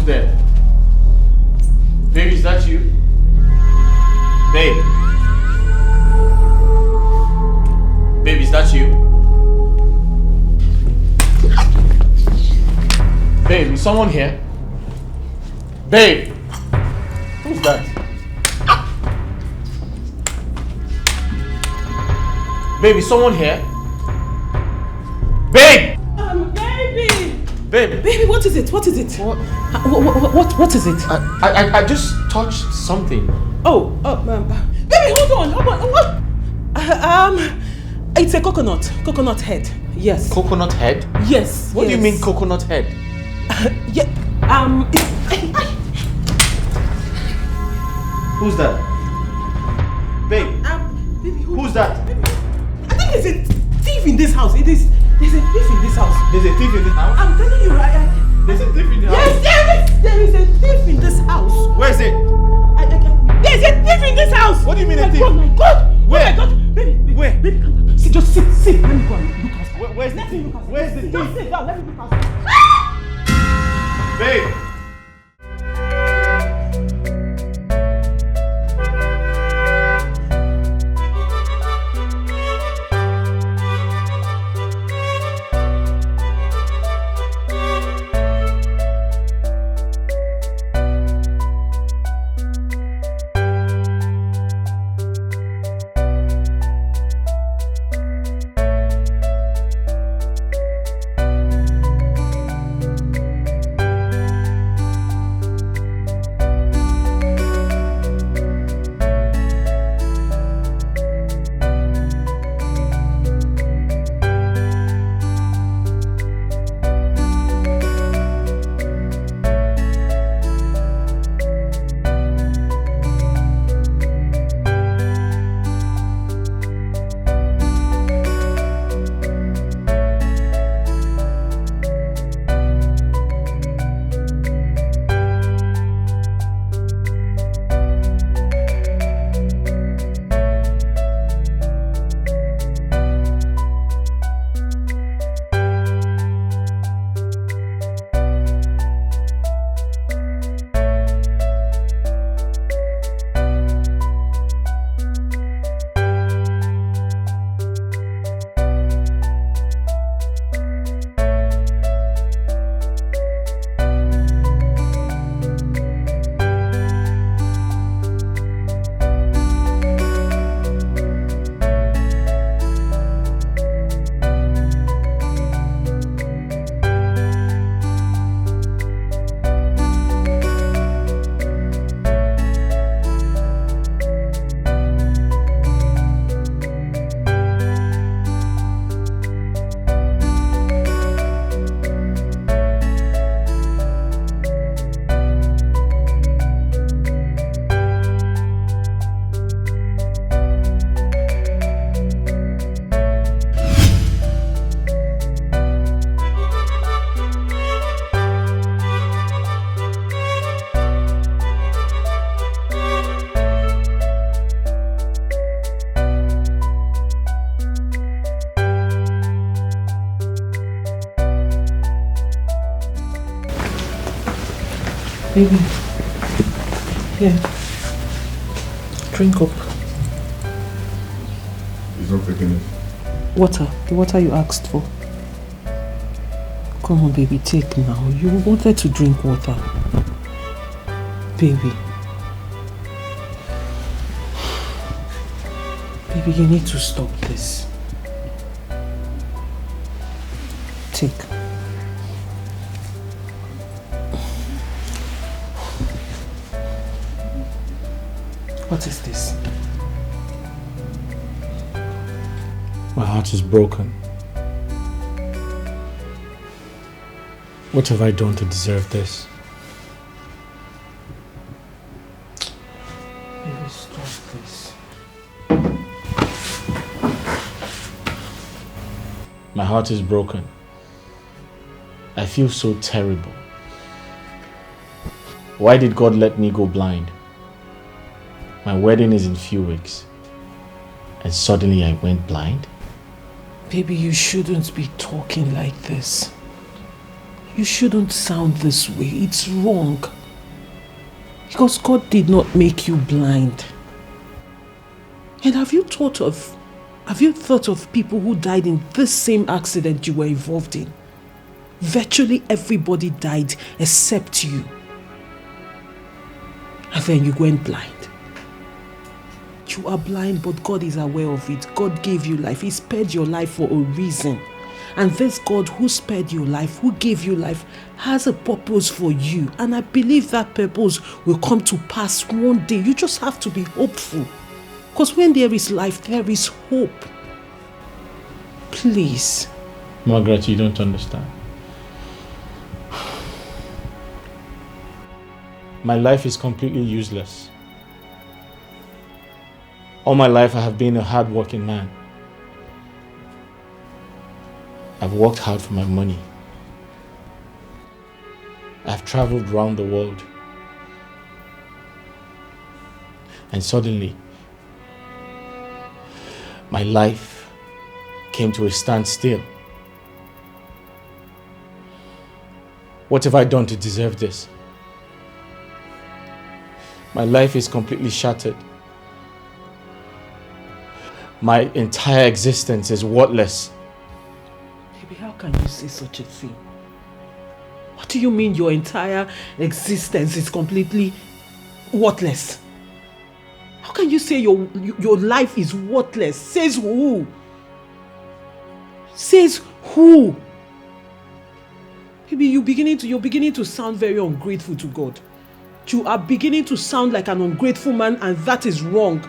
Who's there? Babe, is that you? Babe. Babe, is that you? Babe, is someone here? Babe! Who's that? Babe, is someone here? Babe! Baby! Babe! Baby, what is it? What is it? What is it? I just touched something. Baby, hold on. It's a coconut head. Yes. Coconut head? Yes. What do you mean coconut head? Yeah. Who's that? Babe. Baby, who's that? Baby. I think there's a thief in this house. There's a thief in this house. There's a thief in this house? I'm telling you, there's a thief in the house? Yes, there is a thief in this house. Where is it? There's a thief in this house. What do you mean a thief? Oh my God. Where? Oh my God. Baby, where? Baby, come on. Just sit. Let me go and look outside. Where's the thief? Where's the thief? Just sit down. Let me look outside. Babe. Baby. Here. Drink up. He's not taking it. Water. The water you asked for. Come on, baby. Take now. You wanted to drink water. Baby. Baby, you need to stop this. Take. What is this? My heart is broken. What have I done to deserve this? Baby, stop this. My heart is broken. I feel so terrible. Why did God let me go blind? My wedding is in few weeks. And suddenly I went blind? Baby, you shouldn't be talking like this. You shouldn't sound this way. It's wrong. Because God did not make you blind. And have you thought of people who died in this same accident you were involved in? Virtually everybody died except you. And then you went blind. You are blind, but God is aware of it. God gave you life. He spared your life for a reason. And this God who spared your life, who gave you life, has a purpose for you. And I believe that purpose will come to pass one day. You just have to be hopeful. Because when there is life, there is hope. Please. Margaret, you don't understand. My life is completely useless. All my life I have been a hard-working man. I've worked hard for my money. I've traveled around the world. And suddenly, my life came to a standstill. What have I done to deserve this? My life is completely shattered. My entire existence is worthless. Baby, how can you say such a thing? What do you mean your entire existence is completely worthless? How can you say your life is worthless? Says who? Says who? Baby, you're beginning to sound very ungrateful to God. You are beginning to sound like an ungrateful man, and that is wrong.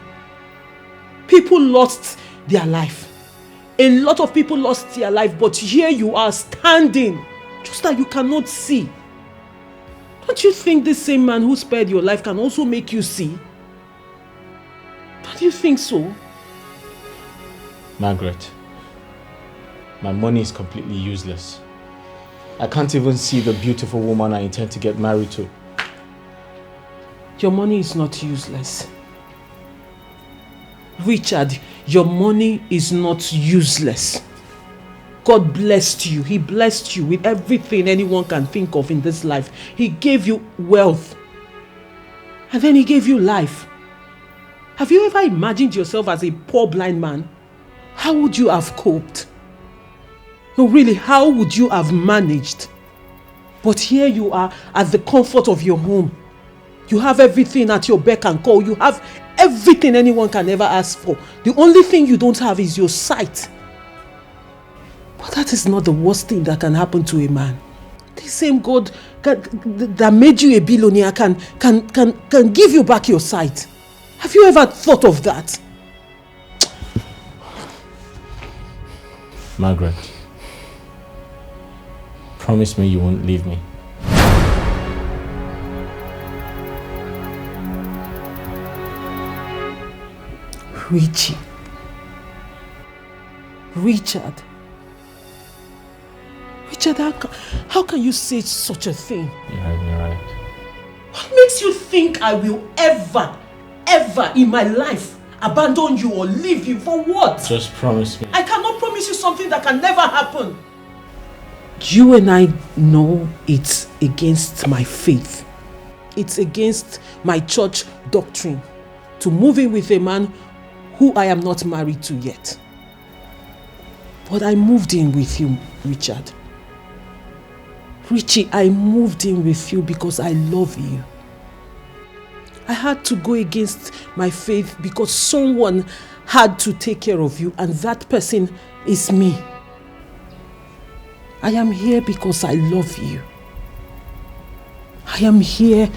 People lost their life. A lot of people lost their life, but here you are standing, just that you cannot see. Don't you think this same man who spared your life can also make you see? Don't you think so? Margaret, my money is completely useless. I can't even see the beautiful woman I intend to get married to. Your money is not useless. Richard, your money is not useless. God blessed you. He blessed you with everything anyone can think of in this life. He gave you wealth. And then he gave you life. Have you ever imagined yourself as a poor blind man? How would you have coped? No, really, how would you have managed? But here you are at the comfort of your home. You have everything at your beck and call. You have everything anyone can ever ask for. The only thing you don't have is your sight. But that is not the worst thing that can happen to a man. The same God that made you a billionaire can give you back your sight. Have you ever thought of that? Margaret, promise me you won't leave me. Richie. Richard, how can you say such a thing? You're right. What makes you think I will ever in my life abandon you or leave you? For what? Just promise me. I cannot promise you something that can never happen. You and I know it's against my faith. It's against my church doctrine to move in with a man who I am not married to yet. But I moved in with you, Richard. Richie, I moved in with you because I love you. I had to go against my faith because someone had to take care of you, and that person is me. I am here because I love you. I am here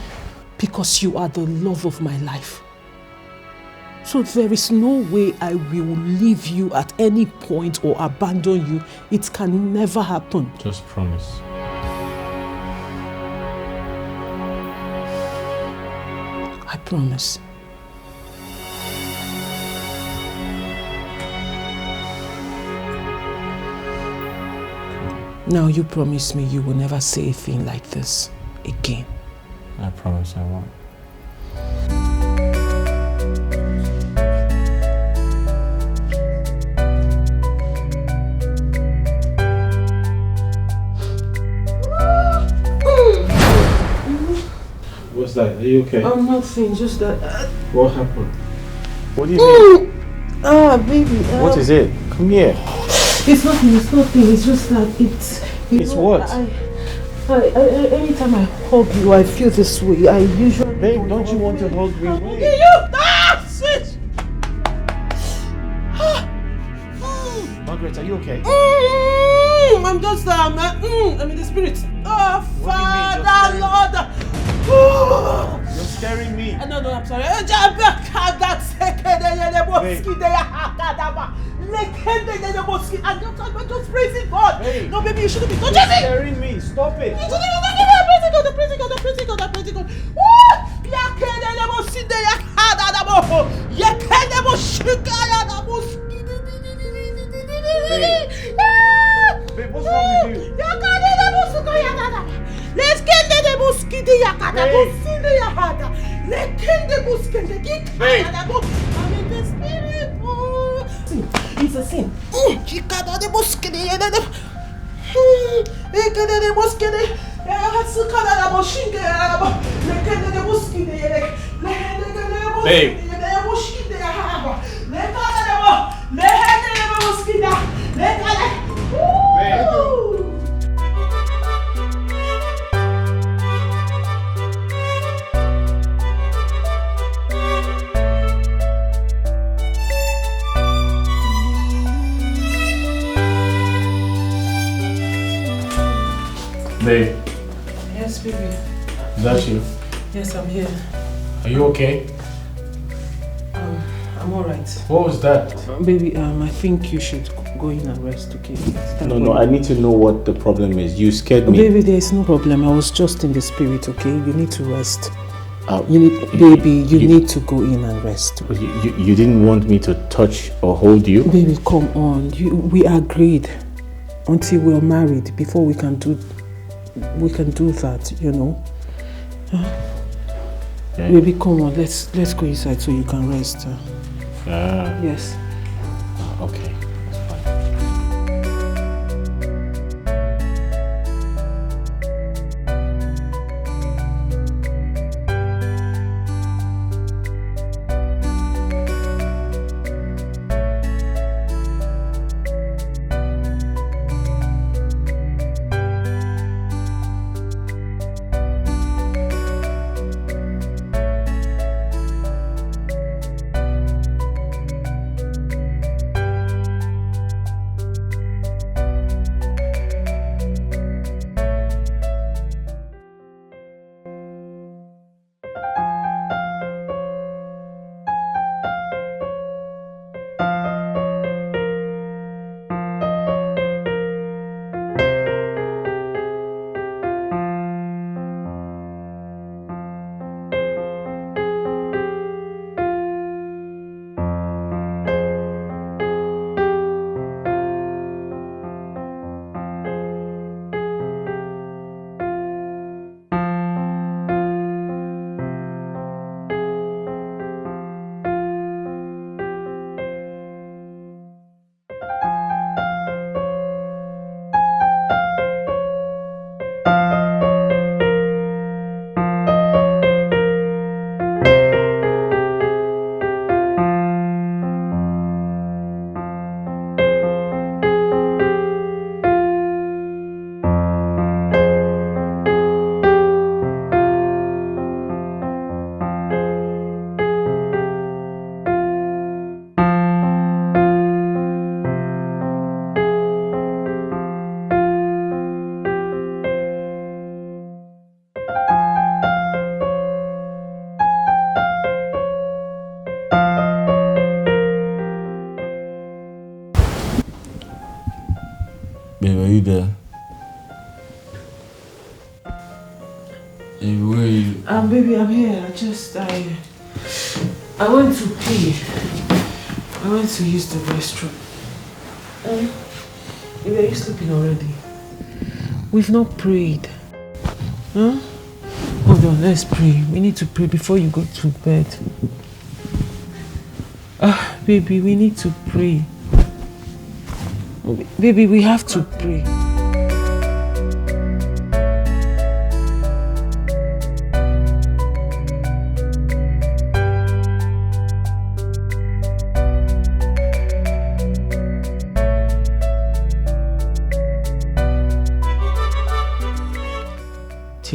because you are the love of my life. So there is no way I will leave you at any point or abandon you. It can never happen. Just promise. I promise. Now you promise me you will never say a thing like this again. I promise I won't. that? Are you okay? I'm nothing, just that. What happened? What do you mean? Baby. What is it? Come here. It's nothing. It's just that it's. It's what? Anytime I hug you, I feel this way. I usually. Babe, don't you want to hug me? Switch! Margaret, are you okay? I'm just, I'm in the spirit. Oh, What do you mean, Father, Lord. You're scaring me. No, I'm sorry. That's I'm just praising God. Hey. No, baby, you shouldn't be touching You're me. scaring me. Stop it. Praising God. Babe, what's wrong with you? Let's get the mosquito yakada. Babe. I'm in the spirit. It's a sin. Chicada de mosquito. The mosquito. Babe. Babe, Yes, baby. is that you? Yes, I'm here. Are you okay? I'm alright. What was that? Baby, I think you should go in and rest, okay? No, I need to know what the problem is. You scared me. Baby, there's no problem. I was just in the spirit, okay? You need to rest. You need to go in and rest. You didn't want me to touch or hold you? Baby, come on. We agreed until we're married before we can do that, you know. Yeah. Baby, come on. Let's go inside so you can rest. Yes. Okay. That's fine. Babe, are you there? Hey, where are you? Baby, I'm here. I went to pee. I went to use the restroom. Are you sleeping already? We've not prayed. Huh? Hold on, let's pray. We need to pray before you go to bed. Baby, we need to pray. Baby, we have to pray.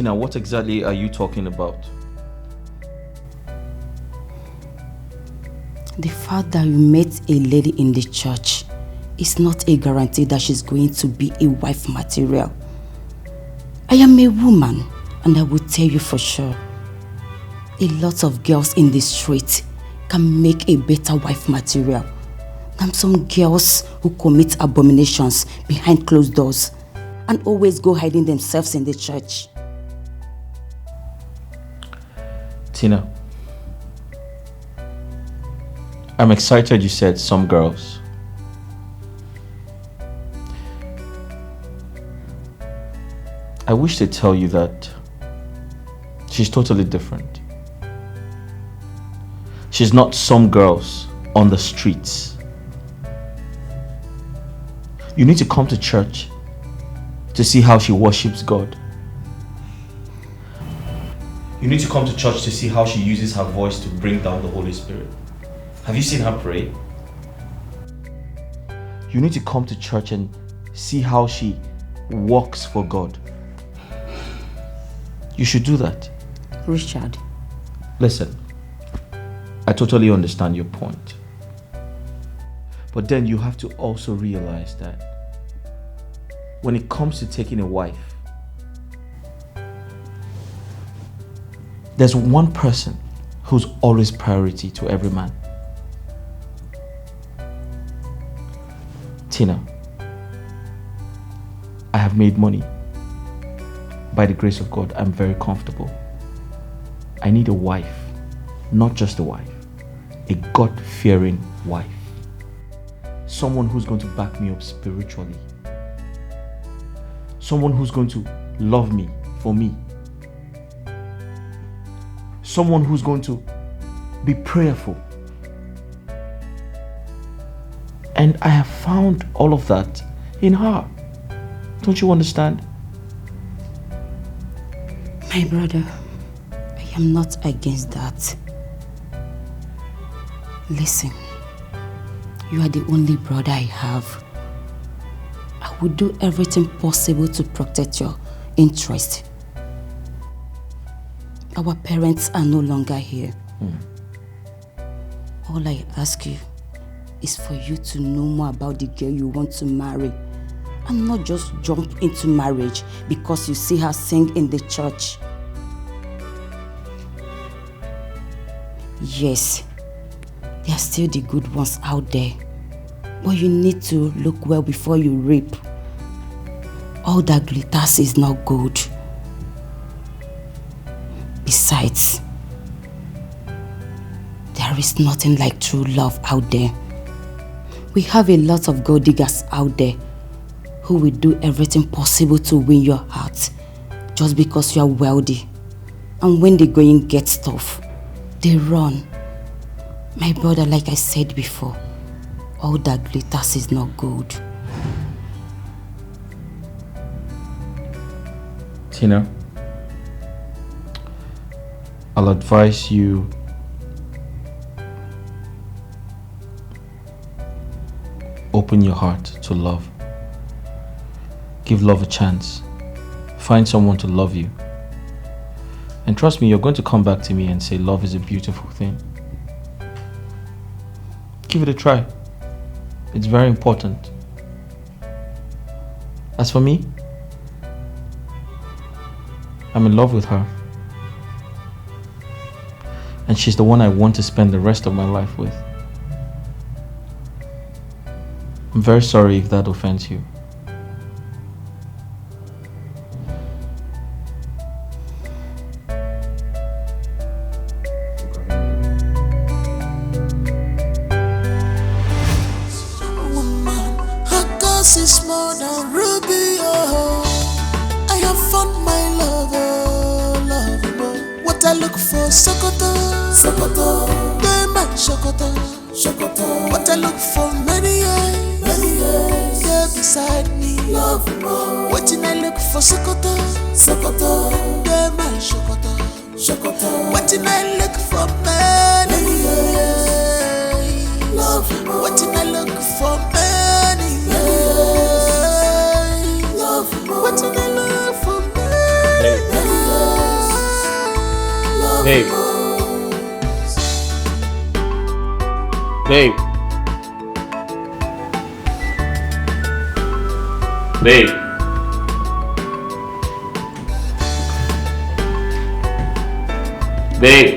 Tina, what exactly are you talking about? The fact that you met a lady in the church is not a guarantee that she's going to be a wife material. I am a woman, and I will tell you for sure, a lot of girls in the street can make a better wife material than some girls who commit abominations behind closed doors and always go hiding themselves in the church. Tina, I'm excited you said some girls. I wish to tell you that she's totally different. She's not some girls on the streets. You need to come to church to see how she worships God. You need to come to church to see how she uses her voice to bring down the Holy Spirit. Have you seen her pray? You need to come to church and see how she works for God. You should do that. Richard. Listen, I totally understand your point. But then you have to also realize that when it comes to taking a wife, there's one person who's always priority to every man. Tina, I have made money. By the grace of God, I'm very comfortable. I need a wife, not just a wife, a God-fearing wife. Someone who's going to back me up spiritually. Someone who's going to love me for me. Someone who's going to be prayerful. And I have found all of that in her. Don't you understand? My brother, I am not against that. Listen, you are the only brother I have. I will do everything possible to protect your interest. Our parents are no longer here. All I ask you is for you to know more about the girl you want to marry and not just jump into marriage because you see her sing in the church. Yes, there are still the good ones out there, but you need to look well before you reap. All that glitters is not gold. Besides, there is nothing like true love out there. We have a lot of gold diggers out there who will do everything possible to win your heart just because you are wealthy. And when the going gets tough, they run. My brother, like I said before, all that glitters is not gold. Tina, I'll advise you open your heart to love. Give love a chance. Find someone to love you. And trust me, you're going to come back to me and say love is a beautiful thing. Give it a try. It's very important. As for me, I'm in love with her. And she's the one I want to spend the rest of my life with. I'm very sorry if that offends you. Is more than ruby, oh. I have found my lover, lover. What I look for, Sokoto, Sokoto. They man Sokoto, Sokoto. What I look for, many years, yeah, beside me, love more. What I look for, Sokoto, Sokoto. They man Sokoto, Sokoto. What I look for, many years, love more. What I look for, many years. What in the love for me? Babe. Babe. Babe. Babe.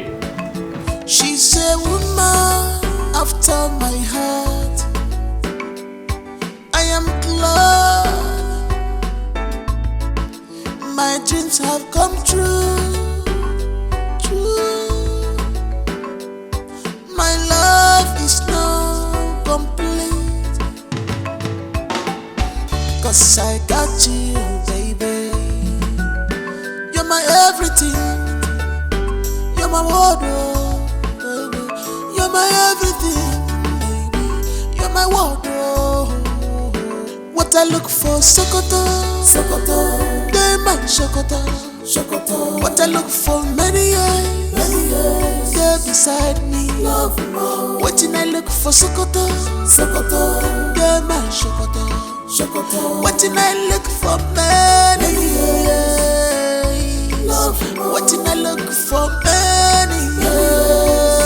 She's a woman after my heart. I am glad my dreams have come true. My love is now complete, 'cause I got you, baby. You're my everything. You're my wardrobe, baby. You're my everything, baby. You're my wardrobe. What I look for, Sokoto, Sokoto. They my Sokoto, Sokoto. What I look for, many years, they're beside me. Love more. Waiting I look for, Sokoto, Sokoto. They're my Sokoto, Sokoto. Waiting I look for, many years. Love more. Waiting I look for, many years.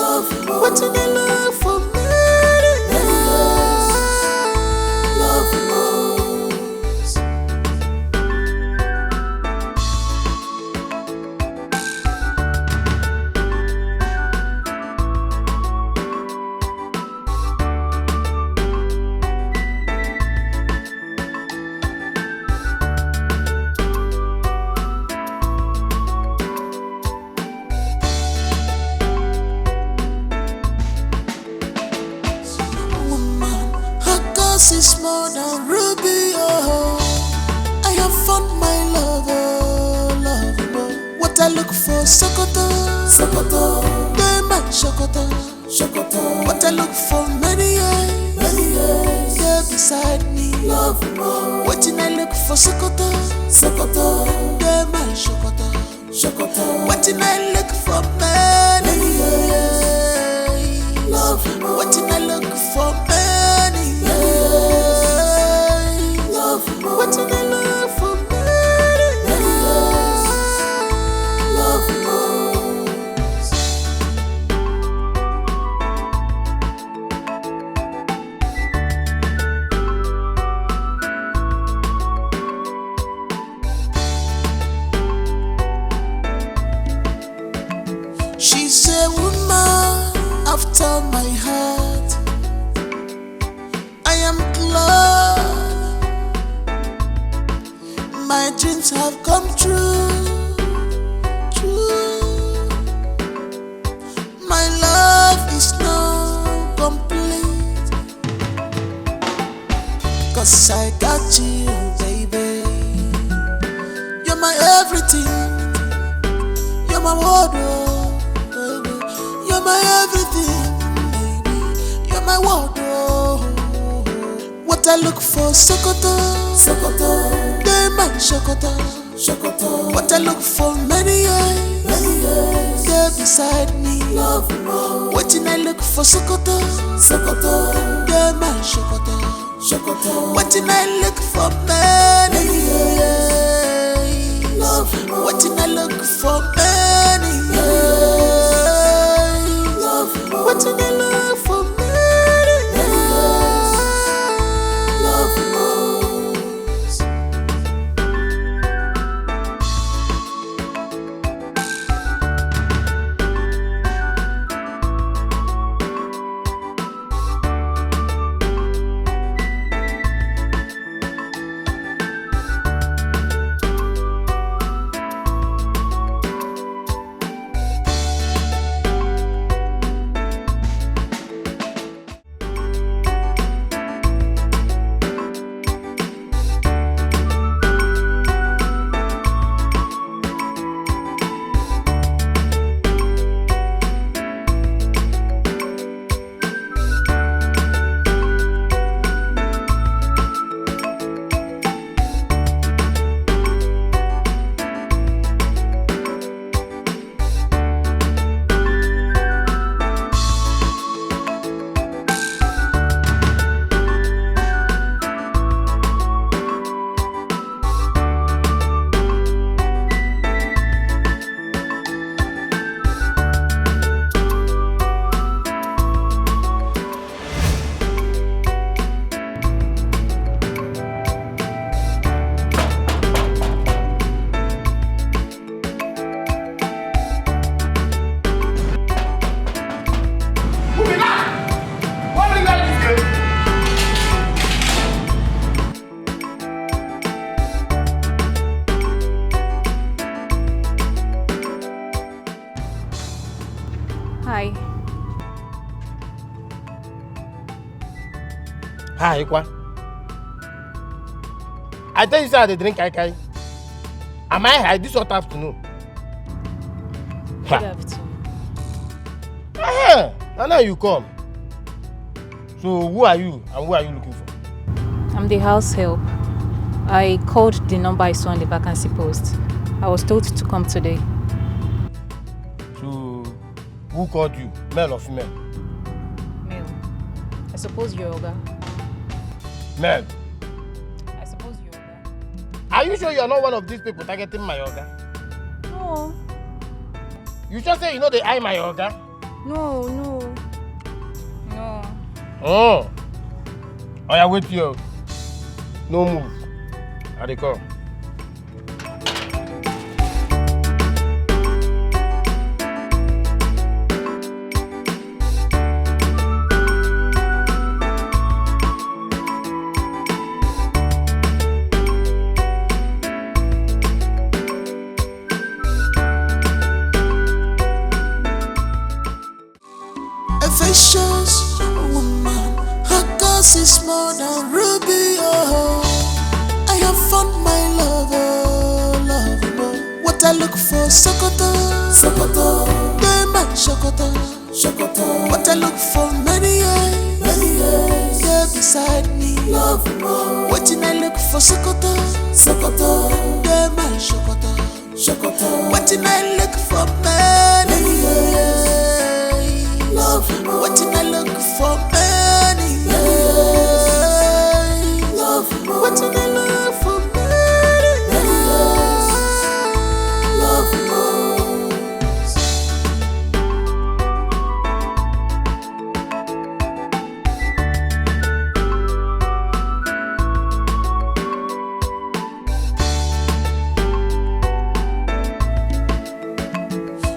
Love more. Waiting I look for, many years. Love more. Woman, her cause is more than ruby, oh. I have found my love, oh, love, oh. What I look for, Sokoto, Sokoto. They my Sokoto, Sokoto. What I look for, many years, they're beside me. Love more. Waiting I look for, Sokoto, Sokoto. They my Sokoto, Sokoto. Waiting I look for, many years. Love more. Waiting I look for, many years. Love more. Waiting I look for, many years. Love more. She's a woman after my heart. I am glad my dreams have come true. My love is now complete, 'cause I got you, baby. You're my everything. You're my wardrobe, baby. You're my everything, baby. You're my wardrobe. What I look for, Sokoto, Sokoto. They my Sokoto, Sokoto. What I look for, many years, they're beside me. Love more. Waiting I look for, Sokoto, Sokoto. They my Sokoto, Sokoto. Waiting I look for, many years. Love more. Waiting I look for, many years. Love more. Waiting I look for, many years. Love more. Hi. Hi, Igwe. I tell you, sir, they drink kai. Am I high this hot afternoon? Good afternoon. Now you come. So who are you and who are you looking for? I'm the house help. I called the number I saw on the vacancy post. I was told to come today. So who called you? Male or female? Male. I suppose you're Oga. Male. I suppose you're Oga. Are you sure you're not one of these people targeting my Oga? No. You just say you know they eye my Oga? No. Oh. Oh yeah, wait here. No move. I dey come. A vicious woman, her cause is more than ruby. Oh, I have found my love. What I look for, Sokoto. They my Sokoto. What I look for, many years. They're beside me. Waiting I look for, Sokoto. They my Sokoto. Waiting I look for, many years. What did I look for many years? What did I look for many years?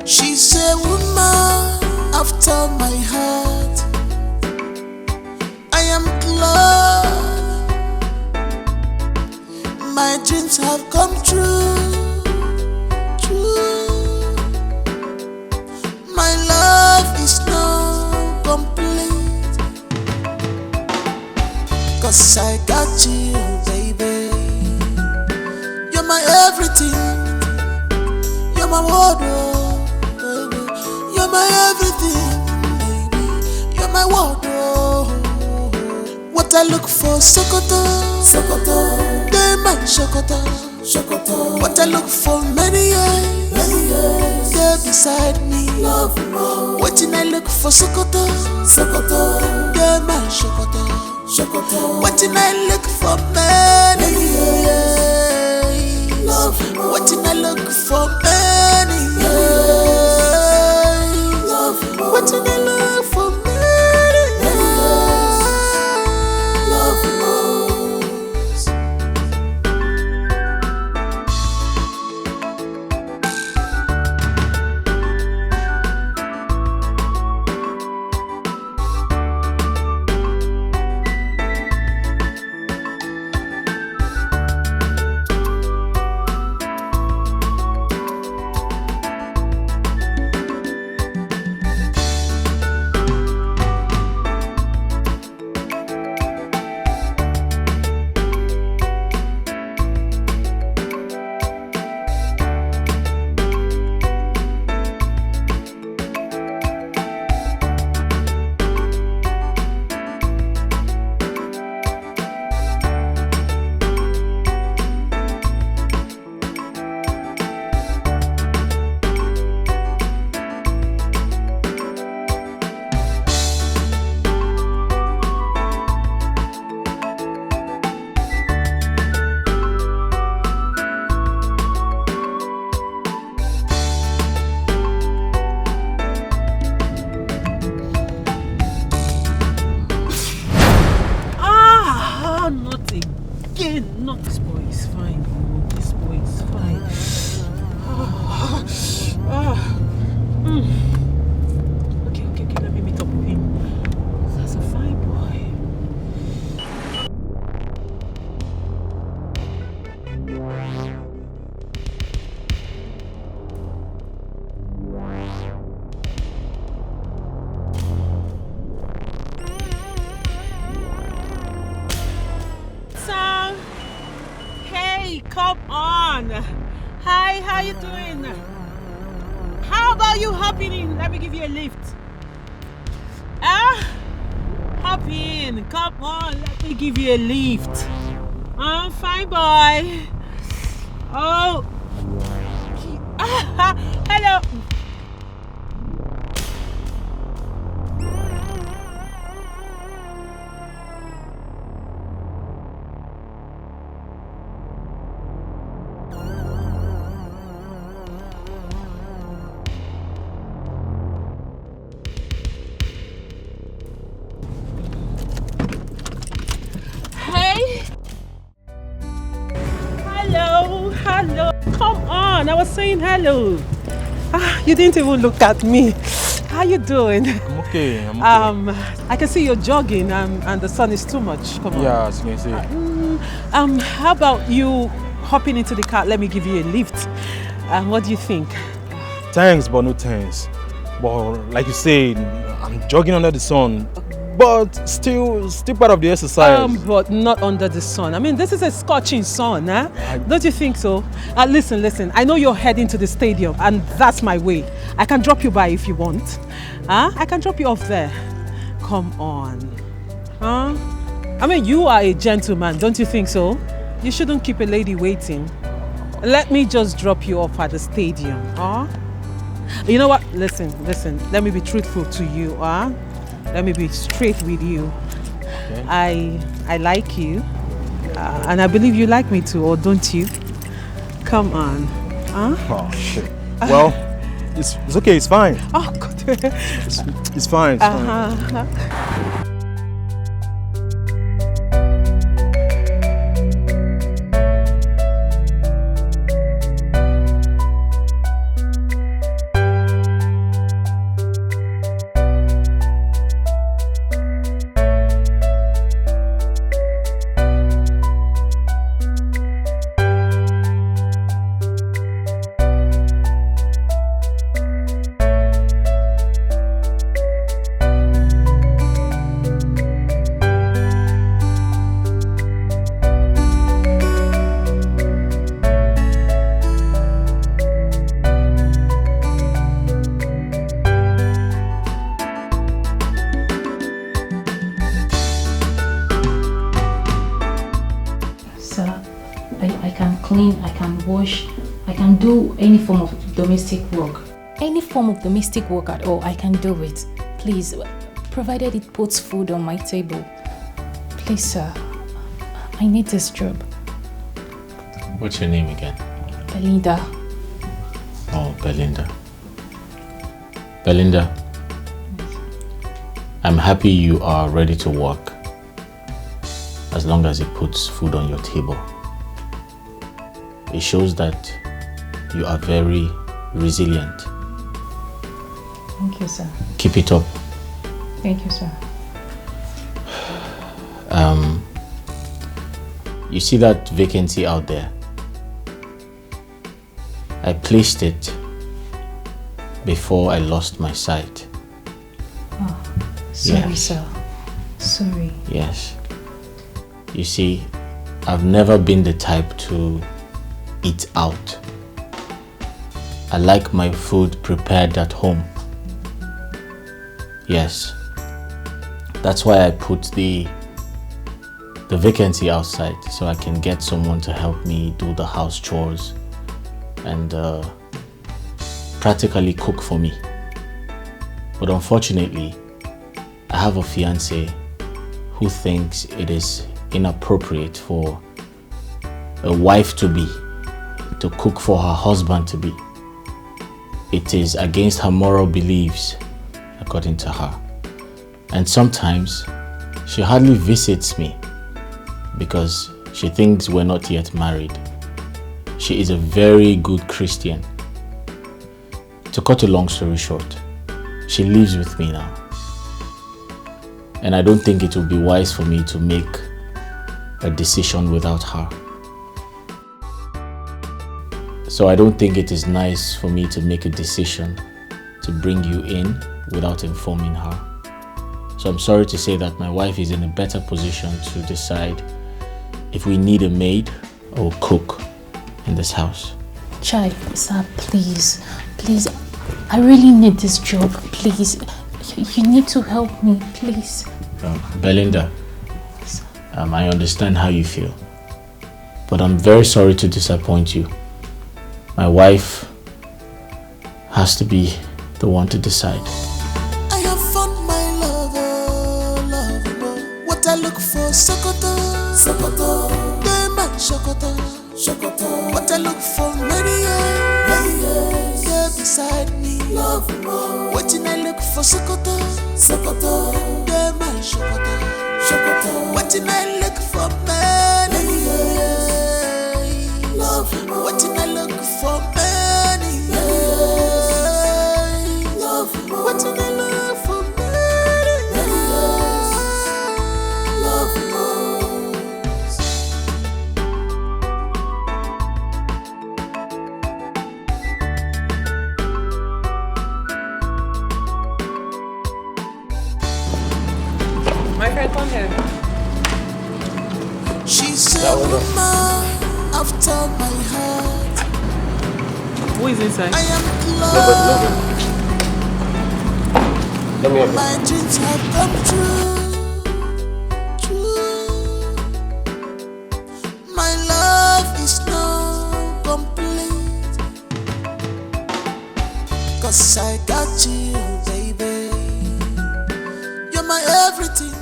She's a woman after my heart. I am glad my dreams have come true. My love is now complete, 'cause I got you, baby. You're my everything. You're my wardrobe, baby. You're my everything, baby. You're my wardrobe. What I look for, Sokoto. They my Sokoto. What I look for, many years. They're beside me. Waiting I look for, Sokoto. They my Sokoto. Waiting I look for, many years. Waiting I look for, many years. Waiting I look for, many years. Not this boy is fine. Oh, this boy is fine. Okay, let me meet up with him. That's a fine boy. How you doing? How about you hopping in? Let me give you a lift. Hop in. Come on, let me give you a lift. Fine boy. Oh. Hello. Hello, come on, I was saying hello. You didn't even look at me. How you doing? I'm okay, I can see you're jogging and the sun is too much. Come on. Yeah, as you can see. How about you hopping into the car? Let me give you a lift. What do you think? Thanks, but no thanks. But like you said, I'm jogging under the sun. But still part of the exercise. But not under the sun. I mean, this is a scorching sun, huh? Don't you think so? Listen. I know you're heading to the stadium, and that's my way. I can drop you by if you want. I can drop you off there. Come on. I mean, you are a gentleman, don't you think so? You shouldn't keep a lady waiting. Let me just drop you off at the stadium, You know what? Listen. Let me be truthful to you, Let me be straight with you. Okay. I like you, and I believe you like me too, or don't you? Come on. Oh shit. Well, it's okay. It's fine. Oh good. It's fine. It's fine. I can do any form of domestic work. Any form of domestic work at all, I can do it. Please, provided it puts food on my table. Please, sir, I need this job. What's your name again? Belinda. Oh, Belinda. Belinda, I'm happy you are ready to work, as long as it puts food on your table. It shows that you are very resilient. Thank you, sir. Keep it up. Thank you, sir. You see that vacancy out there? I placed it before I lost my sight. Oh, sorry, yes. Sir. Sorry. Yes. You see, I've never been the type to eat out. I like my food prepared at home. Yes. That's why I put the vacancy outside, so I can get someone to help me do the house chores and practically cook for me. But unfortunately, I have a fiance who thinks it is inappropriate for a wife-to-be to cook for her husband-to-be. It is against her moral beliefs, according to her. And sometimes she hardly visits me because she thinks we're not yet married. She is a very good Christian. To cut a long story short, she lives with me now. And I don't think it would be wise for me to make a decision without her. So I don't think it is nice for me to make a decision to bring you in without informing her. So I'm sorry to say that my wife is in a better position to decide if we need a maid or cook in this house. Chai, sir, please. Please, I really need this job. Please, you need to help me, please. Belinda, I understand how you feel, but I'm very sorry to disappoint you. My wife has to be the one to decide. I have found my lover. What I look for, Sokoto. They man Sokoto. What I look for, many years. They're beside me. What I look for, Sokoto. They man Sokoto. What I look for, many years. What I look for, many years. What I look for, many years. My friend, come here. She's a woman after my heart. Who is inside? I am in love. My dreams have come true. My love is now complete. 'Cause I got you, baby. You're my everything.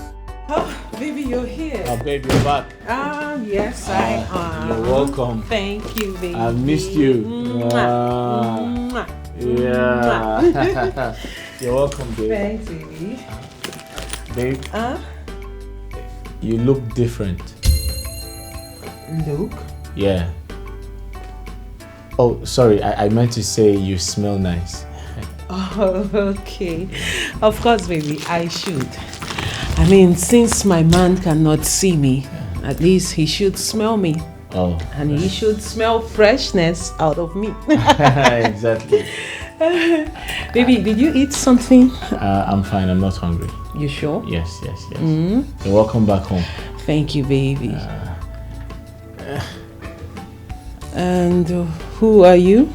Oh, baby, you're here. Baby, you're back. Yes, I am. You're welcome. Thank you, baby. I missed you. Mwah. Yeah. You're welcome, babe. Thanks, baby. Babe, you look different. Look. Yeah. Oh, sorry, I meant to say you smell nice. Oh, okay. Of course, baby, I should. I mean, since my man cannot see me, at least he should smell me. Oh. And he should smell freshness out of me. Exactly. Baby, did you eat something? I'm fine, I'm not hungry. You sure? Yes. You're welcome back home. Thank you, baby. And who are you?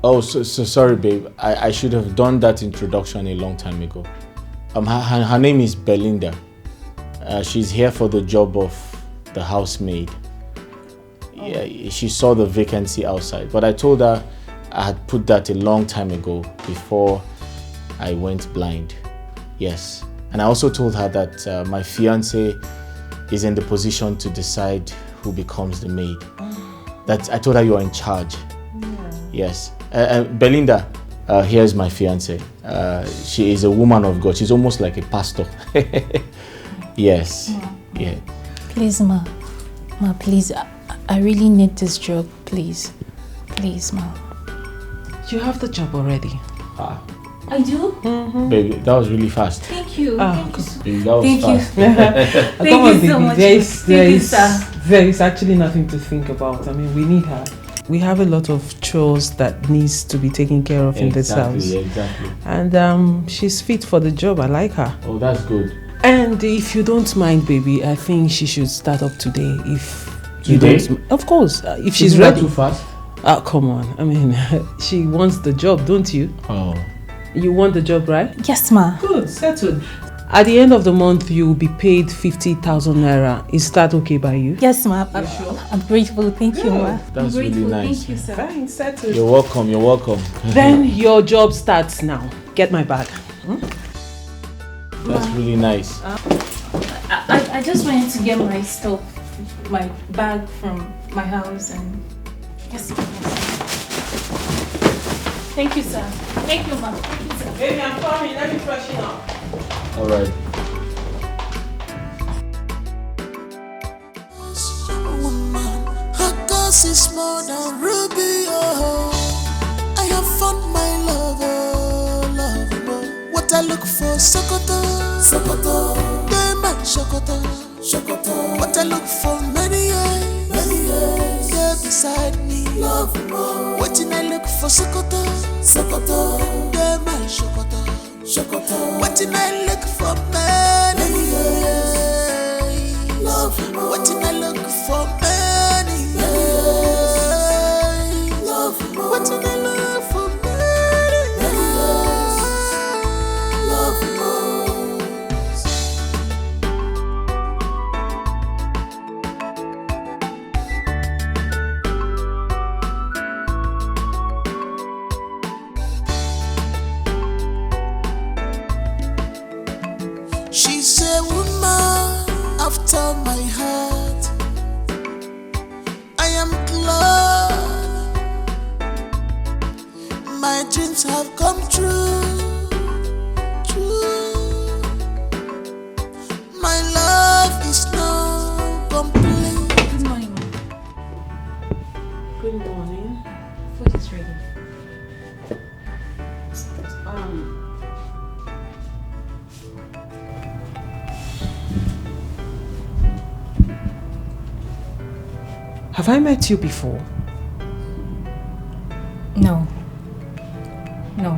Oh, so sorry, babe. I should have done that introduction a long time ago. Her name is Belinda. She's here for the job of the housemaid. Yeah, she saw the vacancy outside, but I told her I had put that a long time ago before I went blind. Yes, and I also told her that my fiance is in the position to decide who becomes the maid. That I told her you are in charge. Yes, Belinda. Here's my fiance. She is a woman of God. She's almost like a pastor. Yes. Yeah. Please, Ma, please. I really need this job, please. Please, Ma. You have the job already. I do? Baby, that was really fast. Thank you. Baby, that was fast. Thank you so much. There is actually nothing to think about. I mean, we need her. We have a lot of chores that needs to be taken care of in this house. Exactly. And she's fit for the job. I like her. Oh, that's good. And if you don't mind, baby, I think she should start up today. If Today? you don't, of course, if she's Isn't that ready. too fast? Come on. I mean, she wants the job, don't you? Oh. You want the job, right? Yes, Ma. Good, settled. At the end of the month, you will be paid 50,000 naira. Is that okay by you? Yes, Ma. I'm grateful. Thank you, Ma. That's really nice. Thank you, sir. Fine, settled. You're welcome. Then your job starts now. Get my bag. That's really nice. I just wanted to get my stuff, my bag from my house and... Yes, Thank you, sir. Thank you, Ma. Thank you, sir. Baby, I'm coming. Let me freshen up. All right. Woman, her cause is more than ruby. Oh, I have found my lover. What I look for, Sokoto. They man Sokoto. What I look for, many years. They're beside me. What I look for, Sokoto. They man Sokoto. What I look for, many years. What I look for, many years. dreams have come true. True. My love is now complete. Good morning, Mom. Good morning. Food is ready. Have I met you before? No. No.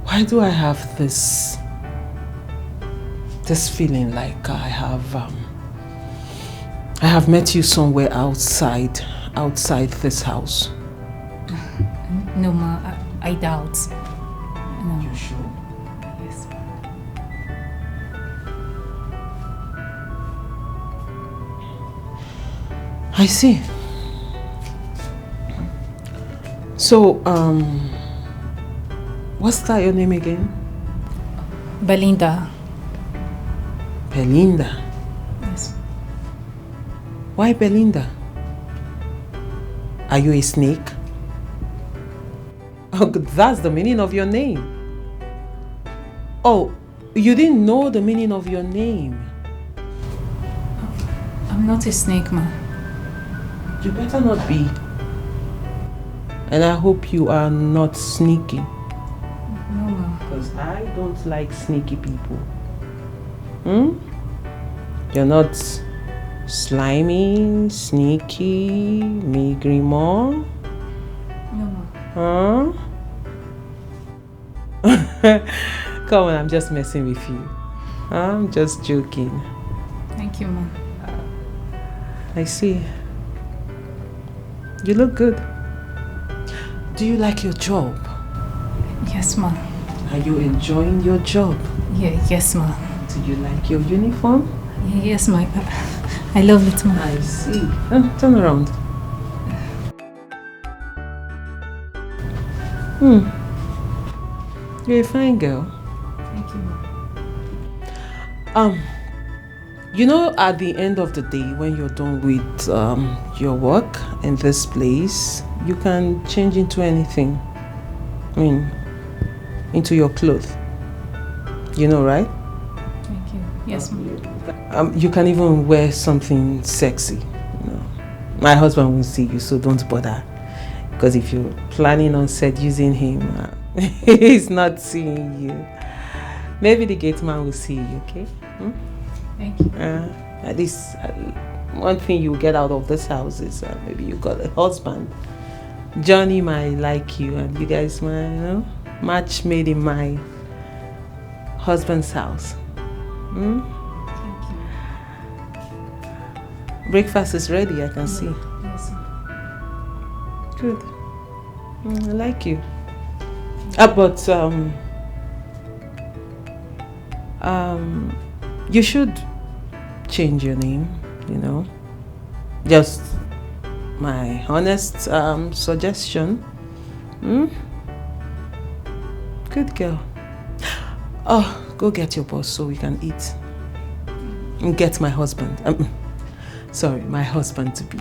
Why do I have this feeling like I have met you somewhere outside this house? No, Ma. I doubt. No. You sure? Yes. I see. So, what's that your name again? Belinda. Belinda. Yes. Why Belinda? Are you a snake? Oh, that's the meaning of your name. Oh, you didn't know the meaning of your name. I'm not a snake, Ma. You better not be. And I hope you are not sneaky. No, Ma. Because I don't like sneaky people. You're not slimy, sneaky, maigriement. No, Ma. Huh? Come on, I'm just messing with you. I'm just joking. Thank you, Ma. I see. You look good. Do you like your job? Yes, Ma. Are you enjoying your job? Yeah, yes, Ma. Do you like your uniform? Yes, Ma. I love it, Ma. I see. Turn around. You're a fine girl. Thank you, Ma. You know, at the end of the day, when you're done with your work in this place, you can change into anything. I mean, into your clothes. You know, right? Thank you. Yes, Ma. You can even wear something sexy. You know. My husband will see you, so don't bother. Because if you're planning on seducing him, he's not seeing you. Maybe the gate man will see you, okay? Thank you. At least one thing you get out of this house is maybe you got a husband. Johnny might like you, and you guys might, match made in my husband's house. Thank you. Breakfast is ready, I can see. Yes, Ma. Good. I like you. But you should change your name, Just my honest suggestion. Good girl. Oh, go get your boss so we can eat. And get my husband. Sorry, my husband to be.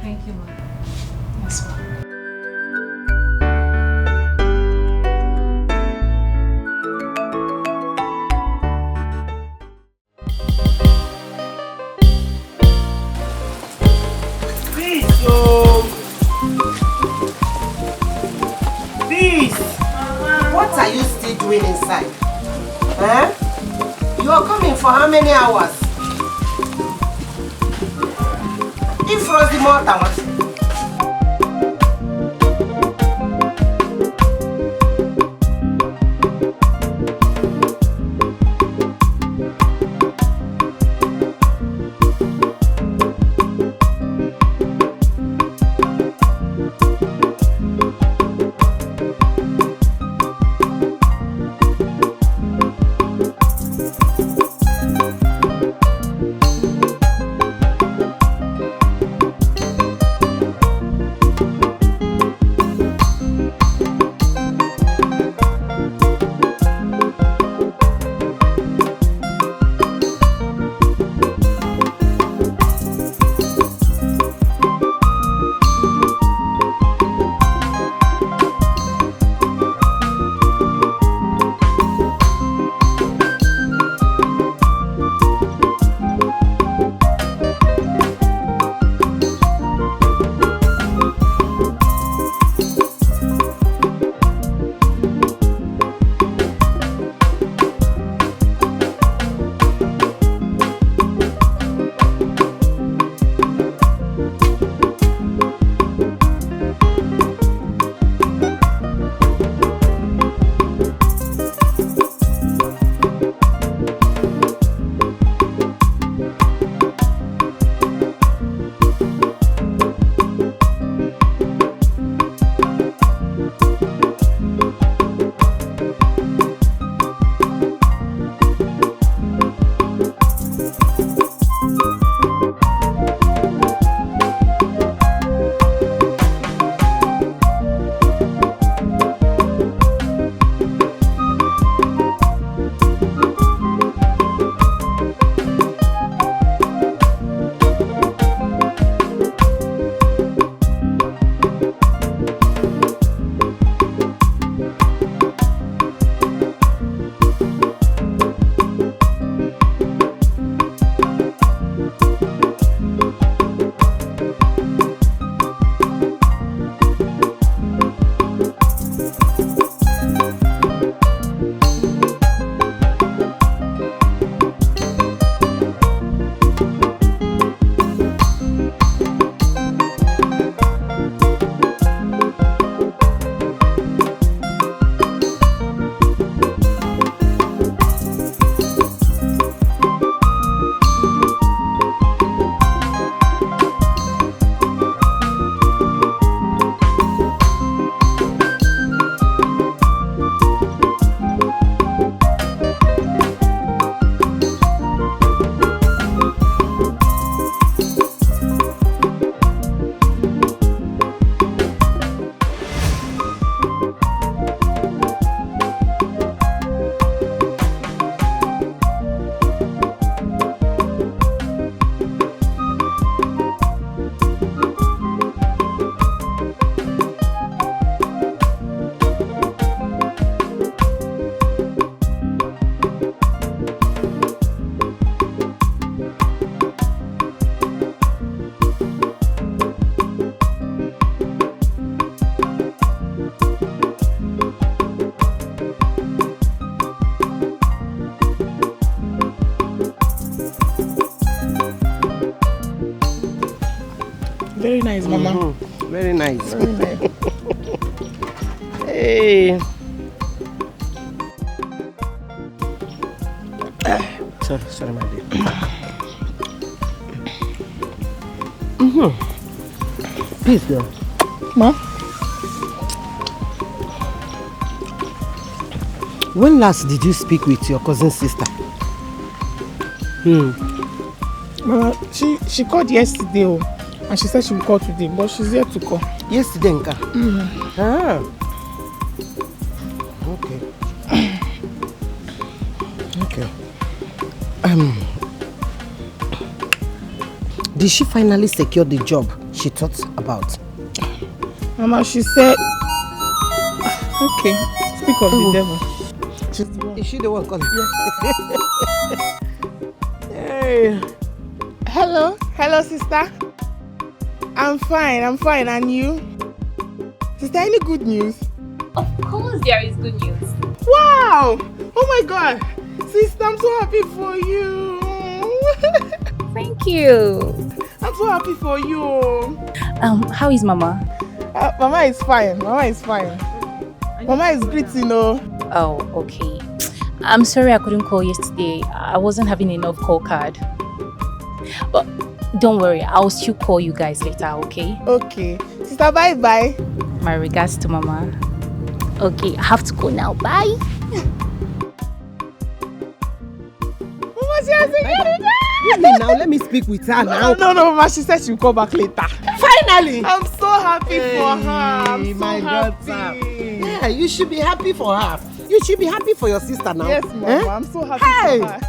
Thank you, Ma. Yes, Ma. What are you still doing inside? Huh? You are coming for how many hours? If Rosie Morta was Very nice. Very nice. Hey. Sorry, my dear. Please, girl. Ma? When last did you speak with your cousin's sister? Mama, she called yesterday, and she said she will call today, but she's yet to call. Yesterday, Nka? Ah. Okay. Did she finally secure the job she thought about? Mama, she said... Okay, speak of the devil. She's the one. Is she the one calling? Yeah. Hey. Hello, sister. I'm fine, and you? Sister, any good news? Of course there is good news. Wow! Oh my God! Sister, I'm so happy for you. Thank you. I'm so happy for you. How is Mama? Mama is fine. Mama is greeting, Oh, okay. I'm sorry I couldn't call yesterday. I wasn't having enough call card. But don't worry, I'll still call you guys later, okay? Okay. Sister, bye-bye. My regards to Mama. Okay, I have to go now. Bye. Mama, she has again. Now let me speak with her now. No, Mama, she said she'll call back later. Finally! I'm so happy for her. I'm so my happy. daughter. Yeah, you should be happy for her. You should be happy for your sister now. Yes, Mama, I'm so happy for her.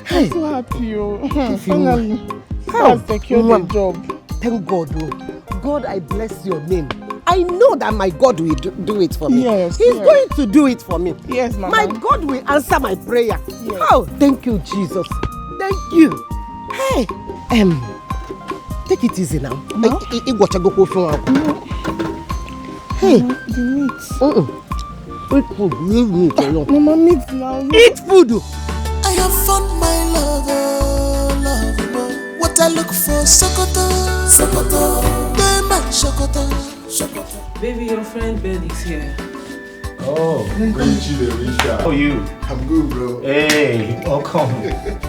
I'm so happy, Finally, she has secured the job. Thank God, God, I bless your name. I know that my God will do it for me. Yes, He's going to do it for me. Yes, Mama. My God will answer my prayer. Yes. Oh, thank you, Jesus. Thank you. Hey, take it easy now. Hey, The meat. Eat food. Leave meat alone. Mama, meat now. Eat food. I have found my lover. What I look for, Sokoto. They my Sokoto. Baby, your friend Ben is here. Oh, how are you? I'm good, bro. Hey, welcome.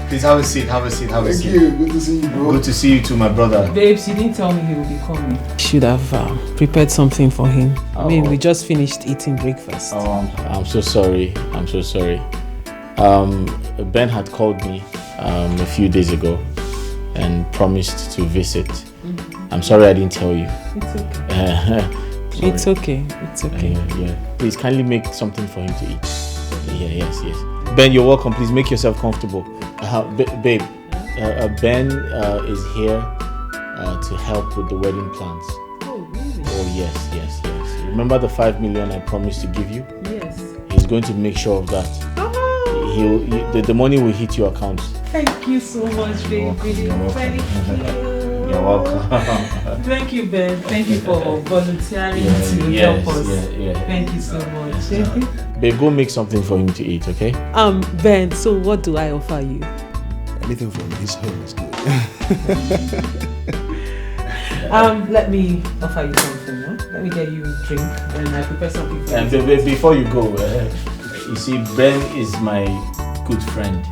Please have a seat. Thank you. Good to see you, bro. Good to see you too, my brother. Babes, you didn't tell me he would be coming. Should have prepared something for him. I mean, we just finished eating breakfast. I'm so sorry. Ben had called me a few days ago and promised to visit. I'm sorry I didn't tell you. It's okay. It's okay. Yeah. Please kindly make something for him to eat. Yes. Ben, you're welcome. Please make yourself comfortable. Babe, Ben is here to help with the wedding plans. Oh, really? Oh, yes. Remember the 5 million I promised to give you? Yes. He's going to make sure of that. The money will hit your account. Thank you so much, baby. You're welcome. Thank you, Ben. Thank you for volunteering to help us. Thank you so much. Babe, go make something for him to eat, okay? Ben, so what do I offer you? Anything from his home is good. Let me offer you something, no? Let me get you a drink and I prepare something for you. Before you go, you see, Ben is my good friend.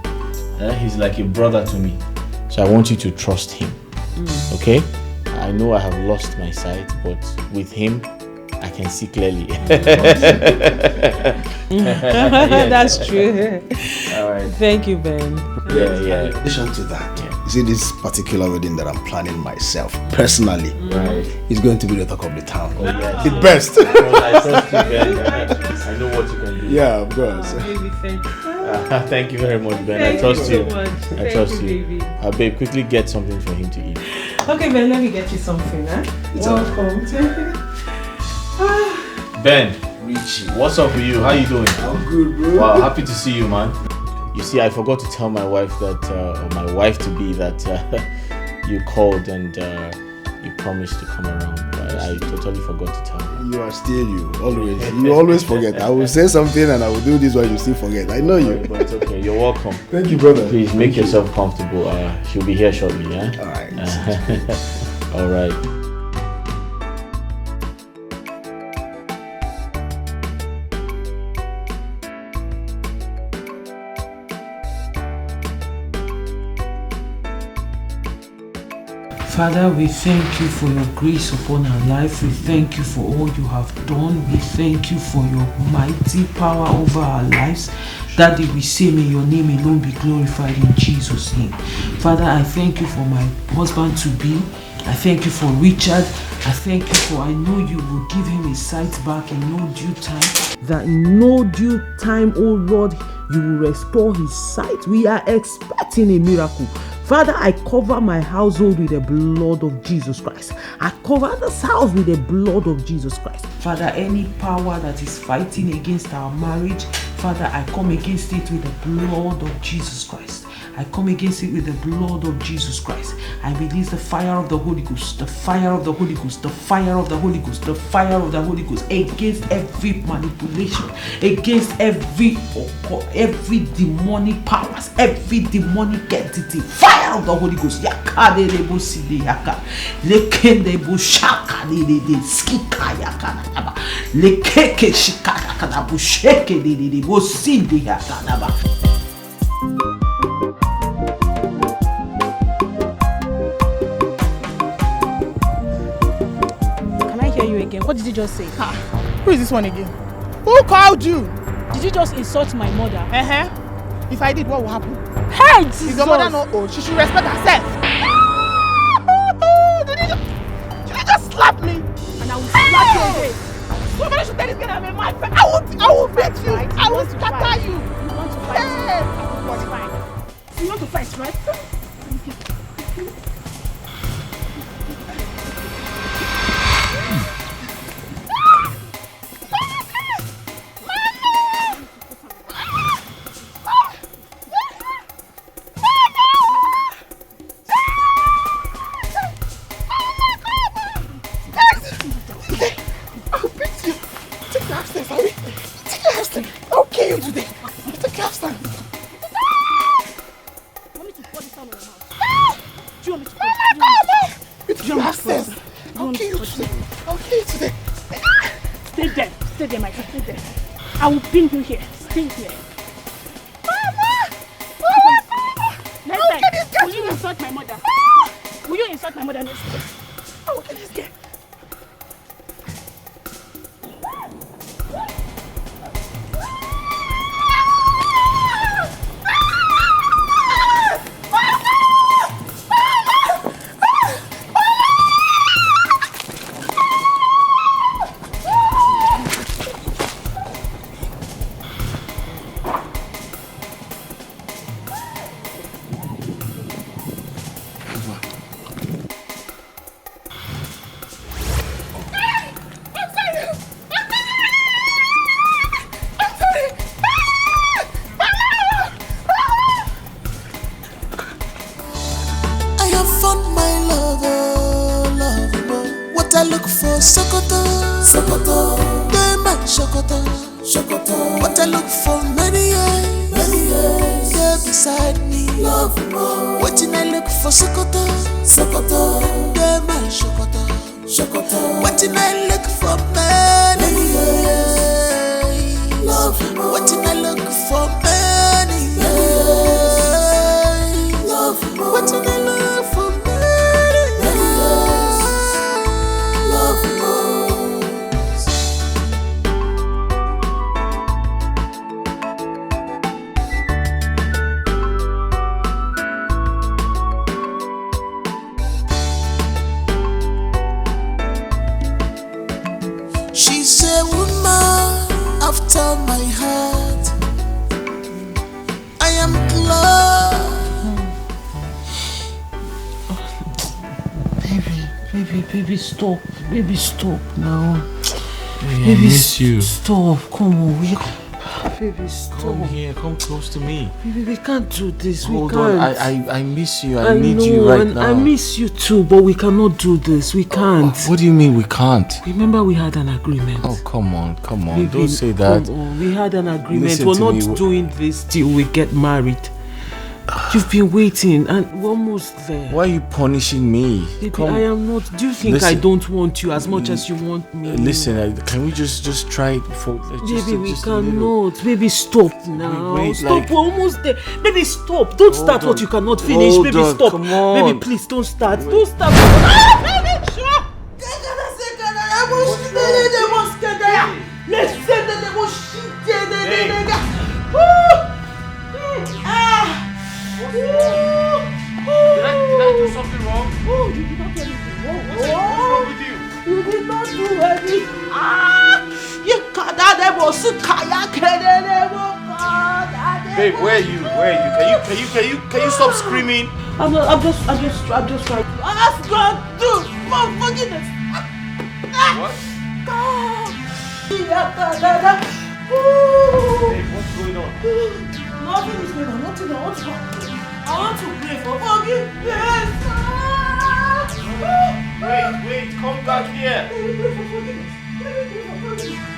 He's like a brother to me. So I want you to trust him. Okay? I know I have lost my sight, but with him, I can see clearly. That's true. All right. Thank you, Ben. In addition to that, you see this particular wedding that I'm planning myself, personally, is going to be the talk of the town. Oh, yes. The best. I trust you, Ben. I know what you can do. Yeah, of course. Baby, thank you. Thank you very much, Ben. I trust you. I trust you. Baby. Babe, quickly get something for him to eat. Okay, Ben, let me get you something, huh? Welcome. Ben, Richie, what's up with you? How you doing? I'm good, bro. Wow, happy to see you, man. You see, I forgot to tell my wife that, or my wife to be that you called and you promised to come around. I totally forgot to tell you. You are still you, always. You always forget. I will say something and I will do this while you still forget. I know you. But it's okay. You're welcome. Thank you, brother. Please make yourself comfortable. She'll be here shortly, yeah? Alright. Alright. Father, we thank you for your grace upon our life. We thank you for all you have done. We thank you for your mighty power over our lives. Daddy, we say may your name alone be glorified in Jesus' name. Father, I thank you for my husband to be. I thank you for Richard. I thank you for I know you will give him his sight back in no due time. That in no due time, oh Lord, you will restore his sight. We are expecting a miracle. Father, I cover my household with the blood of Jesus Christ. I cover this house with the blood of Jesus Christ. Father, any power that is fighting against our marriage, Father, I come against it with the blood of Jesus Christ. I come against it with the blood of Jesus Christ. I release the fire of the Holy Ghost, the fire of the Holy Ghost, the fire of the Holy Ghost, the fire of the Holy Ghost against every manipulation, against every demonic powers, every demonic entity. Fire of the Holy Ghost. Yakade rebo side yaka. Lekende bo shaka de skika yaka. Lekeke shika yaka bo sheke de bo sinde yaka. What did you just say? Who is this one again? Who called you? Did you just insult my mother? If I did, what will happen? Hey, Jesus! Is your mother not old? She should respect herself. Did you just slap me? And I will slap you again. Somebody should tell this girl I'm a mad friend. I will beat you. I will scatter you. You want to fight? Hey. Fine. You want to fight, right? I will pin you here. Stay here. Mama! Next time, will you insult my mother? Will you insult my mother next time? I will get this girl. Baby, stop now. Baby, I miss you. Stop. Come on. Baby, stop. Come here, come close to me. Baby, we can't do this. Hold we can't. on, I miss you. I need you right now. I miss you too, but we cannot do this. We can't. What do you mean we can't? Remember we had an agreement. Oh, come on. Baby, Don't say that. Come on. We had an agreement. Listen We're to not me. doing this till we get married. You've been waiting and we're almost there. Why are you punishing me? Baby, I am not. Do you think I don't want you as much as you want me? Listen, can we just try it for Baby, we cannot. Baby, stop now. Wait, stop, like- we're almost there. Baby, stop. Don't start what you cannot finish. Hold Baby, on, stop. come on. Baby, please don't start. Don't start. Ah, baby, stop. Did I do something wrong? Oh, you did not do anything wrong. What's wrong with you? You did not do anything. You can't. Babe, where are you? Can you stop screaming? I'm just trying to ask God, dude, for forgiveness. What? Babe, what's going on? Nothing is going on. Nothing. I want to pray for forgiveness. Wait, come back here. Pray for forgiveness. Pray for forgiveness.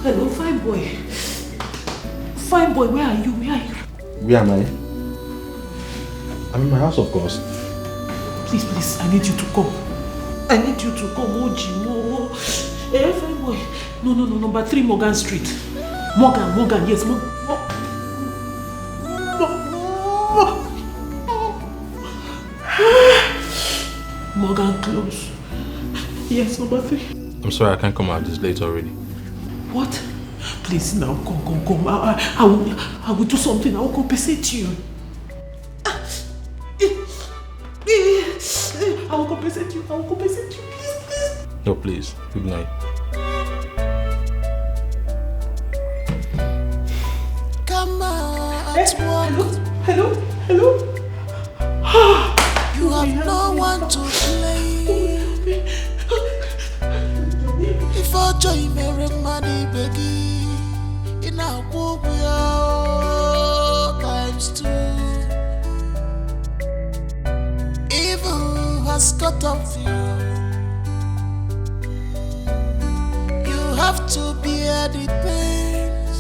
Hello, fine boy. Fine boy, where are you? Where am I? I'm in my house, of course. Please, I need you to come. Ojimo. Eh, fine boy. No, number 3 Morgan Street. Morgan, yes, Morgan close. Yes, number 3. I'm sorry, I can't come out this late already. What? Please now, come. I will do something. I will compensate you. I will compensate you. Please. No, please. Good night. Come on, Hello. You have no one to blame. If I join Mary money begging in our walk we are times 2. Evil has got off you. You have to bear the pains.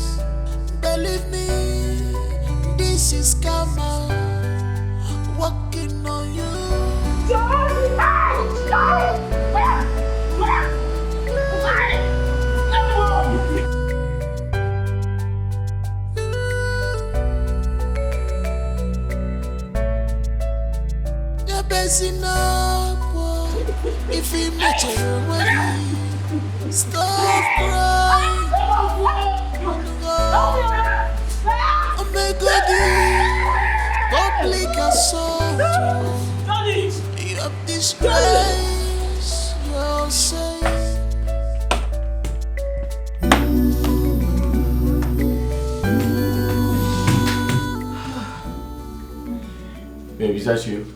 Believe me, this is karma working on you. If you met your money, stop crying. Oh my God, public assault. You have disgraced yourself. Babe, is that you?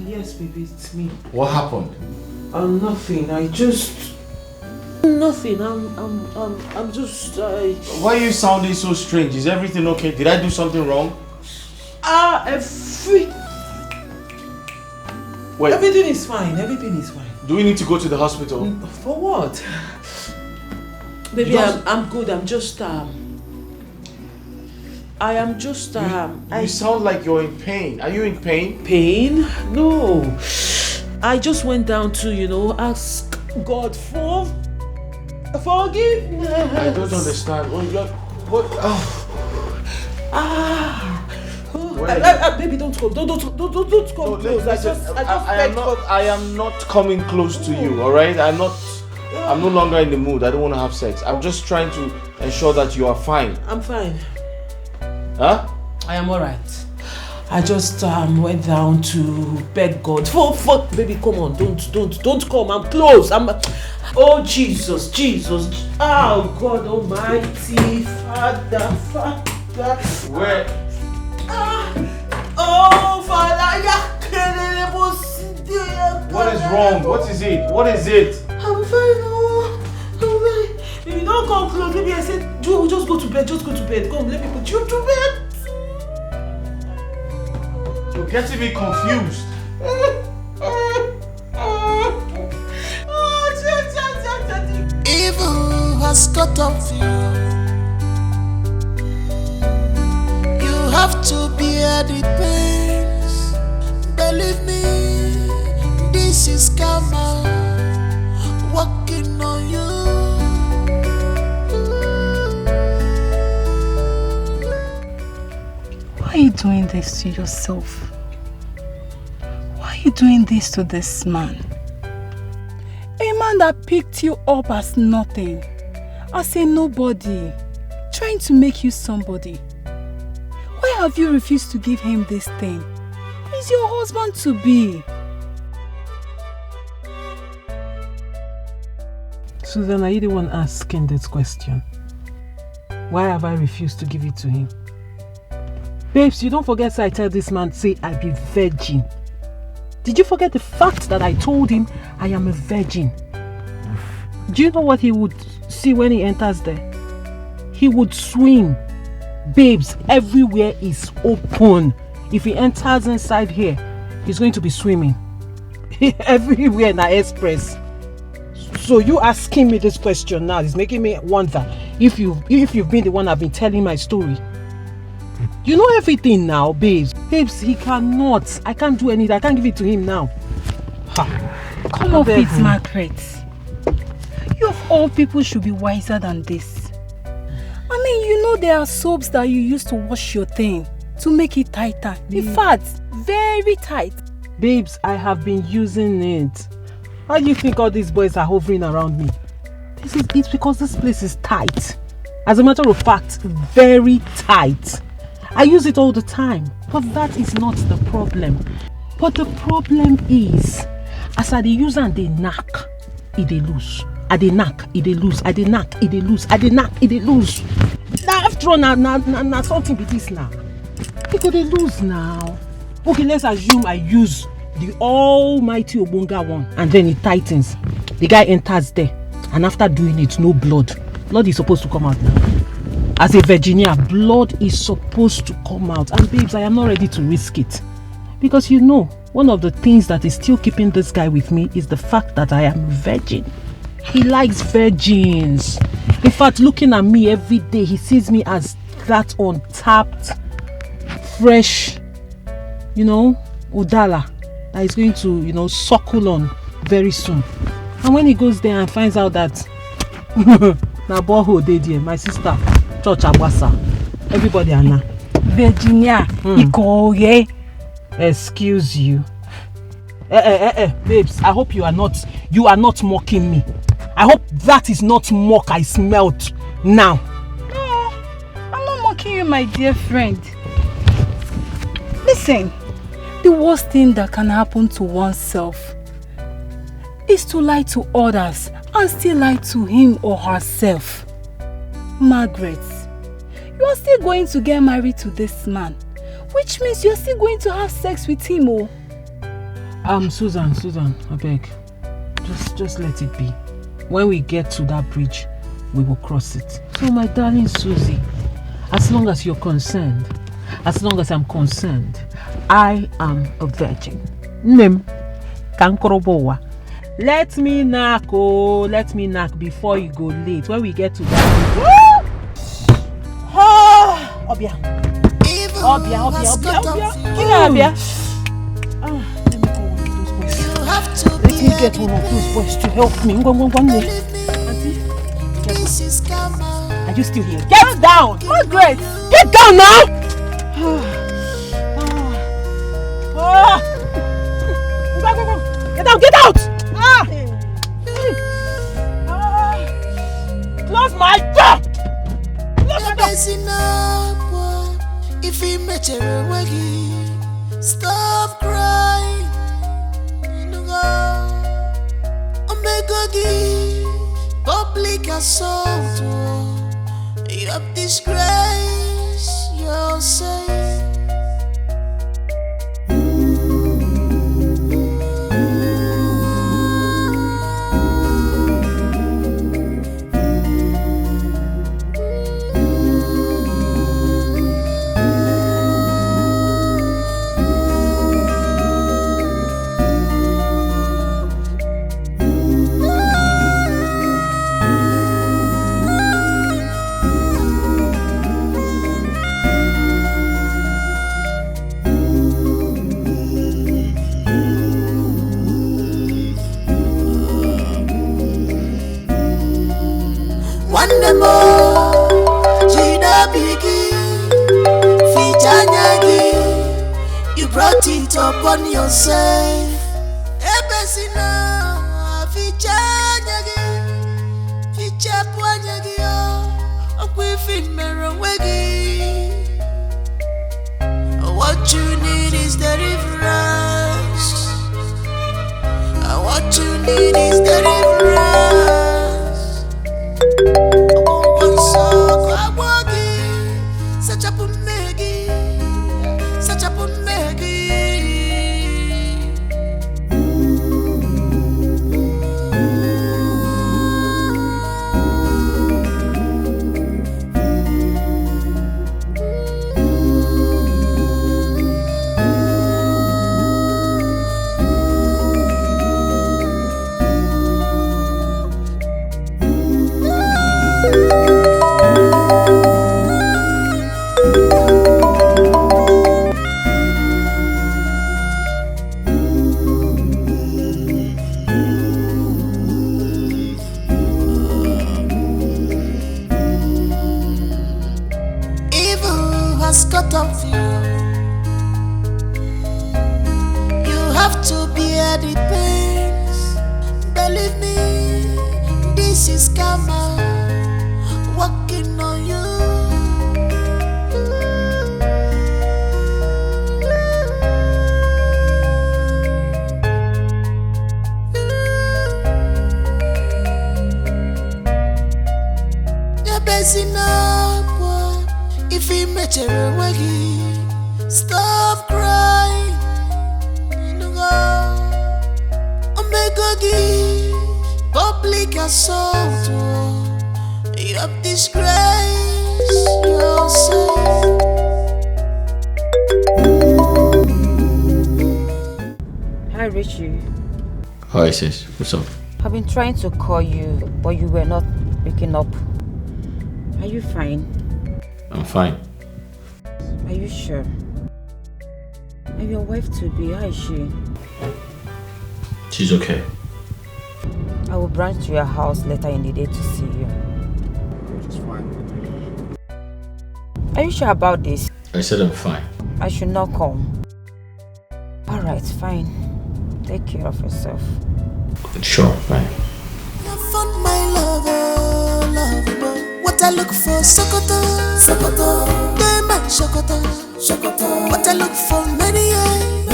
Yes, baby, it's me. What happened? Nothing. Nothing. I'm just. Why are you sounding so strange? Is everything okay? Did I do something wrong? Wait. Everything is fine. Do we need to go to the hospital? For what? Baby, I'm good. I'm just I am just You sound like you're in pain. Are you in pain? Pain? No. I just went down to, ask God for forgiveness. I don't understand. What? Baby, don't come. Don't come close. I am not coming close to you, alright? I'm no longer in the mood. I don't want to have sex. I'm just trying to ensure that you are fine. I'm fine. Huh? I am alright. I just went down to beg God. Fuck, baby, come on, don't come. I'm close. Oh Jesus. Oh God Almighty, Father. Where? Oh Father, What is wrong? What is it? I'm fine. If you don't come close, maybe I said, just go to bed. Come, let me put you to bed. You're getting me confused. Evil has cut off you. You have to bear the pains. Believe me, this is karma working on you. Why are you doing this to yourself? Why are you doing this to this man? A man that picked you up as nothing, as a nobody, trying to make you somebody. Why have you refused to give him this thing? He's your husband to be. Susan, are you the one asking this question? Why have I refused to give it to him? Babes, you don't forget I tell this man, say I be virgin. Did you forget the fact that I told him I am a virgin? Do you know what he would see when he enters there? He would swim. Babes, everywhere is open. If he enters inside here, he's going to be swimming. Everywhere na express. So you asking me this question now is making me wonder if you've been the one I've been telling my story. You know everything now, babes. Babes, he cannot. I can't do anything. I can't give it to him now. Come off it, Margaret. You of all people should be wiser than this. I mean, you know there are soaps that you use to wash your thing to make it tighter. In fact, very tight. Babes, I have been using it. Why do you think all these boys are hovering around me? It's because this place is tight. As a matter of fact, very tight. I use it all the time, but that is not the problem. But the problem is, as I dey use and they knack, it dey loose. I dey knack, it dey loose. I dey knack, it dey loose. I dey knack, it dey loose. Now after all, now something be this now. It go dey loose now. Okay, let's assume I use the almighty Obunga one, and then it tightens. The guy enters there, and after doing it, no blood. Blood is supposed to come out now. As a Virginia, blood is supposed to come out. And babes, I am not ready to risk it. Because you know, one of the things that is still keeping this guy with me is the fact that I am a virgin. He likes virgins. In fact, looking at me every day, he sees me as that untapped, fresh, udala that is going to, suckle on very soon. And when he goes there and finds out that na boho dey there, my sister, church abwasa, everybody ana. Virginia, Ikoye. Excuse you. Babes, I hope you are not mocking me. I hope that is not mock I smelt now. No, I'm not mocking you, my dear friend. Listen, the worst thing that can happen to oneself is to lie to others and still lie to him or herself. Margaret, you are still going to get married to this man, which means you're still going to have sex with him, oh. Susan, I beg. Just let it be. When we get to that bridge, we will cross it. So my darling Susie, as long as you're concerned, as long as I'm concerned, I am a virgin. Name Kankorobowa. Let me knock before you go late. When we get to that bridge. Obia. Let me get one of those boys to help me. Are you still here? Get down! Margaret! Get down now! Go. Get out! Close my door! Close my door! If he met a Omegogi, public assault. You have disgraced yourself. One more, Jida Bigi, Fijanyagi, you brought it upon yourself. Ebesina, Fijanyagi, Fichapuanyagi, Okwifin Meronwegi. What you need is deliverance. What you need is deliverance. Cut off you. You have to bear the pains. Believe me, this is karma working on you. You're busy now. If he met you, stop crying. Omegogi, public assault. You have disgraced yourself. Hi, Richie. Hi, sis. What's up? I've been trying to call you, but you were not picking up. Are you fine? I'm fine. Are you sure? And your wife to be, how is she? She's okay. I will branch to your house later in the day to see you. She's fine. Are you sure about this? I said I'm fine. I should not come. Alright, fine. Take care of yourself. Sure, fine. I found my lover, lover. What I look for, Sokoto, Sokoto. Dema, Sokoto, Sokoto. What I look for, many years.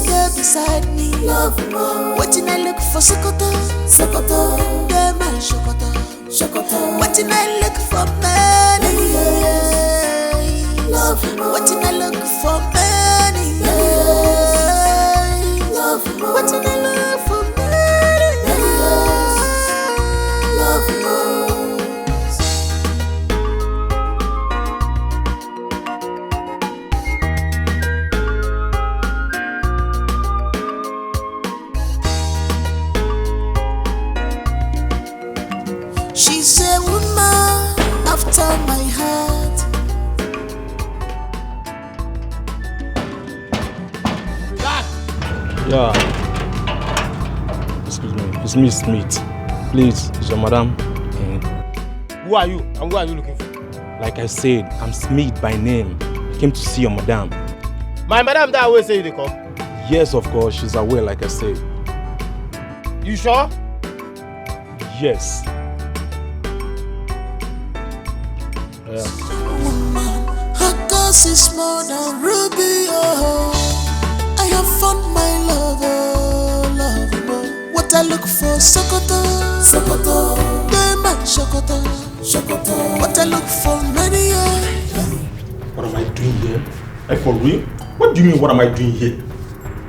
Girl beside me, love more. What I look for, Sokoto, Sokoto. Dema, Sokoto, Sokoto. What I look for, many years. Love more. What I look for, many years. Love more. What I look for, many years. Love more. She's a woman after my heart. Yeah. Excuse me. It's me, Smith. Please, is your madam? Who are you and who are you looking for? Like I said, I'm Smith by name. I came to see your madam. My madam that always say you dey come. Yes, of course. She's aware, like I said. You sure? Yes. Her cause is more than ruby. Oh, I have found my lover, lover. What I look for Sokoto, Sokoto, Dema Sokoto, Sokoto. What I look for many years. What am I doing here? Like for real? What do you mean what am I doing here?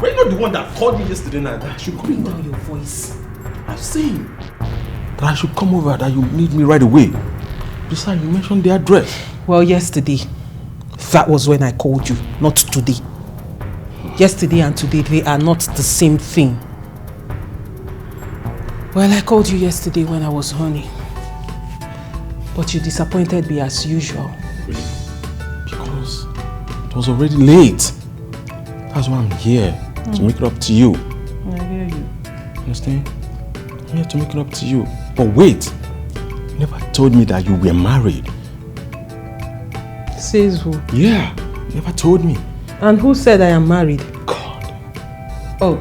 Were you not the one that called me yesterday night that I should come over? Down your voice. I'm saying that I should come over, that you need me right away. Besides, you mentioned the address. Well, yesterday, that was when I called you, not today. Yesterday and today, they are not the same thing. Well, I called you yesterday when I was horny. But you disappointed me as usual. Really? Because it was already late. That's why I'm here, to make it up to you. I hear you. Understand? I'm here to make it up to you. But wait, you never told me that you were married. Says who? Yeah, you never told me. And who said I am married? God. Oh.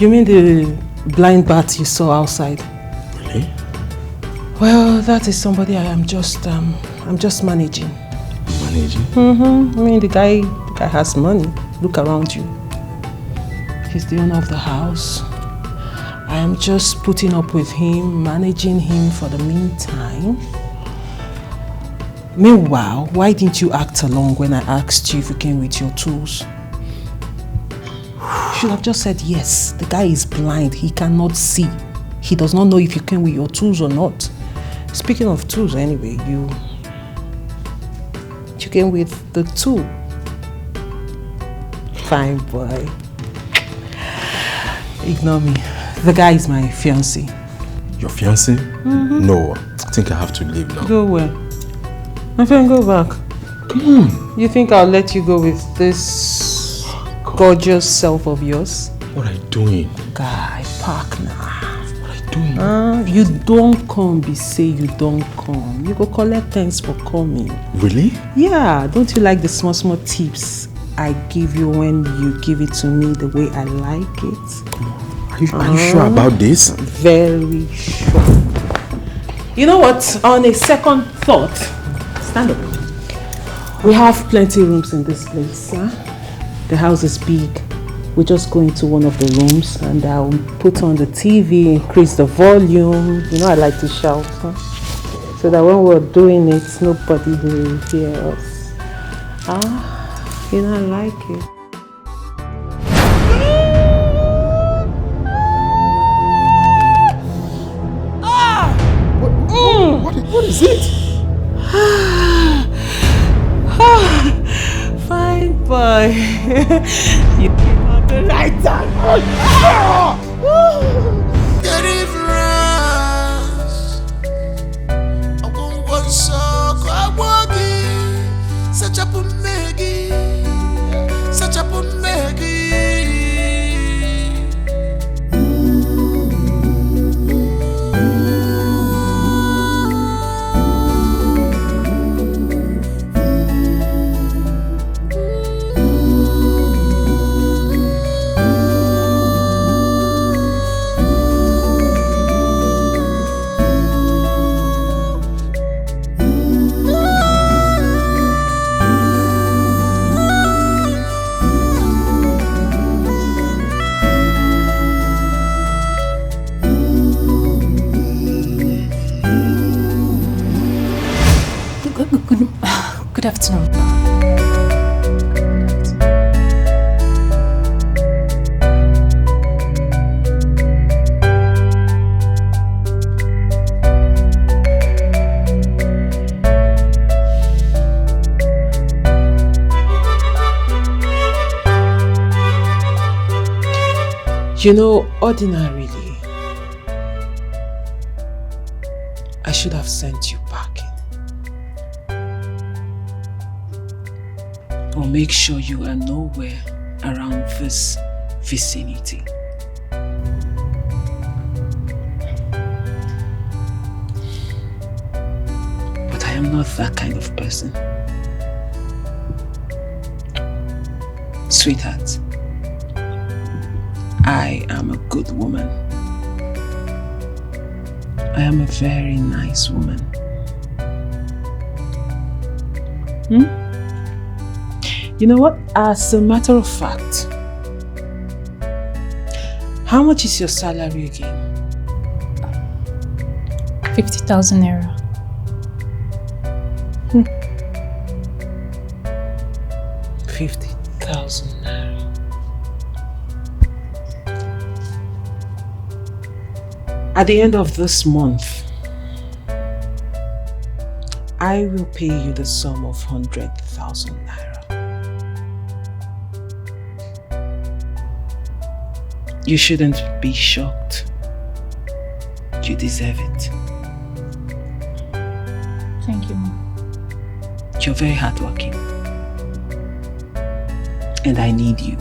You mean the blind bat you saw outside? Really? Well, that is somebody I'm just managing. Managing? Mm-hmm. I mean, the guy has money. Look around you. He's the owner of the house. I am just putting up with him, managing him for the meantime. Meanwhile, why didn't you act along when I asked you if you came with your tools? You should have just said yes. The guy is blind. He cannot see. He does not know if you came with your tools or not. Speaking of tools, anyway, you came with the tool. Fine boy. Ignore me. The guy is my fiancé. Your fiancé? Mm-hmm. No, I think I have to leave now. Go where? My friend, go back. Come on. You think I'll let you go with this gorgeous self of yours? What are you doing? Guy, partner. What are you doing? You don't come, be say you don't come. You go collect thanks for coming. Really? Yeah, don't you like the small tips I give you when you give it to me the way I like it? Come on. Are you sure about this? Very sure. You know what? On a second thought, stand up. We have plenty of rooms in this place. Huh? The house is big. We just go into one of the rooms and I'll put on the TV, increase the volume. You know I like to shout. Huh? So that when we're doing it, nobody will hear us. You know I like it. What is it? Fine boy. You came at the right time. Get it France. I'm going to suck. I'm walking. Such a Maggie. Such a Maggie. Good afternoon. You know, ordinarily, I should have sent you packing. Or make sure you are nowhere around this vicinity. But I am not that kind of person. Sweetheart, I am a good woman. I am a very nice woman. You know what? As a matter of fact, How much is your salary again? 50,000 naira. 50,000 naira. At the end of this month, I will pay you the sum of 100,000 naira. You shouldn't be shocked. You deserve it. Thank you, Mom. You're very hardworking. And I need you.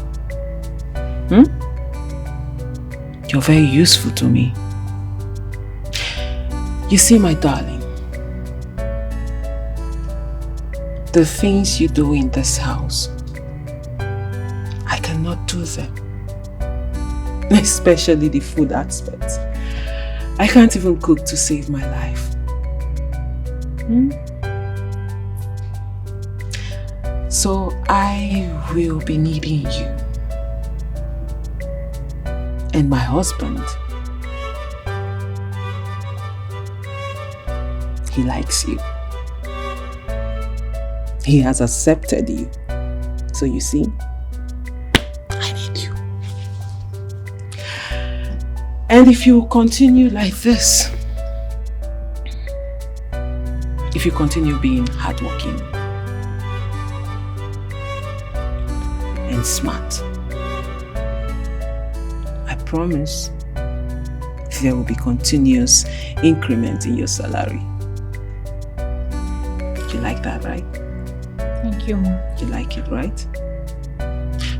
You're very useful to me. You see, my darling, the things you do in this house, I cannot do them. Especially the food aspect. I can't even cook to save my life. So I will be needing you. And my husband, he likes you. He has accepted you. So you see, I need you. And if you continue like this, if you continue being hardworking and smart, I promise there will be continuous increment in your salary. You like that, right? Thank you, Mom. You like it, right?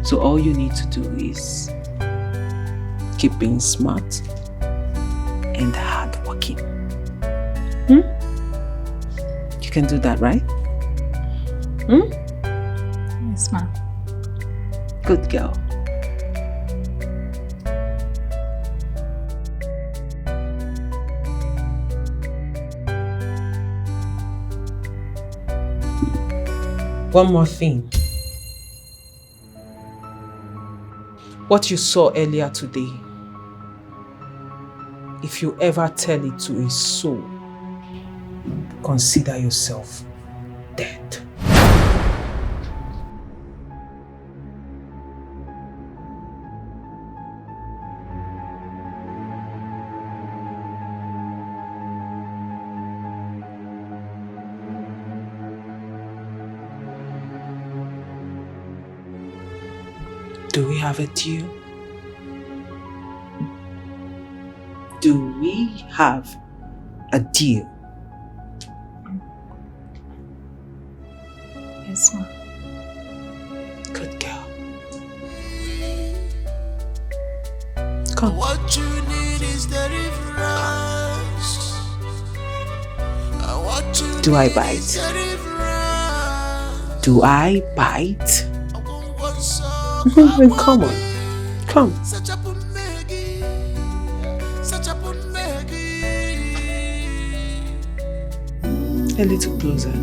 So all you need to do is keep being smart and hardworking. You can do that, right? Yes, Mom. Good girl. One more thing. What you saw earlier today, if you ever tell it to a soul, consider yourself dead. Do we have a deal? Do we have a deal? Yes, Mom. Good girl. Come. What you need is deliverance. What you Do I need bite? is deliverance. Do I bite? Then come on. Come. A little closer.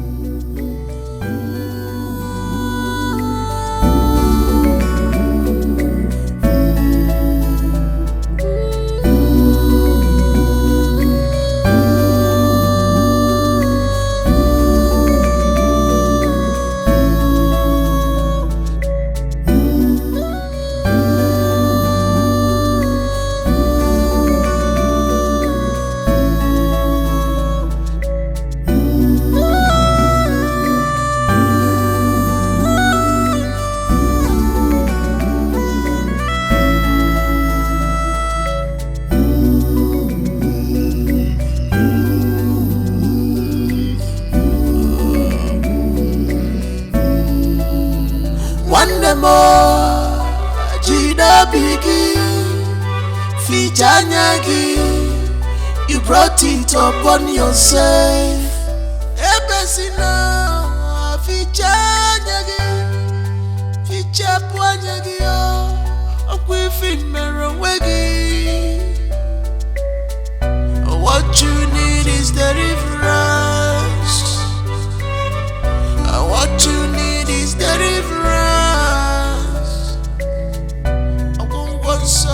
You brought it upon yourself. Ebesina fichanyagi, fichapuanyagi yo, okwifin merawegi. What you need is deliverance. What you need is deliverance. I won't want so.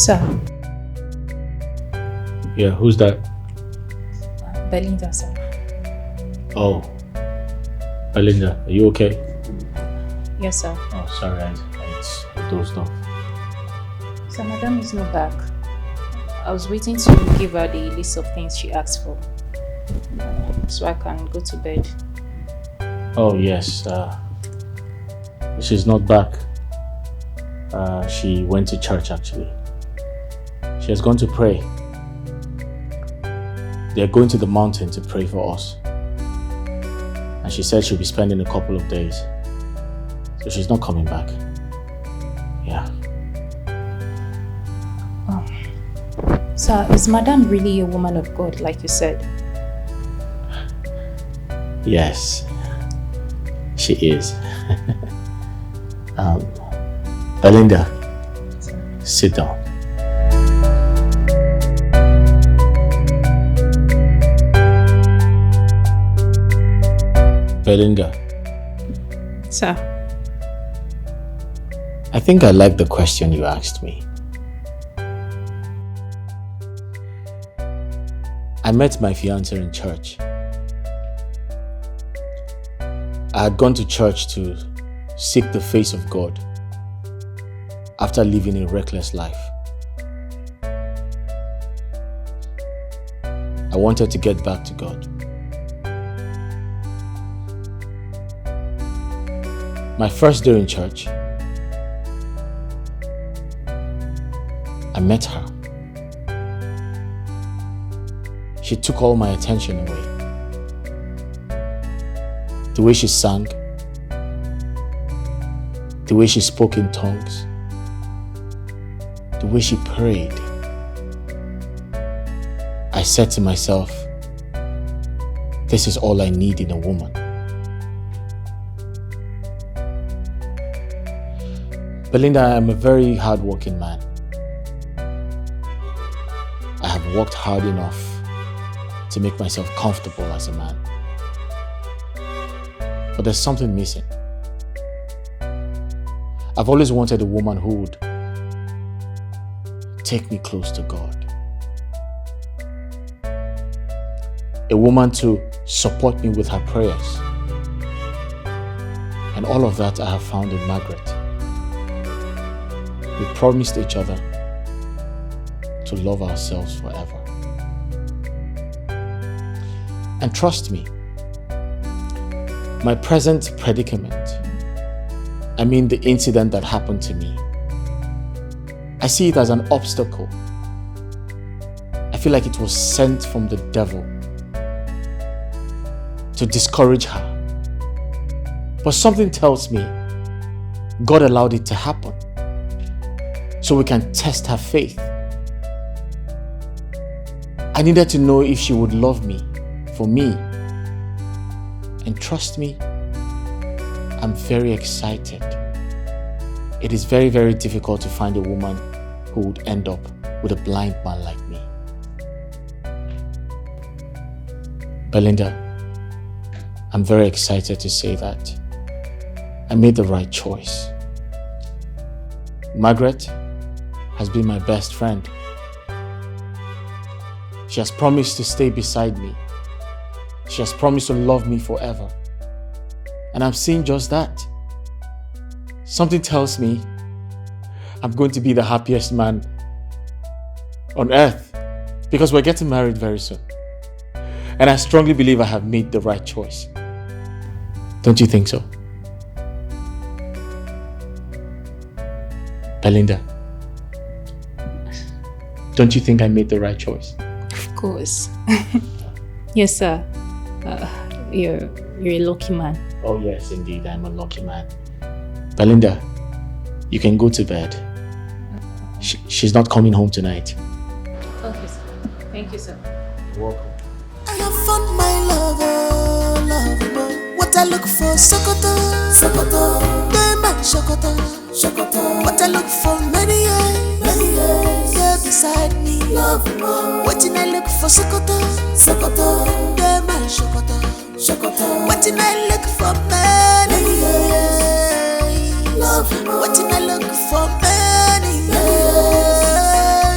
Sir. Yeah, who's that? Belinda, sir. Oh, Belinda, are you okay? Yes, sir. Oh, sorry, I dozed off. So Madam is not back. I was waiting to give her the list of things she asked for, so I can go to bed. Oh, yes. She's not back. She went to church, actually. She has gone to pray. They're going to the mountain to pray for us. And she said she'll be spending a couple of days. So she's not coming back. Yeah. Oh. Sir, is Madam really a woman of God, like you said? Yes, she is. Belinda, sit down. Belinda. Sir. I think I like the question you asked me. I met my fiancé in church. I had gone to church to seek the face of God after living a reckless life. I wanted to get back to God. My first day in church, I met her. She took all my attention away. The way she sang, the way she spoke in tongues, the way she prayed. I said to myself, this is all I need in a woman. Belinda, I am a very hard-working man. I have worked hard enough to make myself comfortable as a man. But there's something missing. I've always wanted a woman who would take me close to God. A woman to support me with her prayers. And all of that I have found in Margaret. We promised each other to love ourselves forever. And trust me, my present predicament, I mean the incident that happened to me, I see it as an obstacle. I feel like it was sent from the devil to discourage her. But something tells me God allowed it to happen so we can test her faith. I needed to know if she would love me for me. And trust me, I'm very excited. It is very, very difficult to find a woman who would end up with a blind man like me. Belinda, I'm very excited to say that I made the right choice. Margaret has been my best friend. She has promised to stay beside me. She has promised to love me forever. And I'm seeing just that. Something tells me I'm going to be the happiest man on earth because we're getting married very soon. And I strongly believe I have made the right choice. Don't you think so? Belinda, don't you think I made the right choice? Of course. Yes, sir. You're a lucky man. Oh yes, indeed, I'm a lucky man. Belinda, you can go to bed. She's not coming home tonight. Okay, sir. Thank you, sir. You're welcome. I have found my lover, lover. What I look for, Sokoto, Sokoto. Diamond, Sokoto, Sokoto. What I look for, many years, yeah, beside me, love more. What I look for, Sokoto, Sokoto. Diamond, Sokoto, Sokoto. What I look for, many years, love more. What I look for, many years.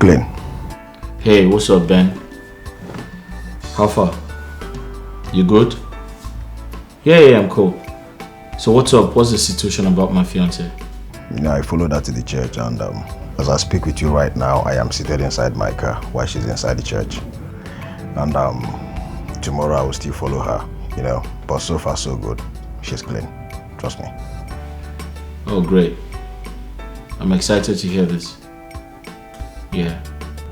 clean. Hey, what's up, Ben? How far? You good? Yeah, I'm cool. So what's up? What's the situation about my fiance? I followed her to the church, and as I speak with you right now, I am seated inside my car while she's inside the church. And tomorrow I will still follow her, but so far so good. She's clean. Trust me. Oh, great. I'm excited to hear this. Yeah.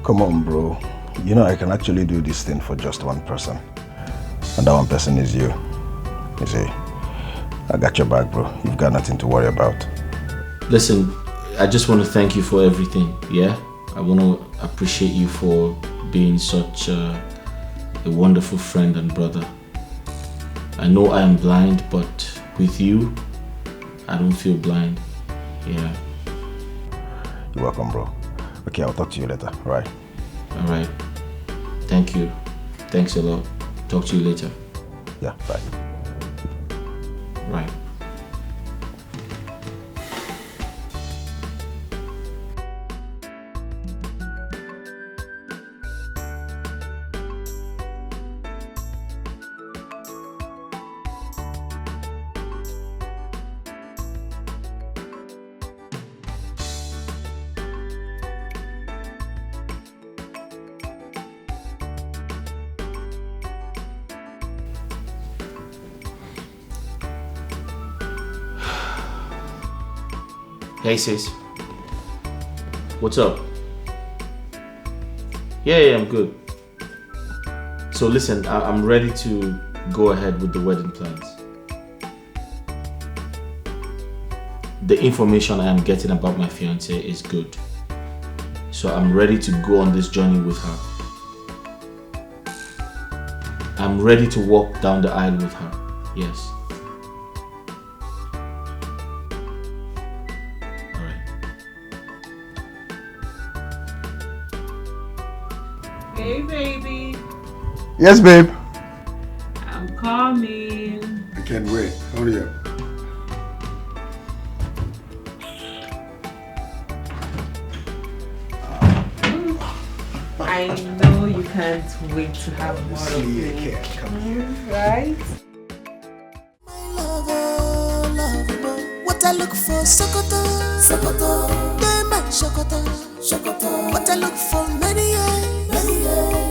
Come on, bro. I can actually do this thing for just one person. And that one person is you. You see, I got your back, bro. You've got nothing to worry about. Listen, I just want to thank you for everything, yeah? I want to appreciate you for being such a wonderful friend and brother. I know I am blind, but with you, I don't feel blind. Yeah. You're welcome, bro. Okay, I'll talk to you later, right? Alright. Thank you. Thanks a lot. Talk to you later. Yeah, bye. Right. Hey sis, what's up? Yeah, I'm good. So listen, I'm ready to go ahead with the wedding plans. The information I am getting about my fiance is good. So I'm ready to go on this journey with her. I'm ready to walk down the aisle with her, yes. Hey, baby. Yes, babe. I'm coming. I can't wait. Hurry up. I know you can't wait to have more of me. Right? What I look for, Sokoto, Sokoto, Dema, Sokoto, Sokoto. What I look for, many years,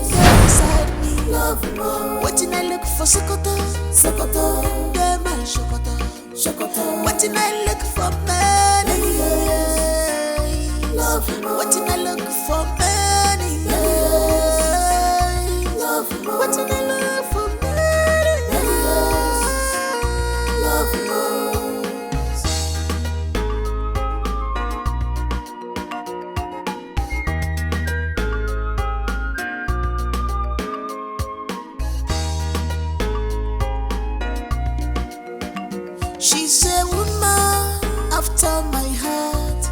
beside me, love more. What I look for, Sokoto, Sokoto, Dema, Sokoto, Sokoto. What I look for, many years, love more. What I look for, many years, love more. What I look for, many years, love more. She's a woman after my heart.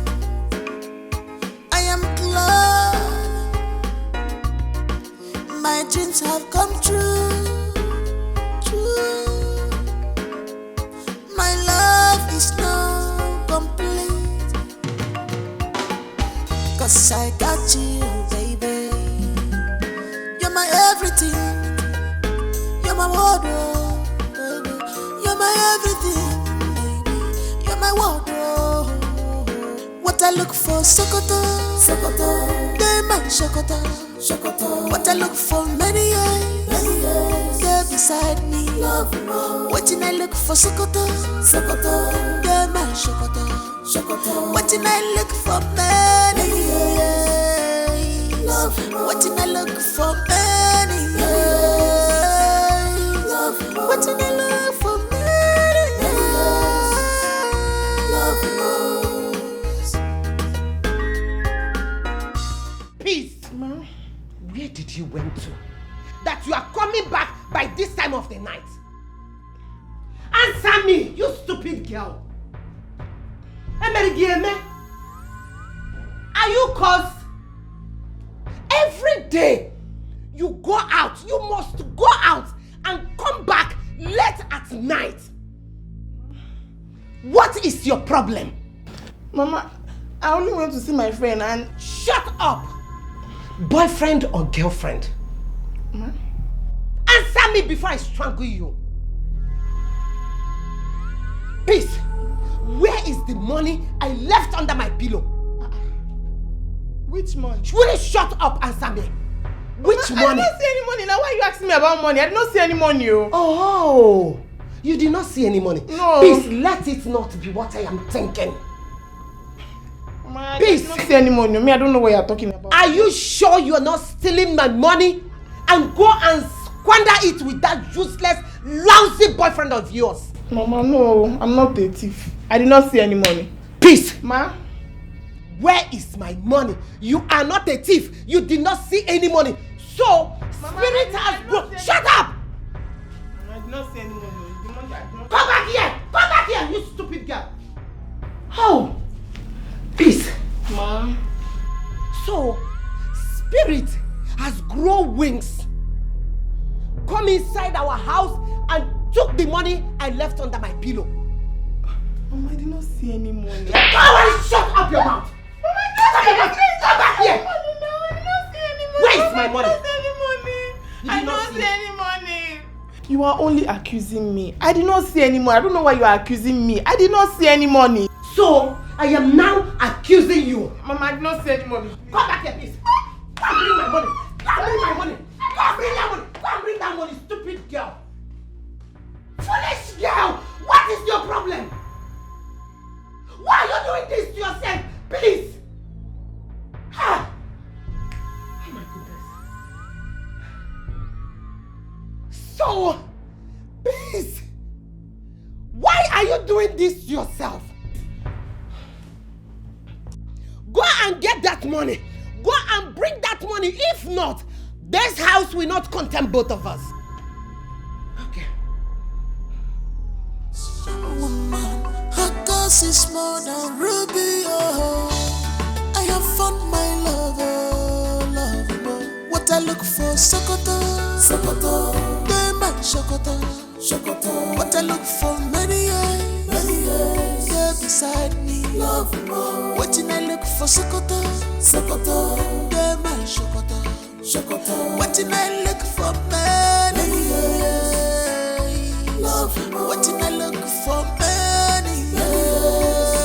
I am glad my dreams have come true. My love is now complete, 'cause I got you, baby. You're my everything. You're my wardrobe, baby. You're my everything. My wardrobe. What I look for, Sokoto, Sokoto, Dema, Sokoto, Sokoto. What I look for, many years, there beside me, love more. What I look for, Sokoto, Sokoto, Dema, Sokoto, Sokoto. What I look for, many years, love more. What I look for, many years, love more. What I look for, many years. Peace. Ma, where did you went to? That you are coming back by this time of the night? Answer me, you stupid girl. Are you cause every day you go out, you must go out and come back late at night? What is your problem? Mama, I only went to see my friend and... Shut up! Boyfriend or girlfriend? Answer me before I strangle you. Peace, where is the money I left under my pillow? Which money? Will you shut up, answer me? Which money? I did not see any money. Now why are you asking me about money? I did not see any money. Oh, you did not see any money? No. Peace, let it not be what I am thinking. I did not see any money. Me, I don't know what you are talking about. Are you sure you are not stealing my money and go and squander it with that useless, lousy boyfriend of yours? Mama, no, I'm not a thief. I did not see any money. Peace! Ma? Where is my money? You are not a thief. You did not see any money. So, Mama, spirit has broken. Shut up! I did not see any money. The money I did not... Come back here! Come back here, you stupid girl! Oh! Peace! Ma? So, spirit has grown wings. Come inside our house and took the money I left under my pillow. Mama, I did not see any money. Go and shut up your mouth! Mama, come back here! I did not see any money. Where is my money? I did not see any money. You are only accusing me. I did not see any money. I don't know why you are accusing me. I did not see any money. So, I am now accusing you. Mama, I did not see any money. Come back here, please. Come bring my money. Come bring my money. Come bring that money. Come bring that money, stupid girl. Foolish girl. What is your problem? Why are you doing this to yourself? Please. Ah. Oh my goodness. So, please. Why are you doing this to yourself? Go and get that money. Go and bring that money. If not, this house will not contain both of us. Okay. Woman, her cause is more than ruby. Oh, I have found my lover, lover. What I look for, Sokoto, Sokoto. They man Sokoto, Sokoto. What I look for, many years, yeah, beside me, love more. What I look for, Sokoto, Sokoto. They man Sokoto, Sokoto. What I look for, many years, love more. What I look for, many years,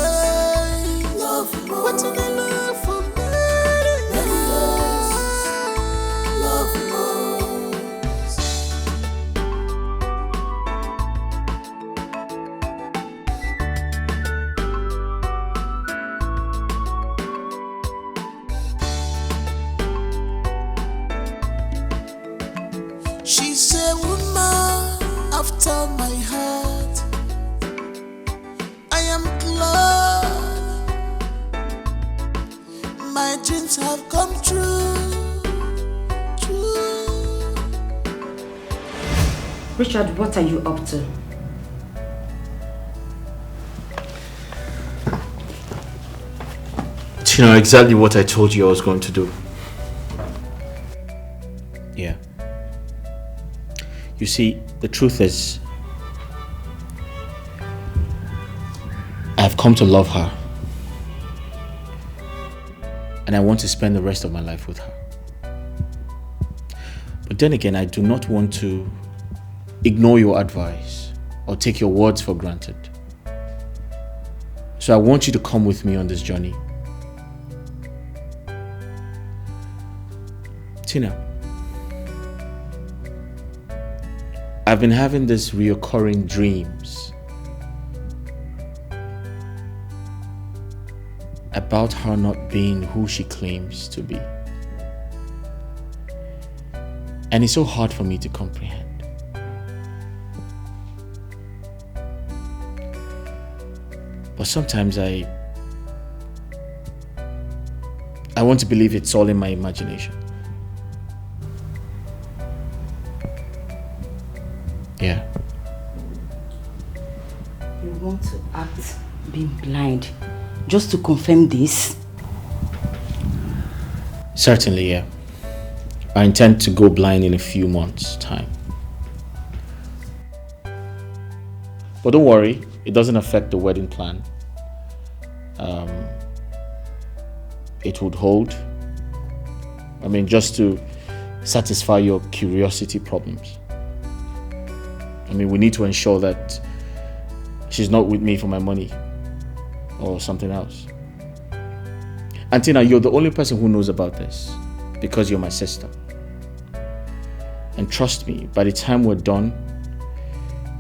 love more. What I look for, many years, love more. She's a woman after my heart. I am glad my dreams have come true. Richard, what are you up to? You know exactly what I told you I was going to do. Yeah. You see, the truth is, I've come to love her. And I want to spend the rest of my life with her. But then again, I do not want to ignore your advice or take your words for granted. So I want you to come with me on this journey. Tina, I've been having these reoccurring dreams about her not being who she claims to be. And it's so hard for me to comprehend. But sometimes I want to believe it's all in my imagination. Yeah. You want to act being blind just to confirm this? Certainly, yeah. I intend to go blind in a few months' time. But don't worry, it doesn't affect the wedding plan. It would hold. I mean, just to satisfy your curiosity problems. I mean, we need to ensure that she's not with me for my money or something else. And Tina, you're the only person who knows about this because you're my sister. And trust me, by the time we're done,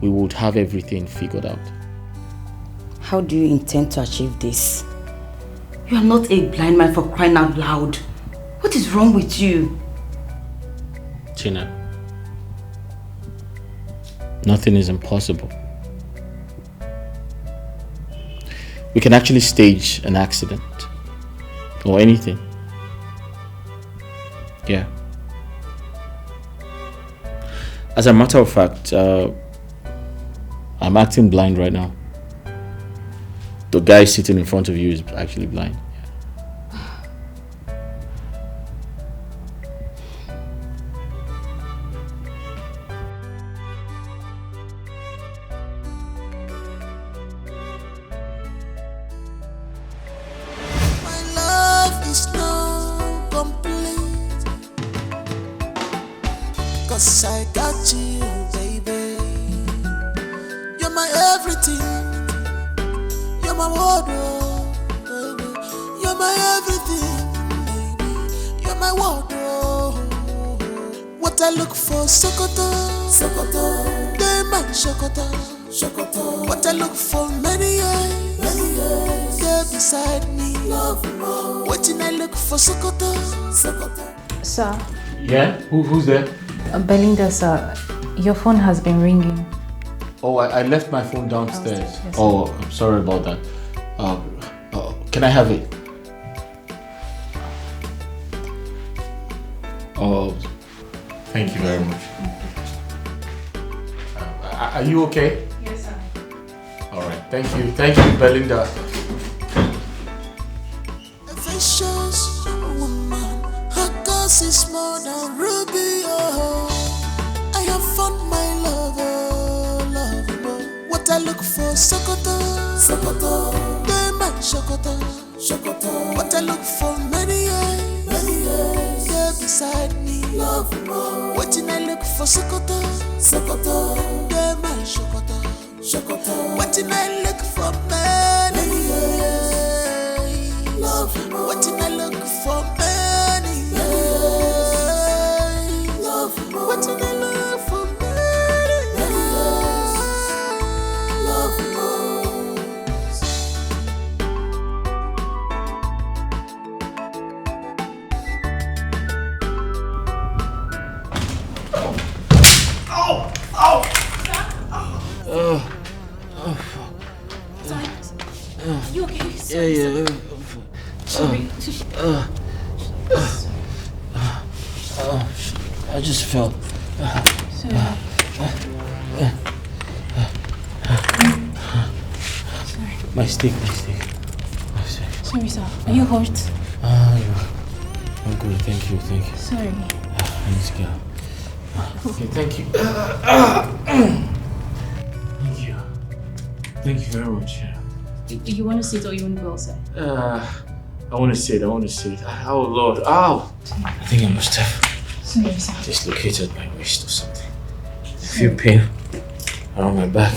we would have everything figured out. How do you intend to achieve this? You are not a blind man for crying out loud. What is wrong with you? Tina, nothing is impossible. We can actually stage an accident or anything. Yeah. As a matter of fact, I'm acting blind right now. The guy sitting in front of you is actually blind. Cause I got you, baby. You're my everything. You're my wardrobe, baby. You're my everything, baby. You're my wardrobe. What I look for, Sokoto, Sokoto. They my Sokoto, Sokoto. What I look for, many years. You're beside me, love more. What I look for, Sokoto, Sokoto. Sir. Yeah? Who's there? Belinda, sir. Your phone has been ringing. Oh, I left my phone downstairs. Yes, oh, I'm sorry about that. Can I have it? Oh, thank you very much. Are you okay? Yes, sir. All right, thank you, Belinda. A vicious woman, her cause is more than ruby. Oh, I have found my lover, lover. What I look for, Sokoto, Sokoto. They my Sokoto, Sokoto. What I look for, many years. You're beside me, love more. What I look for, Sokoto, Sokoto. They my Sokoto, Sokoto. What I look for, many years. Love more. What I look for, many years. Love more. What I look for, many years. Love more. You okay? Yeah. Sorry. I just fell. Sorry. My stick. Sorry, sir. Are you hurt? I'm good. Thank you. Sorry. I need to get up. Okay, thank you. Thank you very much. You want to sit or you want to go outside? I want to sit. Oh Lord. Ow! I think I must have Sorry, sir. dislocated my wrist or something. I feel pain around my back.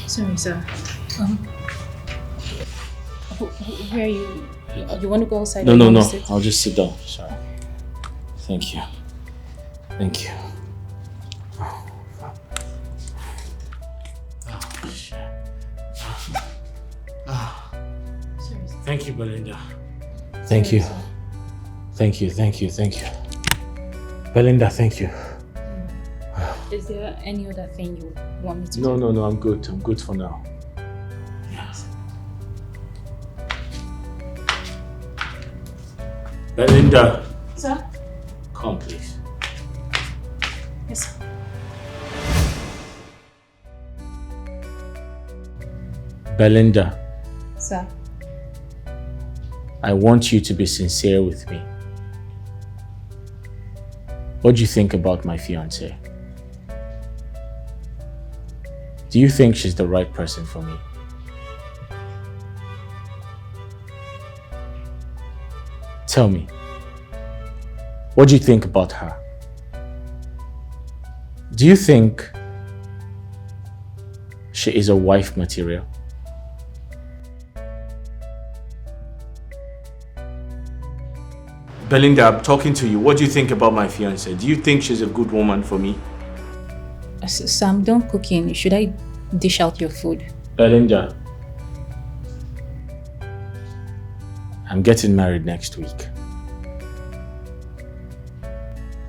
Sorry, sir. Where are you? You want to go outside? No. I'll just sit down. Sorry. Thank you. Shit. Thank you, Belinda. Thank you. Belinda, thank you. Is there any other thing you want me to No, do? I'm good. I'm good for now. Yes. Belinda. Sir? Come, please. Yes, sir. Belinda. Sir? I want you to be sincere with me. What do you think about my fiancée? Do you think she's the right person for me? Tell me, what do you think about her? Do you think she is a wife material? Belinda, I'm talking to you. What do you think about my fiancée? Do you think she's a good woman for me? Sam, don't cook in. Should I dish out your food? Belinda, I'm getting married next week.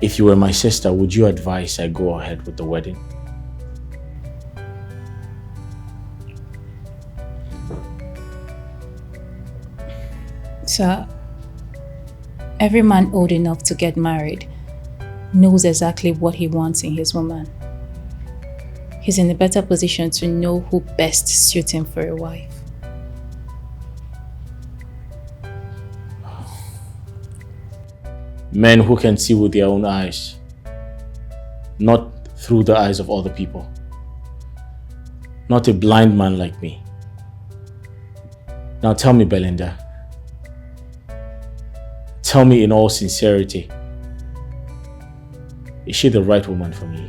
If you were my sister, would you advise I go ahead with the wedding? Sir, every man old enough to get married knows exactly what he wants in his woman. He's in a better position to know who best suits him for a wife. Men who can see with their own eyes, not through the eyes of other people. Not a blind man like me. Now tell me, Belinda. Tell me in all sincerity, is she the right woman for me?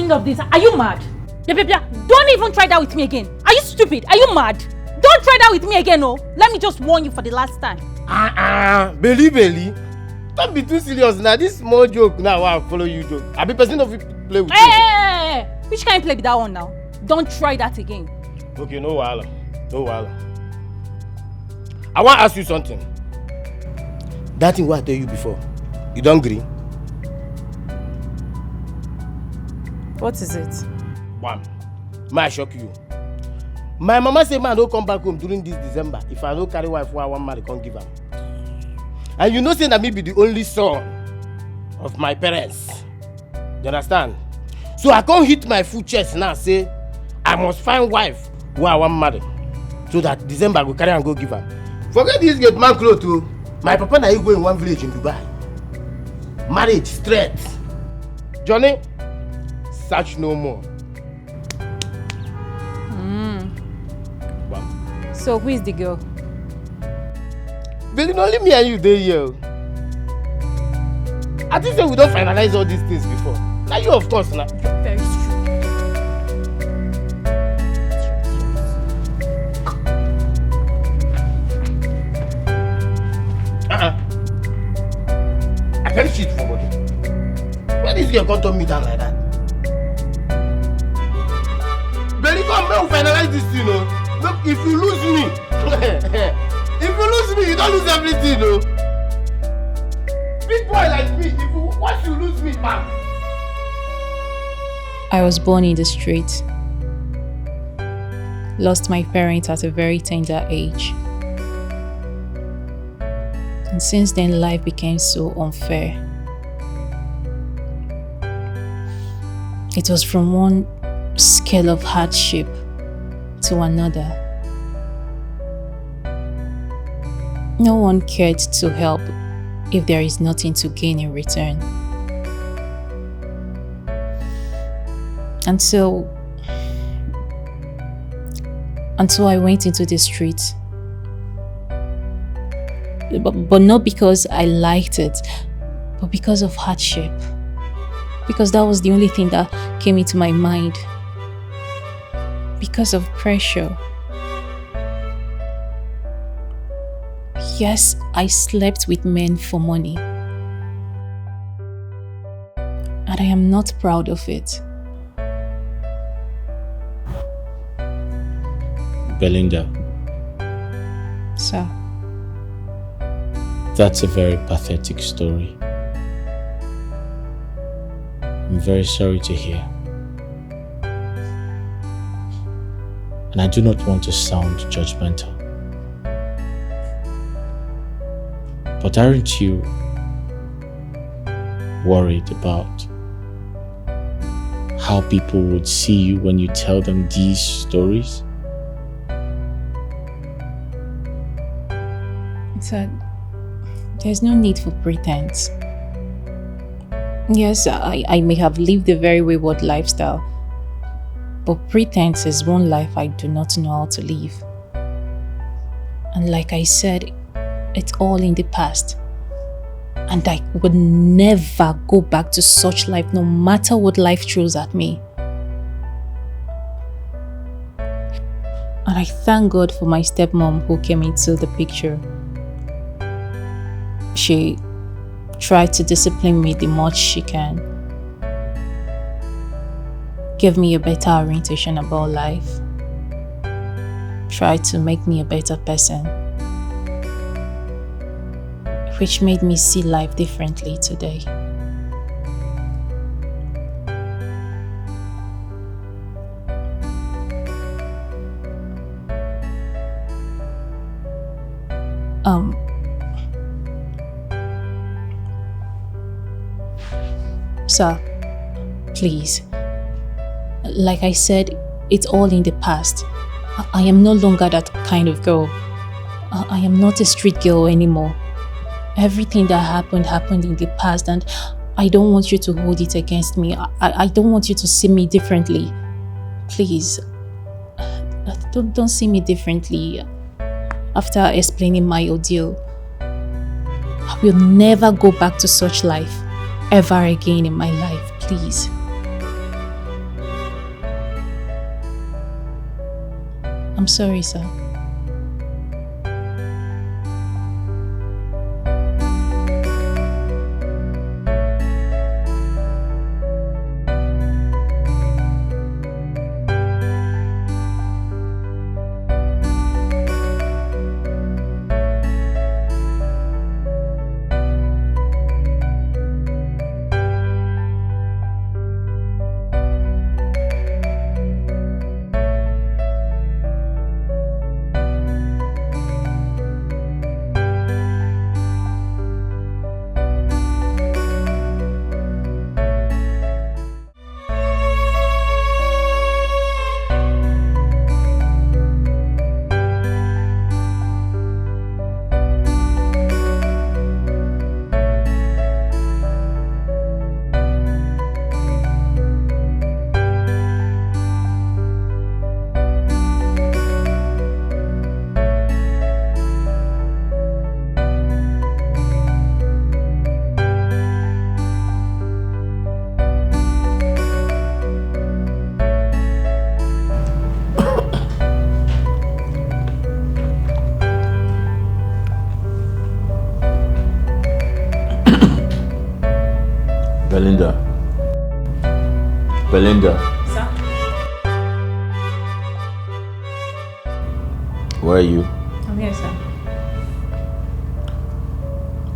meaning of this? Are you mad? Don't even try that with me again. Are you stupid? Are you mad? Don't try that with me again, oh. Let me just warn you for the last time. Belly. Don't be too serious now. This small joke now, I'll follow you joke. I be person of play with you. Hey! Which kind of play with that one now? Don't try that again. Okay, no wahala. No wahala. I want to ask you something. That thing what I tell you before, you don't agree? What is it? One, may I shock you? My mama say man don't come back home during this December if I don't carry wife who I want marry, can't give her. And you know say that me be the only son of my parents. You understand? So I can't hit my full chest now say I must find wife who I want marry. So that December I go carry and go give her. Forget this get man clothes too. My papa and I go in one village in Dubai. Marriage straight. Johnny, search no more. So who is the girl? But only me and you there here. I think we don't finalize all these things before. Now you of course now. Very stupid. I can't shit for body. Why this girl come turn me down like that? Belly come make we finalize this thing, no? Look, if you lose me, you don't lose everything, no? Big boy like me, once you lose me, man. I was born in the street. Lost my parents at a very tender age. And since then, life became so unfair. It was from one scale of hardship to another. No one cared to help if there is nothing to gain in return. Until I went into the streets. But not because I liked it, but because of hardship. Because that was the only thing that came into my mind. Because of pressure. Yes, I slept with men for money. And I am not proud of it. Belinda. Sir. That's a very pathetic story. I'm very sorry to hear. And I do not want to sound judgmental. But aren't you worried about how people would see you when you tell them these stories? Sir, there's no need for pretense. Yes, I may have lived a very wayward lifestyle, but pretense is one life I do not know how to live. And like I said, it's all in the past. And I would never go back to such life, no matter what life throws at me. And I thank God for my stepmom who came into the picture. She tried to discipline me the much she can. Give me a better orientation about life. Tried to make me a better person. Which made me see life differently today. Sir, please. Like I said, it's all in the past. I am no longer that kind of girl. I am not a street girl anymore. Everything that happened in the past, and I don't want you to hold it against me. I don't want you to see me differently. Please, don't see me differently. After explaining my ordeal, I will never go back to such life ever again in my life, please. I'm sorry, sir. Belinda. Sir? Where are you? I'm here, sir.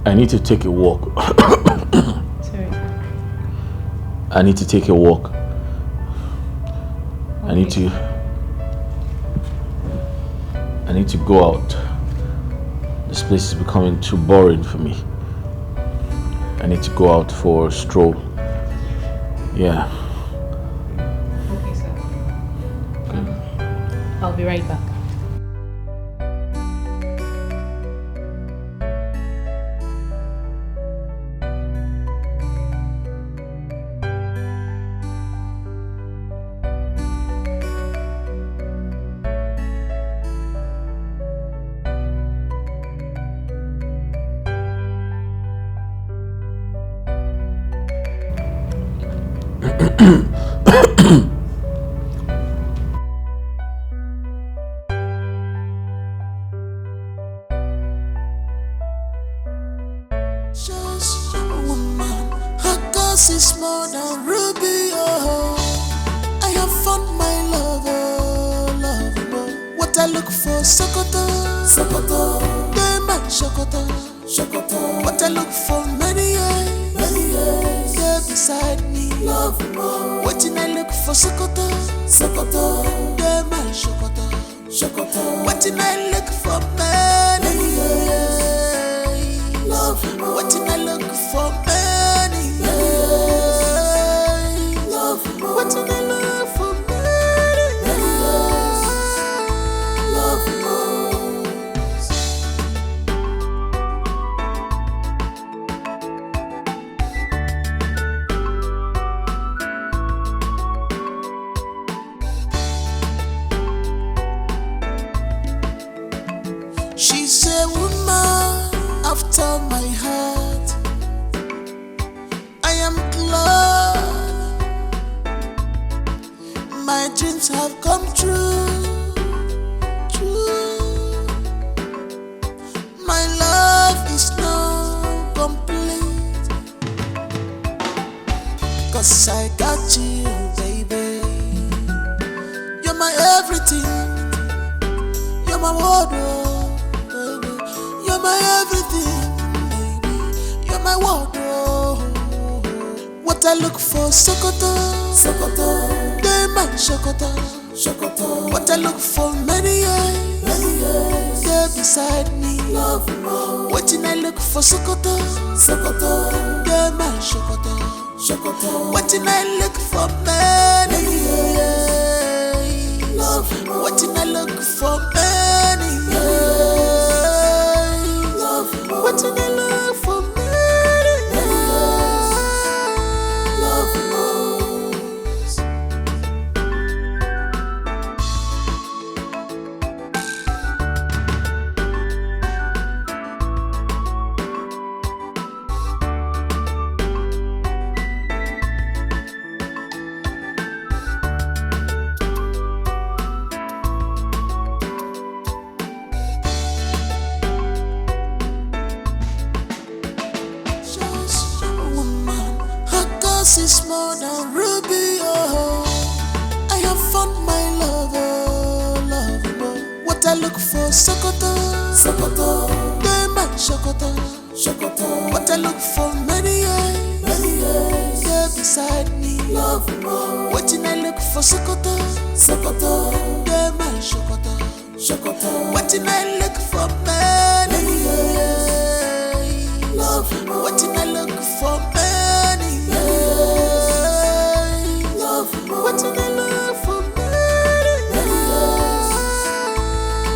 I need to take a walk. Sorry, sir. I need to take a walk. Okay. I need to go out. This place is becoming too boring for me. I need to go out for a stroll. Yeah. Okay, sir. I'll be right back. Just a woman, her cause is more than ruby. Oh, I have found my love, oh, love, oh. What I look for, Sokoto, Sokoto, Diamond, Sokoto, Sokoto. What I look for, many years, there beside me, love, oh. What I look for, Sokoto, Sokoto, Diamond, Sokoto, Sokoto. What I look for, many years. What did I look for many years? What did I look for many years? She's a woman after my heart. I am glad my dreams have come true. My love is not complete, 'cause I got you, baby. You're my everything. You're my wardrobe, baby. You're my everything, baby. You're my wardrobe. What I look for, Sokoto, Sokoto, Diamond, Sokoto, Sokoto. What I look for, many years, there beside me, love more. What did I look for, Sokoto, Sokoto, Diamond, Sokoto, Sokoto. What did I look for, many years, love more. What did I look for, many years, love more. What did I look for, many years, love more. This is more than ruby, oh. I have found my love, oh, love, oh. What I look for, Sokoto, Sokoto. They might Sokoto, Sokoto. What I look for, many years, yeah, beside me, love, oh. What did I look for, Sokoto, Sokoto. They might Sokoto, Sokoto. What did I look for, many years, love, oh. What did I look for, many years, love, oh. What did I look for, many years,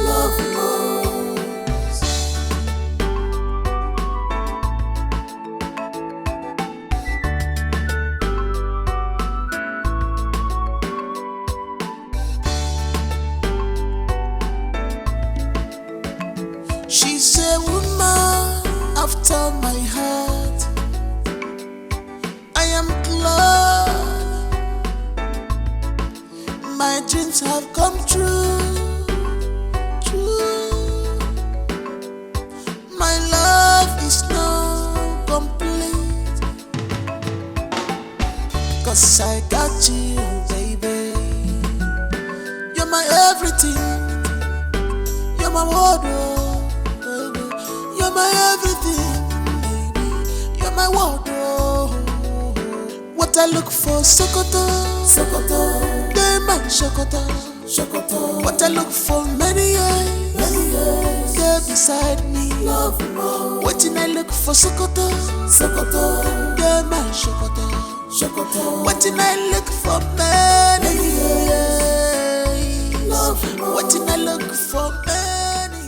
love, oh. She's a woman after my heart. I am glad my dreams have come true. True. My love is now complete, 'cause I got you, baby. You're my everything. You're my wardrobe, baby. You're my everything, baby. You're my wardrobe. What I look for, Sokoto, Sokoto. They might Sokoto, Sokoto. What I look for, many years, yeah, beside me, love, oh. What did I look for, Sokoto, Sokoto. They might Sokoto, Sokoto. What did I look for, many years, love, oh. What did I look for, many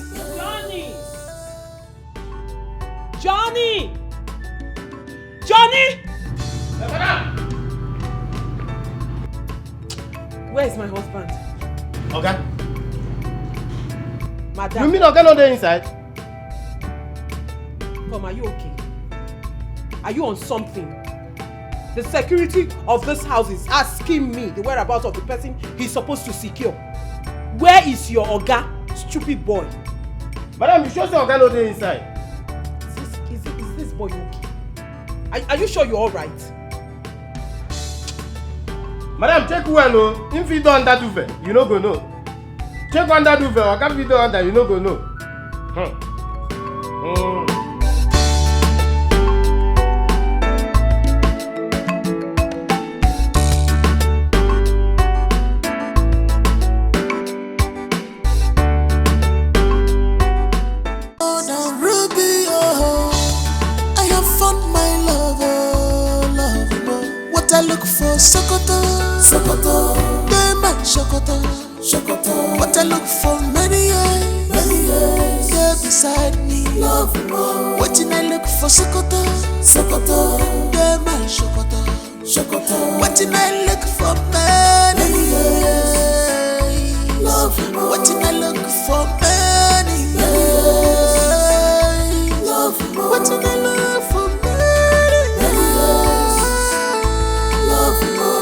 years? Johnny! Johnny! Where is my husband? Okay. Madam. You mean okay not there inside? Come, are you okay? Are you on something? The security of this house is asking me the whereabouts of the person he's supposed to secure. Where is your Oga, stupid boy? Madam, you sure say okay not there inside? Is this boy okay? Are you sure you're alright? Madam, check well, no. If you don't under duvet, you no go know. Check under duvet, or can't be done under, you no go know. Oh, now Ruby, oh, I have found my love, oh, love, oh. What I look for, Sokoto, Sokoto. They might Sokoto, Sokoto. What I look for, many years, yeah, beside me, love, oh. What did I look for, Sokoto, Sokoto. They might Sokoto, Sokoto. What did I look for, many years, love, oh. What did I look for, many years, love, oh. What did I look for, many years, love, oh.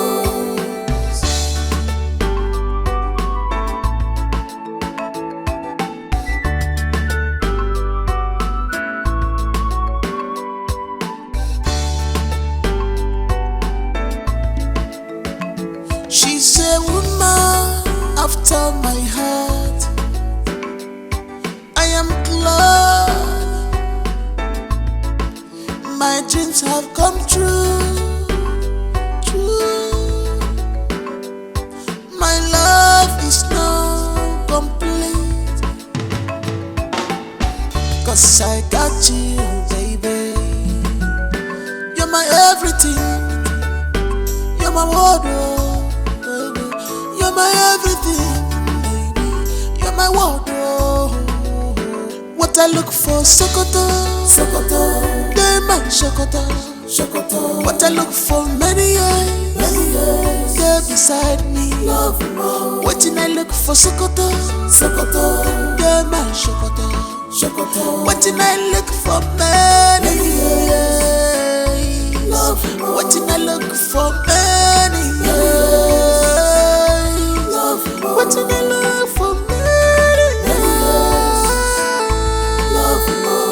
She's a woman after my heart. I am glad my dreams have come true. True. My love is now complete, 'cause I got you, baby. You're my everything. You're my wardrobe, baby. You're my everything, baby. You're my wardrobe. What I look for, Sokoto, Sokoto. They might Sokoto, Sokoto. What I look for, many years, yeah, beside me, love, oh. What did I look for, Sokoto, Sokoto. They might Sokoto, Sokoto. What did I look for, many years, love, oh. What did I look for, many years, love, oh. What did I look for, many years, love, oh.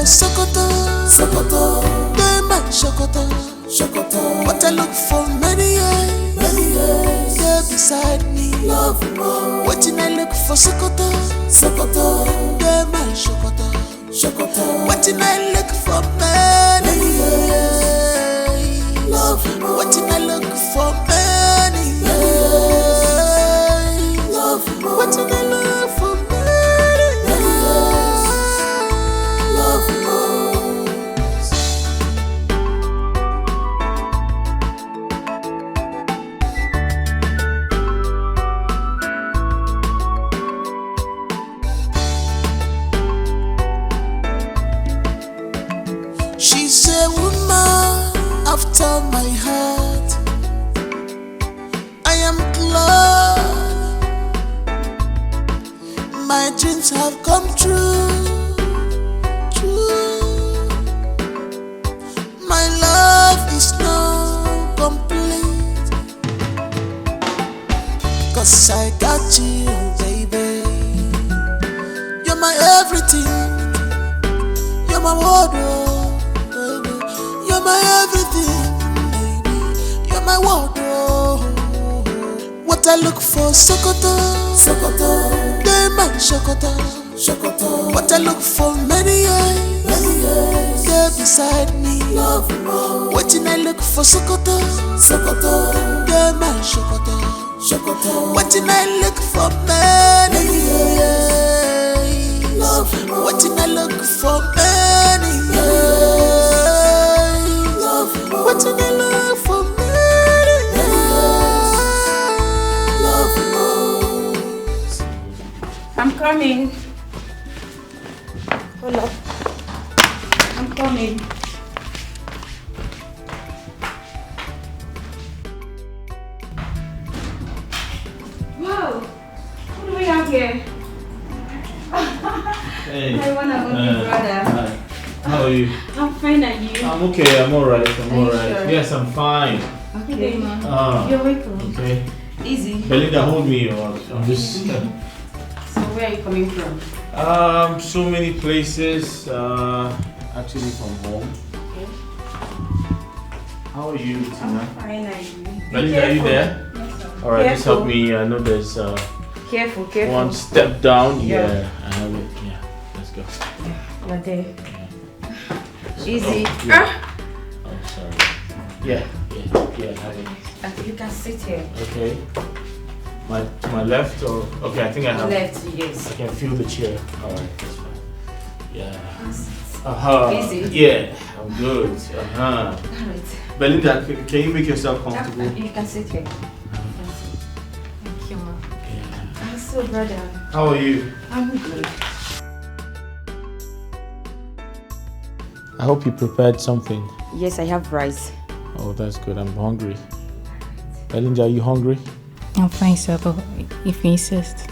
Sokoto, Sokoto, the man Sokoto, Sokoto. What I look for many years, there beside me, love more. Waiting I look for Sokoto, Sokoto, the man Sokoto, Sokoto. Waiting I look for many years, love more. Waiting I look for many years, love more. Waiting I look for many years, love more. She's a woman after my heart. I am glad my dreams have come true. True. My love is not complete, 'cause I got you, baby. You're my everything. You're my wardrobe, baby. You're my everything, baby. You're my wardrobe. What I look for, Sokoto, Sokoto, the man Sokoto, Sokoto. What I look for many years, there beside me, love more. Waiting I look for Sokoto, Sokoto, the man Sokoto, Sokoto. Waiting I look for many years, love more. Waiting I look for many years, love more. Waiting I look for many years, love more. I'm coming. Hold up. I'm coming. Wow. What do we have here? Hey. My one and only brother. Hi. How are you? I'm fine, and you? I'm okay. I'm alright. I'm Are you alright. sure? Yes, I'm fine. Okay. Ah. You're welcome. Okay. Easy. Belinda, hold me. Or I'm just. So where are you coming from? So many places. Actually, from home. Okay. How are you, Tina? I'm fine, and you? Belinda, are you there? Yes, sir. Alright, just help Careful. me. I know there's Careful. one step down. Yeah. Yeah, I have it. Yeah, let's go. You're there. Yeah. Easy. Oh, yeah. Oh, sorry. Yeah, I have it. I think you can sit here. Okay. To my left or okay? I think I have. Left, yes. I can feel the chair. All right, that's fine. Yeah. Easy. Yeah, I'm good. Alright. Belinda, can you make yourself comfortable? You can sit here. Thank you, ma. Yeah. I'm so brother. How are you? I'm good. I hope you prepared something. Yes, I have rice. Oh, that's good. I'm hungry. Belinda, are you hungry? I'm fine, sir, but if you insist.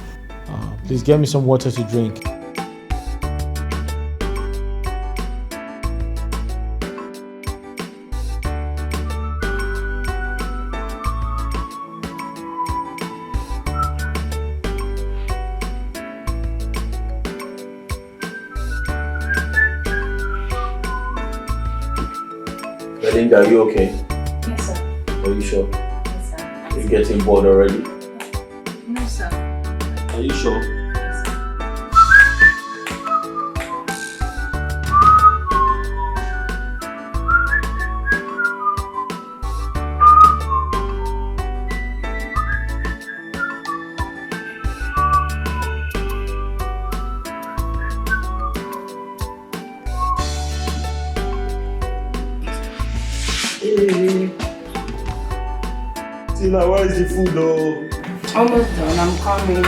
Please get me some water to drink. Belinda, are you okay? Yes, sir. Are you sure? Yes, sir. You're getting bored already? No, sir. Are you sure? Yes, sir. Tina, where is the food though? Almost done. I'm coming.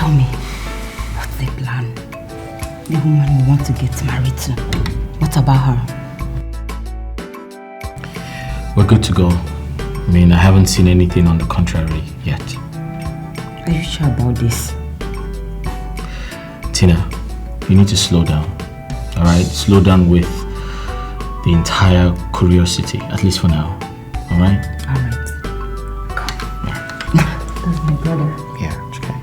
Tell me, what's the plan? The woman you want to get married to, what about her? We're good to go. I mean, I haven't seen anything on the contrary yet. Are you sure about this? Tina, you need to slow down. Alright? Slow down with the entire curiosity, at least for now. Alright? Alright. Come. Yeah. That's my brother. Yeah, it's okay.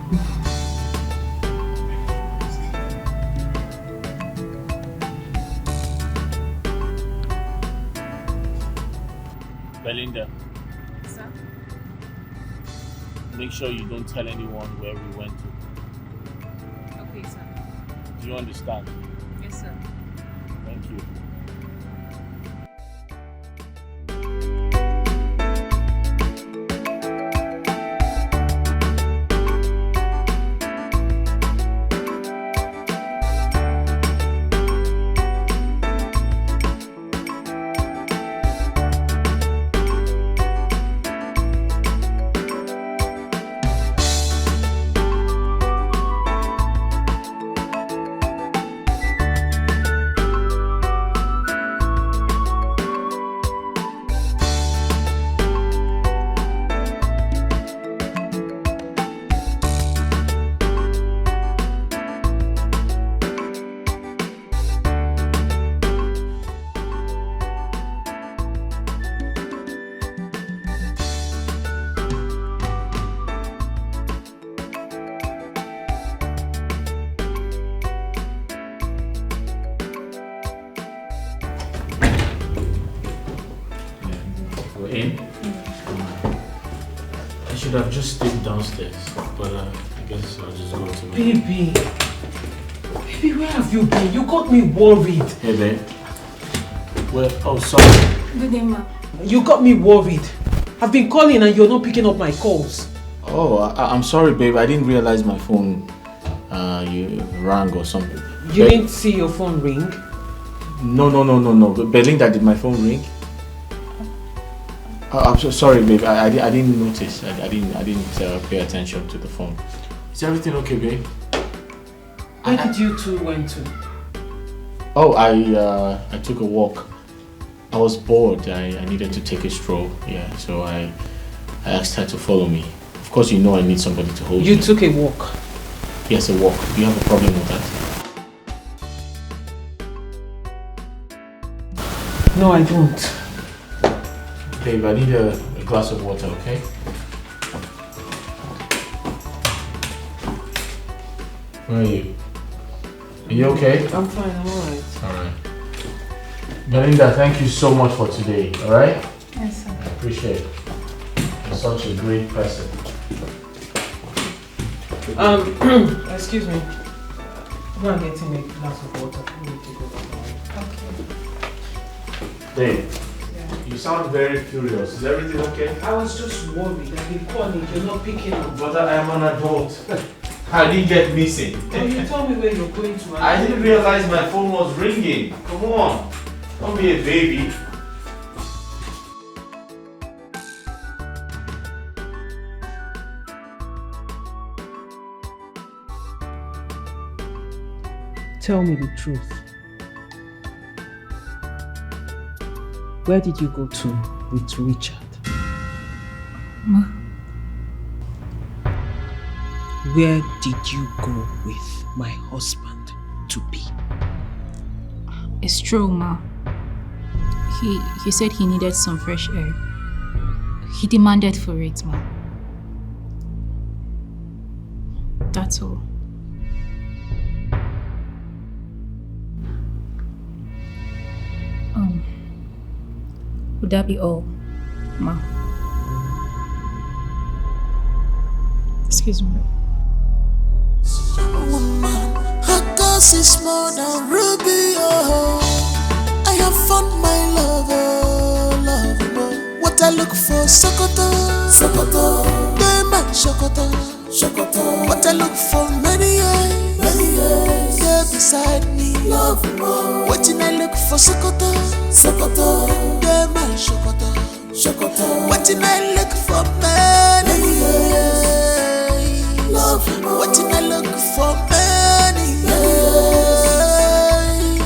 Belinda. Sir? Make sure you don't tell anyone where we went to. Okay, sir. Do you understand? Yes, sir. Thank you. In. I should have just stayed downstairs, but I guess I'll just go to my... Baby, where have you been? You got me worried. Hey, babe. Well, oh, sorry. Good day, ma. You got me worried. I've been calling and you're not picking up my calls. Oh, I'm sorry, babe. I didn't realize my phone you rang or something. You didn't see your phone ring? No. Belinda, did my phone ring? I'm so sorry, babe. I didn't notice. I didn't pay attention to the phone. Is everything okay, babe? Where did you two went to? Oh, I took a walk. I was bored. I needed to take a stroll. Yeah, so I asked her to follow me. Of course, you know I need somebody to hold me. You took a walk? Yes, a walk. Do you have a problem with that? No, I don't. Babe, I need a glass of water, okay? Where are you? Are you okay? I'm fine, I'm alright. Alright. Belinda, thank you so much for today, alright? Yes, sir. I appreciate it. You're such a great person. Excuse me. Go and get him a glass of water. Babe, you sound very curious. Is everything okay? I was just worried. I've been calling, you're not picking up. But I am an adult. I didn't get missing. Oh, you told me where you're going to. I didn't realize my phone was ringing. Come on. Don't be a baby. Tell me the truth. Where did you go to with Richard? Ma. Where did you go with my husband to be? It's true, Ma. He said he needed some fresh air. He demanded for it, Ma. That's all. Would that be all, Ma? Excuse me. Woman, her cause is more than ruby, oh. I have found my lover, lover. What I look for, Sokoto, Sokoto. Diamond, Sokoto, Sokoto. What I look for, many years, yeah, beside me, love more. What I look for, Sokoto, Sokoto. Diamond, Sokoto, Sokoto. What I look for, many years, love more. What I look for, many years,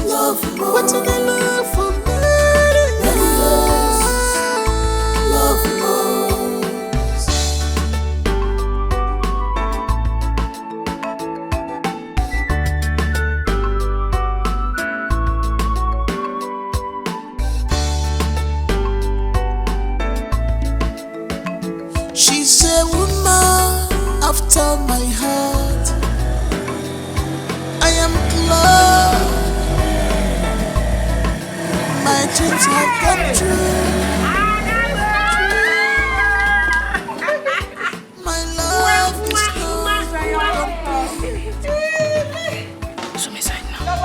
love more. What I look for, many years, love more. She's a woman after my heart. I am glad my dreams have come true. My love is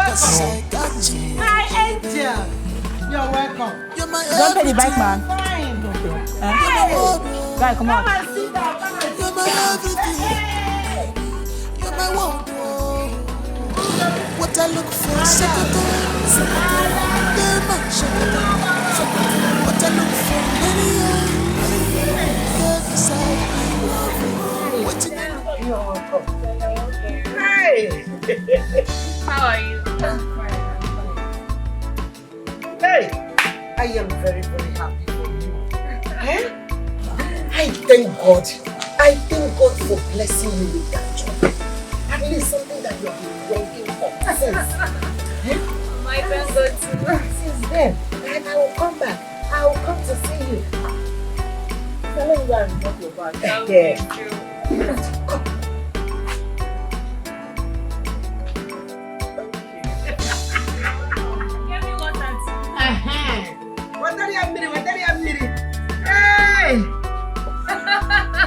Cause I got you. Hi, Angel. You're welcome. You're my Don't pay the bike, man. Fine. Guy, come on. Come and sit down. Come and sit down. You're my world. What I look for, Sokoto, Sokoto. Diamond, Sokoto, Sokoto. What I look for, many years, beside me. What you know? You're welcome. Hey. How are you? Hey, I am very, very happy for you. Eh? I thank God. I thank God for blessing you with that job. At least something that you have been working for since. My thank God too. Since then, and I will come back. I will come to see you. Tell you and drop your bag. Thank you. Come. Give me water. Hey!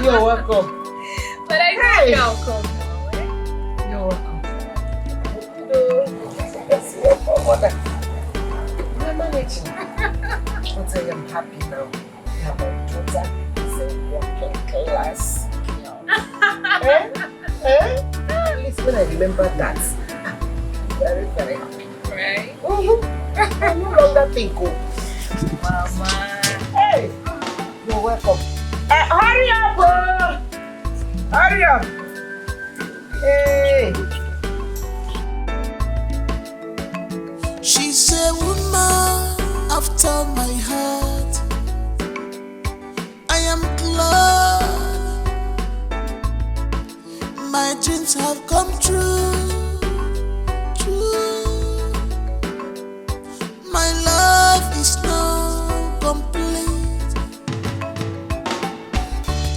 You're welcome. But I know you're welcome. You're welcome. Yes, welcome, mother. We're managing. But I am happy now. We have our daughter. It's a working class. At least when I remember that, I'm very, very happy. Right? I no longer think, oh. Mama. Hey! You're welcome. Hurry up! Hurry up! Hey! dreams have come true. True. My love is now complete.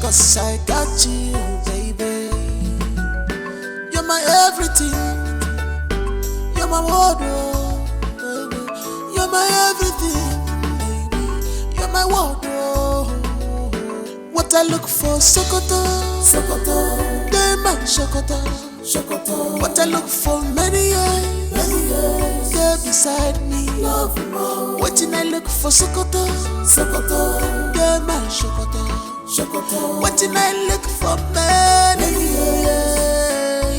'Cause I got you, baby. You're my everything. You're my wardrobe, baby. You're my everything, baby. You're my wardrobe. What I look for, Sokoto, Sokoto. Diamond, Sokoto, Sokoto. What I look for, many years, you're beside me. Love more. What I look for, Sokoto, Sokoto. Diamond, Sokoto, Sokoto. What I look for, many years.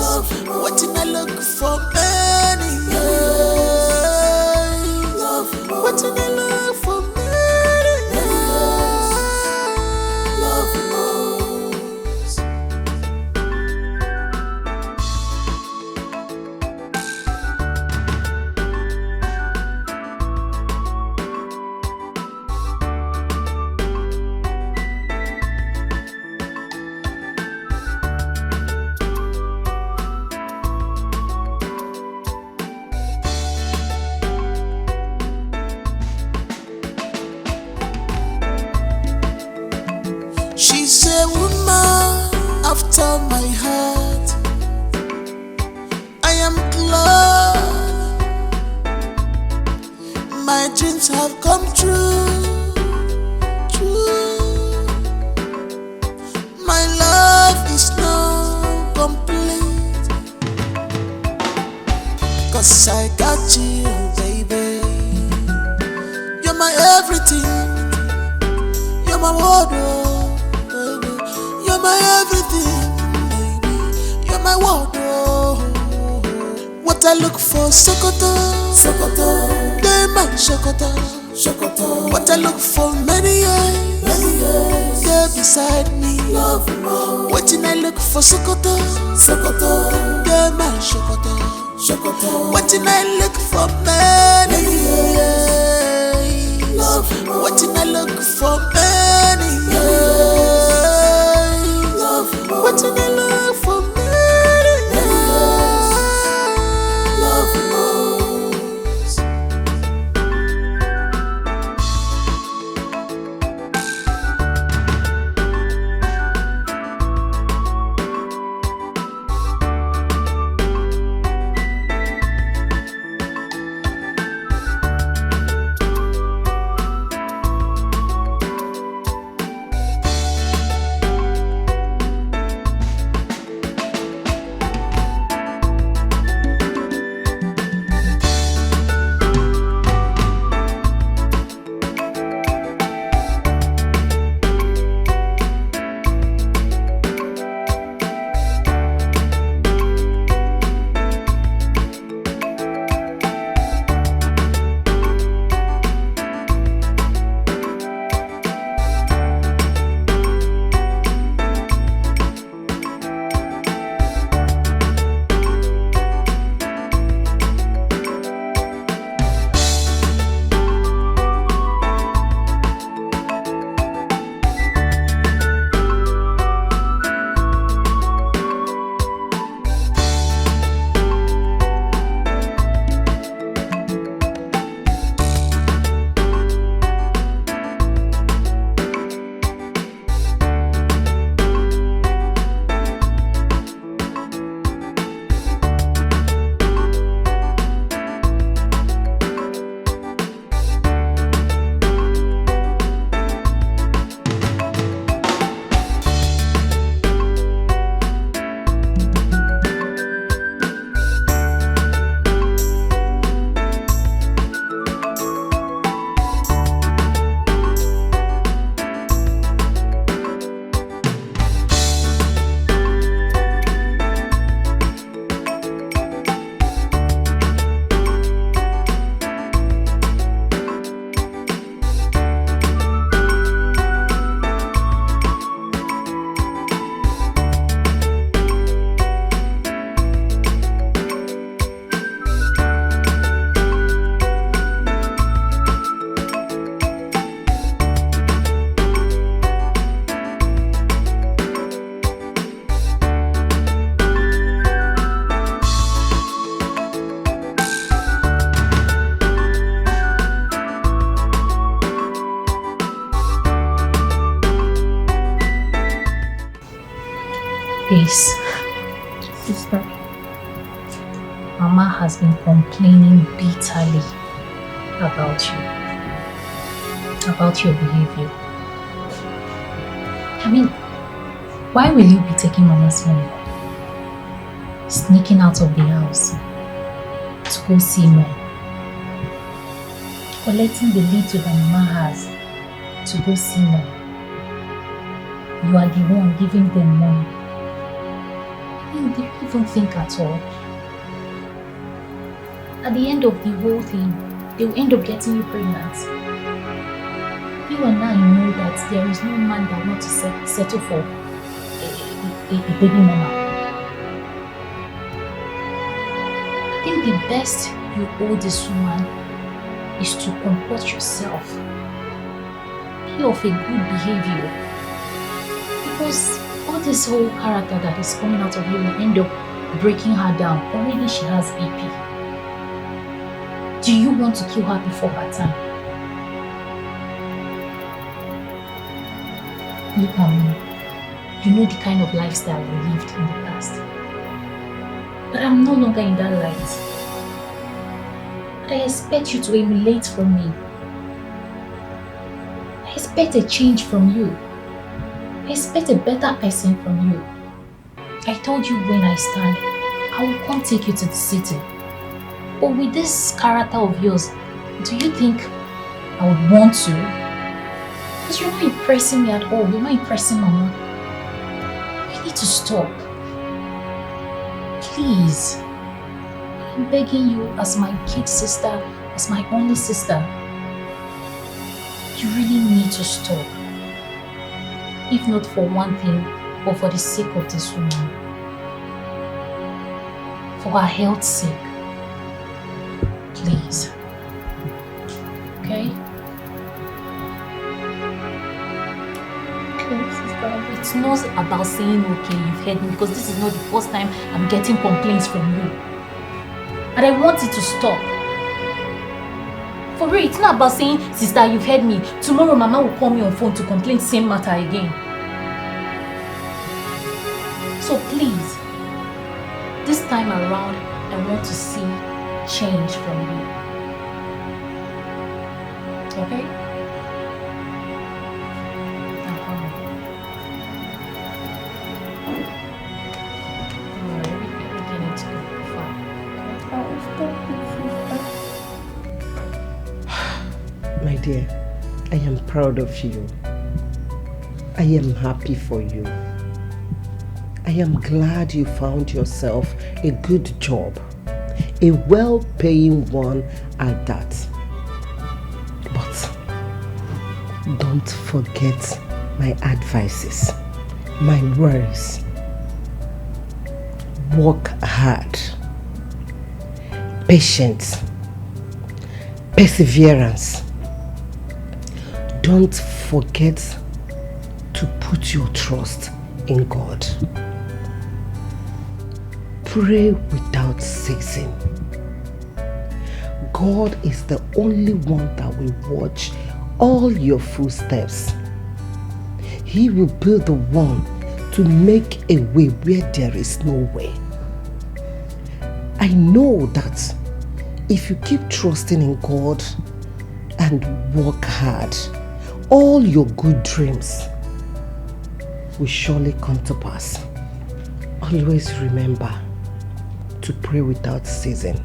Love more. What I look for, many years. Love more. What I look for, many years. Love more. She's a woman after my heart. I am glad my dreams have come true. True. My love is now complete. 'Cause I got you, baby. You're my everything. You're my wardrobe, baby. You're my everything, baby. You're my wardrobe. What I look for, Sokoto, Sokoto. Diamond, Sokoto, Sokoto. What I look for, many years, you're beside me. Love more. What I look for, Sokoto, Sokoto. Diamond, Sokoto, Sokoto. What I look for, many years. Love more. What I look for, many years. Love more. What I look for, many years. Love more. Sister, Mama has been complaining bitterly about your behavior. I mean, why will you be taking Mama's money? Sneaking out of the house to go see men? Collecting the little that Mama has to go see men. You are the one giving them money. I mean, do you even think at all? At the end of the whole thing, they will end up getting you pregnant. You and I know that there is no man that wants to settle for a baby mama. I think the best you owe this woman is to comport yourself. Be of a good behavior. Because all this whole character that is coming out of you will end up breaking her down. Already she has BP. Do you want to kill her before her time? Look at me. You know the kind of lifestyle we lived in the past. But I'm no longer in that light. But I expect you to emulate from me. I expect a change from you. I expect a better person from you. I told you when I stand, I will come take you to the city. But with this character of yours, do you think I would want to? Because you're not impressing me at all. You're not impressing Mama. You need to stop. Please. I'm begging you as my kid sister, as my only sister. You really need to stop. If not for one thing, but for the sake of this woman. For her health's sake. Please. Okay? Okay, sister. It's not about saying okay, you've heard me, because this is not the first time I'm getting complaints from you. And I want it to stop. For real, it's not about saying, sister, you've heard me. Tomorrow Mama will call me on phone to complain the same matter again. So please, this time around, I want to see change from you. Okay? Everything needs to go fine. My dear, I am proud of you. I am happy for you. I am glad you found yourself a good job. A well-paying one at that. But don't forget my advices, my words. Work hard. Patience. Perseverance. Don't forget to put your trust in God. Pray without ceasing. God is the only one that will watch all your footsteps. He will be the one to make a way where there is no way. I know that if you keep trusting in God and work hard, all your good dreams will surely come to pass. Always remember to pray without ceasing.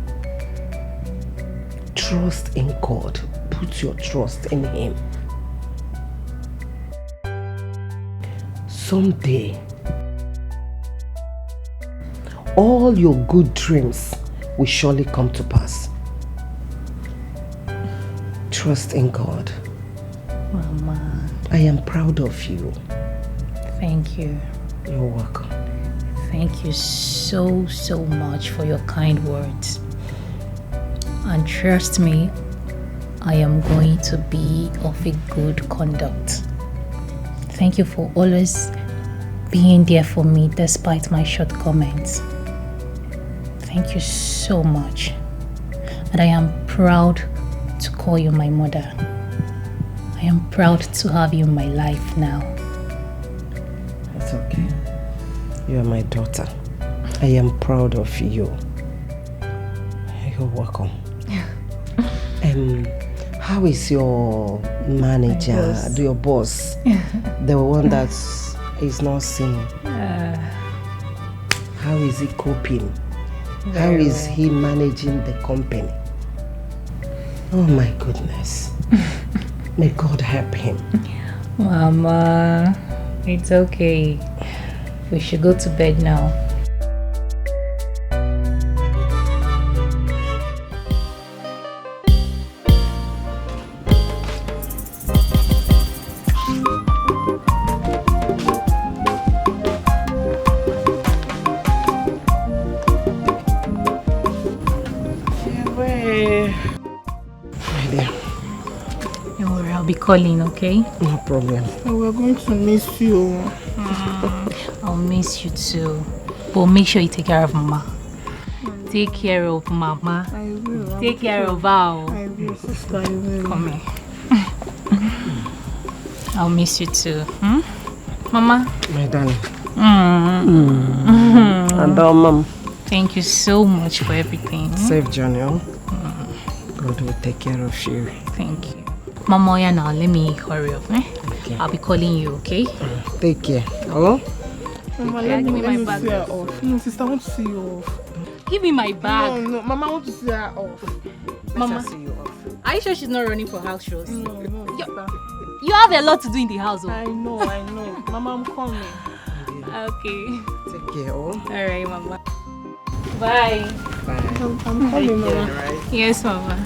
Trust in God. Put your trust in Him. Someday, all your good dreams will surely come to pass. Trust in God. Mama. I am proud of you. Thank you. You're welcome. Thank you so much for your kind words. And trust me, I am going to be of a good conduct. Thank you for always being there for me despite my shortcomings. Thank you so much. And I am proud to call you my mother. I am proud to have you in my life now. That's okay. You are my daughter. I am proud of you. You're welcome. How is your manager, your boss? The one that is not seen. How is he coping? How is he managing the company? Oh my goodness. May God help him. Mama, it's okay. We should go to bed now. Calling, okay? No problem. We're going to miss you. I'll miss you too. But make sure you take care of Mama. Take care of Mama. I will. Take care of Val. I will, sister. I will. Come here. I'll miss you too. Mama? My darling. And Mom. Thank you so much for everything. Safe journey. God will take care of you. Thank you. Mama, yeah, now let me hurry up. Okay. I'll be calling you, okay? Take care. Hello? Mama, let me see her off. No, sister, I want to see you off. Give me my bag. No, Mama, I want to see her off. Mama, see you off. Are you sure she's not running for house shows? No, sister. You have a lot to do in the house. I know. Mama, I'm coming. Okay. Take care, Alright, Mama. Bye. I'm coming, Mama. Yes, Mama.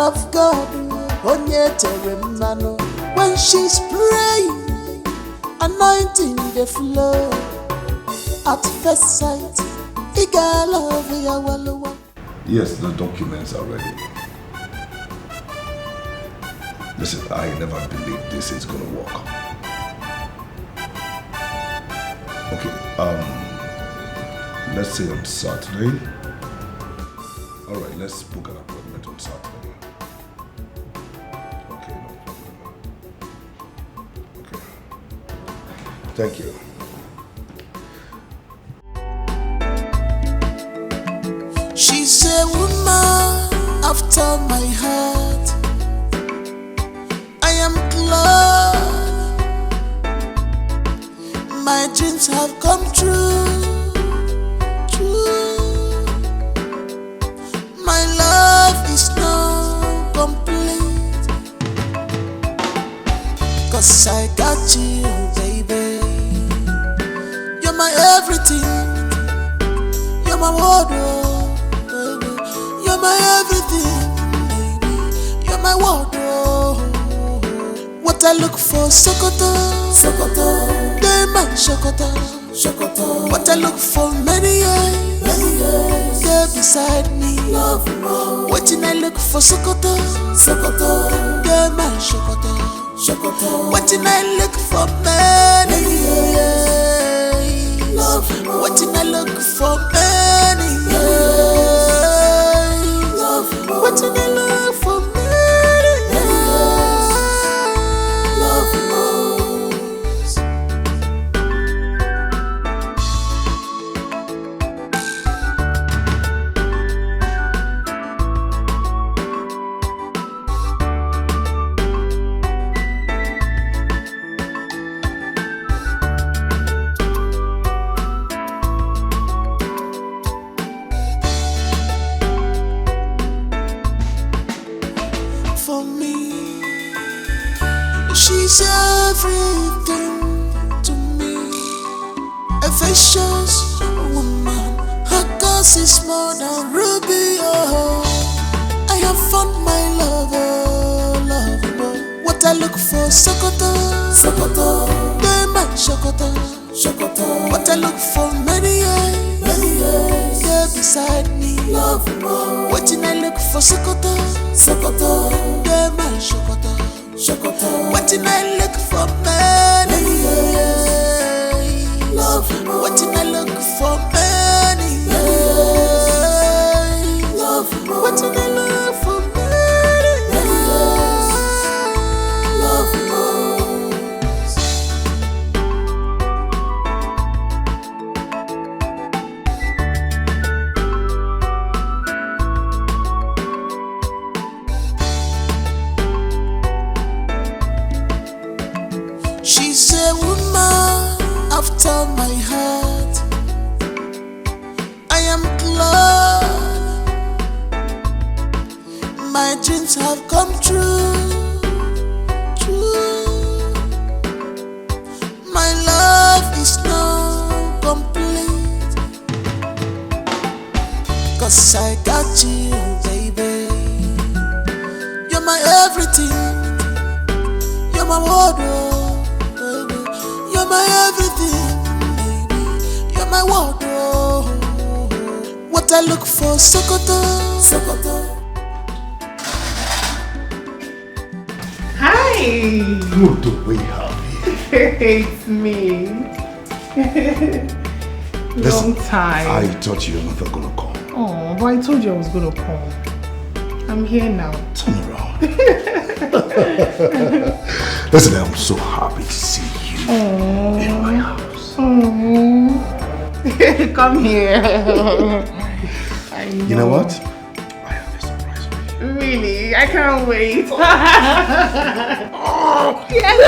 Of God, when she's praying, anointing the flow. At first sight, yes, the documents are ready. Listen, I never believed this is gonna work. Okay, let's say on Saturday. All right, let's book an appointment on Saturday. Thank you. She's a woman after my heart. I am glad my dreams have come true. My love is now complete, 'cause I got you, baby. You're my everything. You're my wardrobe, baby. You're my everything, baby. You're my wardrobe. What I look for, Sokoto, Sokoto. They my Sokoto, Sokoto. What I look for, many years, girl beside me. Love more. What I look for, Sokoto, Sokoto. They my Sokoto, Sokoto. What I look for, many years. Love more. What I look for, many years. Love more. What I look for, many years. Love more. everything to me. A vicious woman, her cause is more than ruby. Oh, I have found my lover, lover. What I look for, Sokoto, Sokoto. They might Sokoto, Sokoto. What I look for, many years, yeah, beside me, love more. What I look for, Sokoto, Sokoto. They might Sokoto, Sokoto. What I look for, many years, love more. What I look for, many years, love more. What I look for, many years, love more. She's a woman after my heart. I am glad my dreams have come true. True. My love is now complete, 'cause I got you, baby. You're my everything. You're my wardrobe, baby. You're my everything, baby. You're my wardrobe. What I look for, Sokoto, Sokoto. Hi! Good to be happy. It's me. Long time. I thought you were not gonna come. Oh, but I told you I was gonna come. I'm here now. Turn around. Listen, I'm so happy to see you in my house. Come here. I know. You know what? Really? I can't wait. Yes.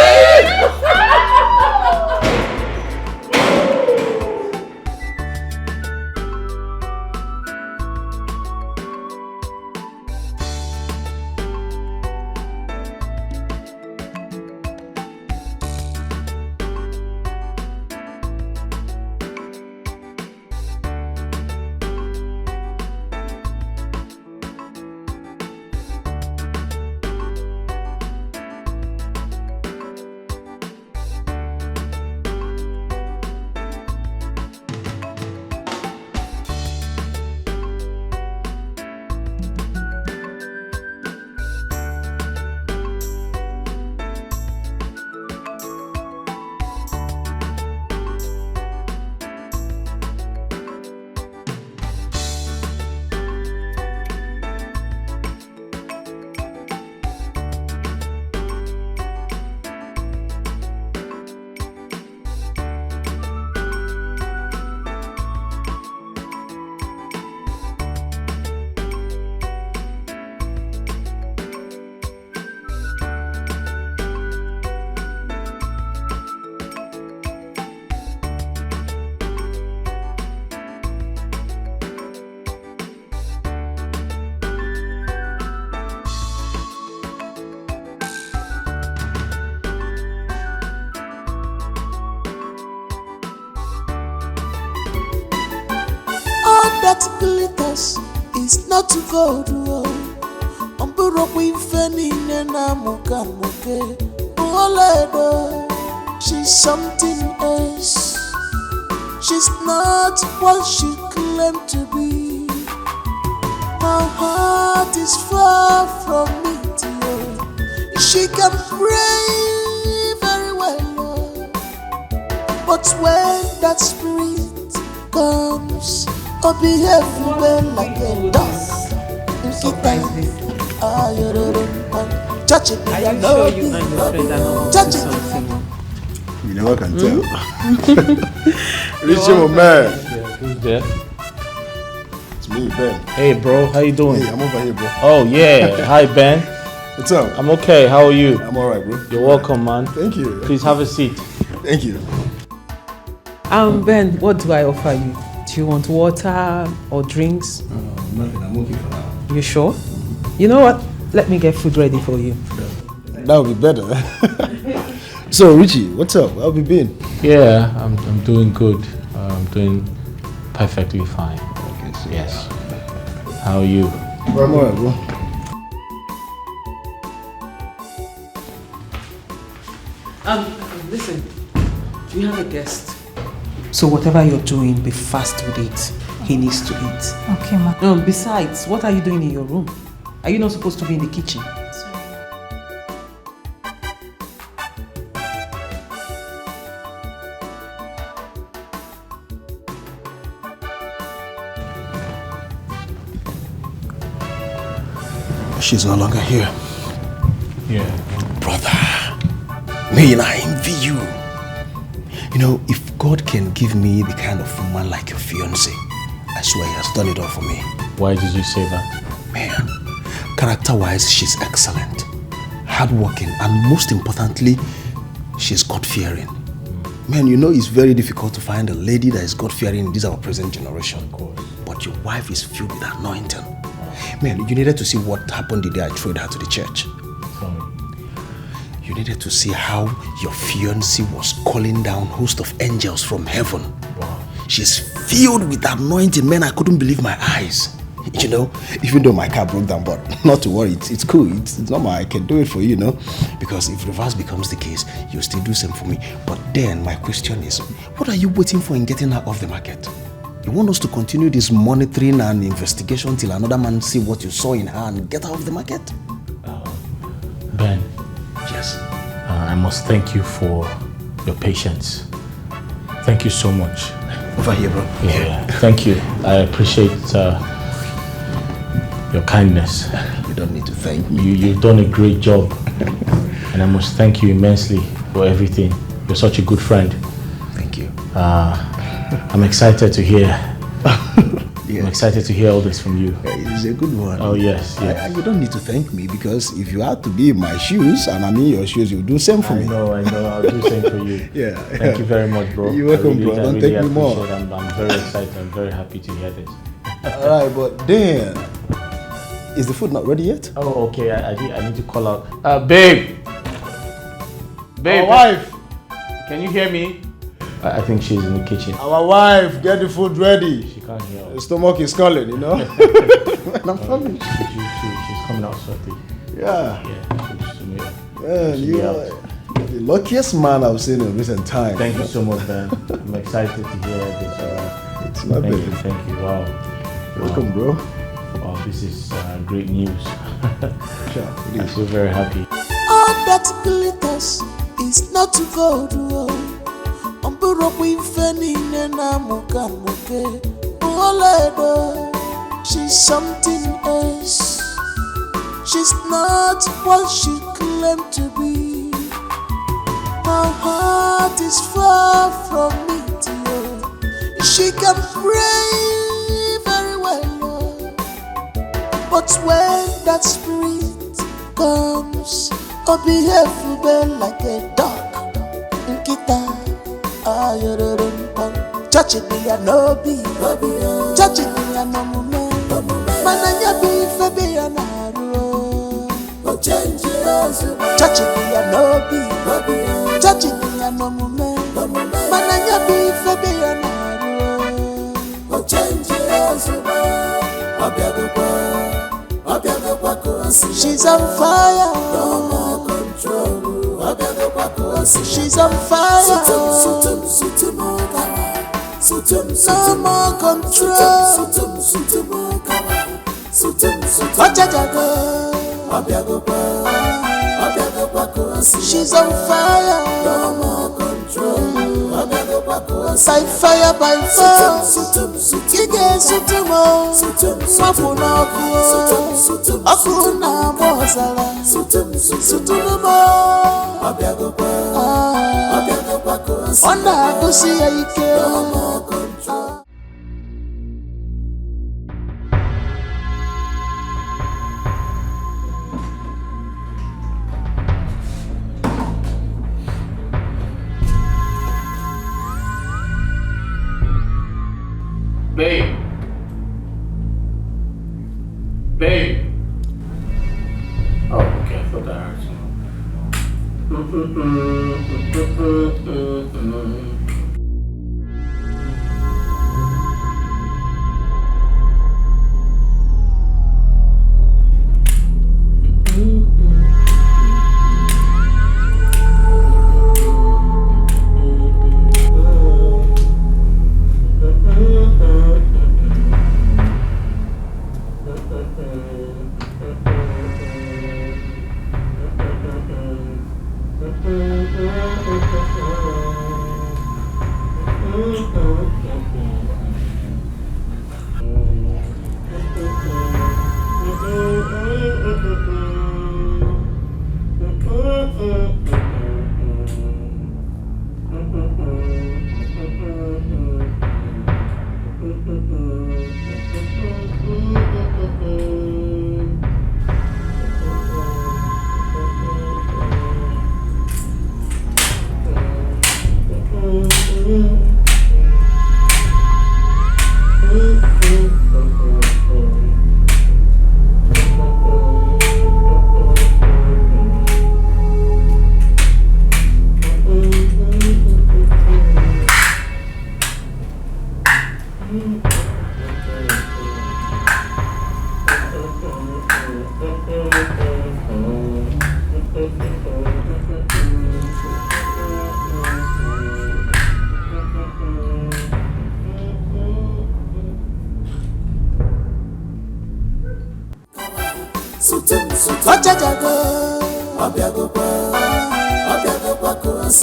That glitters is not gold. She's something else. She's not what she claimed to be. My heart is far from me, dear. She can pray very well, but when that spirit comes, I'll be everywhere like a dog. Touch it, I know you and your friend are not touch it. You know I can tell. Richie, my man. Yeah, who's there? It's me, Ben. Hey, bro, how you doing? Hey, I'm over here, bro. Oh yeah, hi Ben. What's up? I'm okay. How are you? I'm alright, bro. You're welcome, man. Thank you. Please have a seat. Thank you. Ben, what do I offer you? Do you want water or drinks? Nothing. I'm okay for now. You sure? You know what? Let me get food ready for you. That would be better. So, Richie, what's up? How have you been? Yeah, I'm doing good. I'm doing perfectly fine. Okay, so yes. How are you? I'm alright, bro. Listen, we have a guest. So whatever you're doing, be fast with it. He needs to eat. Okay, ma. Besides, what are you doing in your room? Are you not supposed to be in the kitchen? She's no longer here. Yeah. Brother, man, I envy you. You know, if God can give me the kind of woman like your fiancé, I swear he has done it all for me. Why did you say that? Man, character-wise, she's excellent, hardworking, and most importantly, she's God-fearing. Man, you know it's very difficult to find a lady that is God-fearing in this our present generation. Of course. But your wife is filled with anointing. Man, you needed to see what happened the day I threw her to the church. Sorry. You needed to see how your fiancé was calling down host of angels from heaven. Wow. She's filled with anointing. Man, I couldn't believe my eyes. You know, even though my car broke down, but not to worry, it's cool. It's normal. I can do it for you, you know. Because if reverse becomes the case, you still do same for me. But then my question is, what are you waiting for in getting her off the market? You want us to continue this monitoring and investigation till another man see what you saw in her and get her off the market? Ben. Yes. I must thank you for your patience. Thank you so much. Over here, bro. Yeah. Thank you. I appreciate your kindness. You don't need to thank me. You've done a great job. And I must thank you immensely for everything. You're such a good friend. Thank you. I'm excited to hear. I'm excited to hear all this from you. It's a good one. Oh, yes. You don't need to thank me because if you had to be in my shoes and I'm in your shoes, you'll do same for me. I know. I'll do same for you. Yeah. Thank you very much, bro. You're welcome, bro. Don't take me more. I'm very excited. I'm very happy to hear this. Alright, but then, is the food not ready yet? Oh, okay. I need to call out. Babe! Our wife! Can you hear me? I think she's in the kitchen. Our wife, get the food ready. She can't hear. The stomach is calling, you know. I'm coming. She's coming out shortly. Yeah. Yeah, you're the luckiest man I've seen in recent times. Thank you so much, man. I'm excited to hear this. It's my baby. Thank you. Wow. Welcome, bro. Wow, this is great news. I feel very happy. All that glitters is not gold. She's something else. She's not what she claimed to be. My heart is far from it, yeah. She can pray very well, but when that spirit comes, oh, behave well like a dog. Touching me and no be, touching me and no moment. Mananya be for be an arrow. Touching me and no be, touching me and no moment. Mananya be for be an arrow. She's on fire. No more control. She's on fire. No more control. She's on fire. No more control. By fire, by force. Kige sutumo. Mafuna kuo. Akuna mozala. Sutumo. Onda kusi ya ike. No more control. Babe. Oh, okay. I thought I heard something.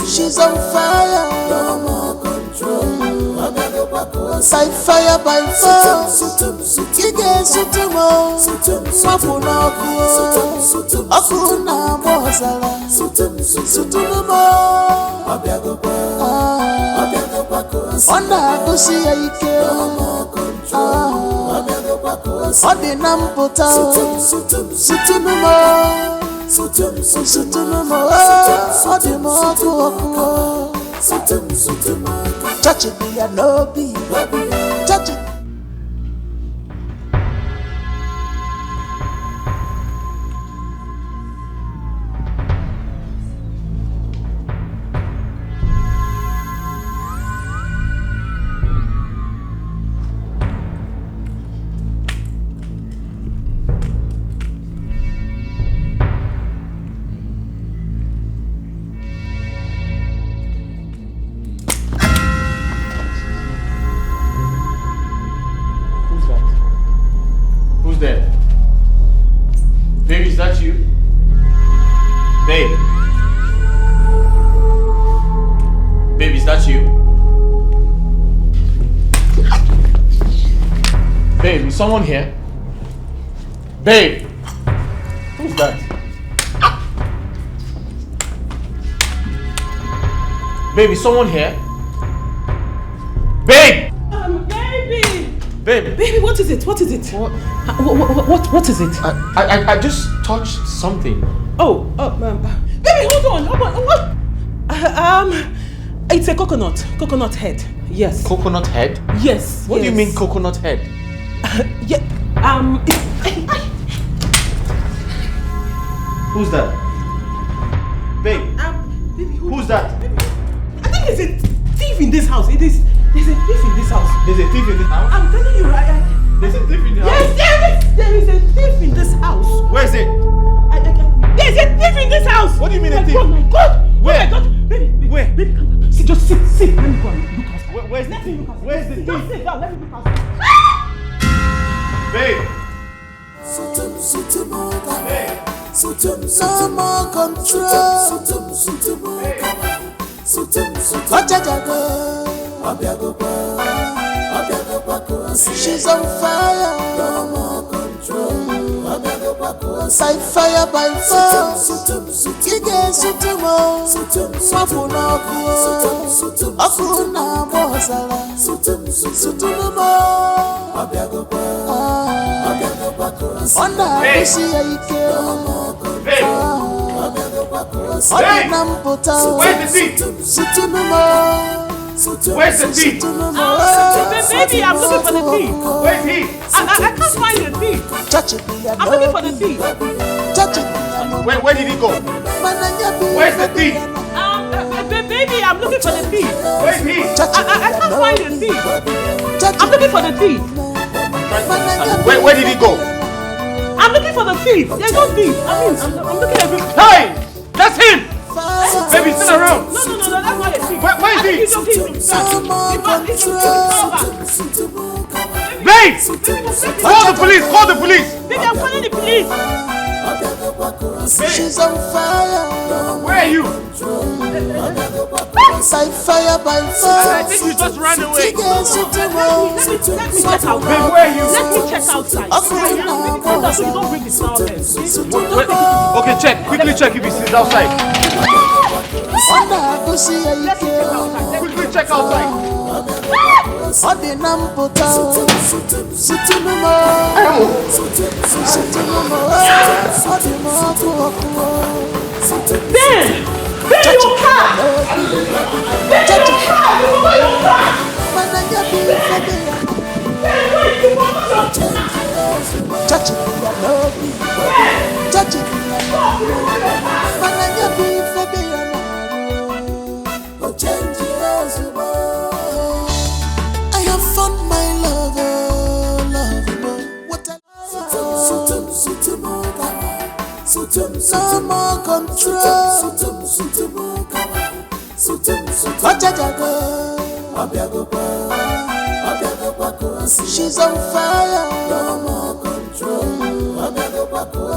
She's on fire, no more control. By fire, by fire. Ige sutumo, mapuna okuo, akuna bozala. Sutumo, ona kusi ike, odi nampota. Sutumo. Touch it, be a no be. Touch it. Someone here? Babe! Who's that? Babe, is someone here? Babe! Baby! Babe! Baby, what is it? What is it? What is it? I just touched something. Baby, hold on. It's a coconut head. Yes. Coconut head? Yes. What do you mean coconut head? Who's that? Babe. Baby, who's that? I think there's a thief in this house. There's a thief in this house. There's a thief in this house? I'm telling you, there's a thief in the house? Yes, there is a thief in this house. Where is it? There's a thief in this house. What do you mean a thief? Oh my God! Where? Oh my God! Baby, where? Baby, come on. Just sit. Let me go and look outside. Where's the thief? Where's the thief? Just sit down. Let me look outside. Babe! No more control. She's on fire. No more control. By fire, by fire. Ige sutumo, mapuna okuo, akuna bozala. Sutumo, ona kusi ike, odi nampota. Where's the thief? Sutumo. Where's the thief? Baby, I'm looking for the thief. Where's he? I can't find the thief. Touch it, I'm looking for the thief. Touch it. Where did he go? Where's the thief? Baby, I'm looking for the thief. Where's he? I can't find the thief. I'm looking for the thief. Where did he go? I'm looking for the thief. There's no thief. I'm looking everywhere. Hey! That's him! Baby, turn around! No, that's not a thief. Where is he? He's Babe! Call the police! Baby, I'm calling the police. She's on fire. Where are you? By fire, by fire. I think you just ran away. Let me check outside. Babe, where are you? Let me check outside. Don't bring this out there. Okay, check. Quickly check if he's outside. Quickly check outside. Odi nampota. Sutumo. Odi mo. Ben, your car. Ben, your car. no more control. She's on fire. No more control.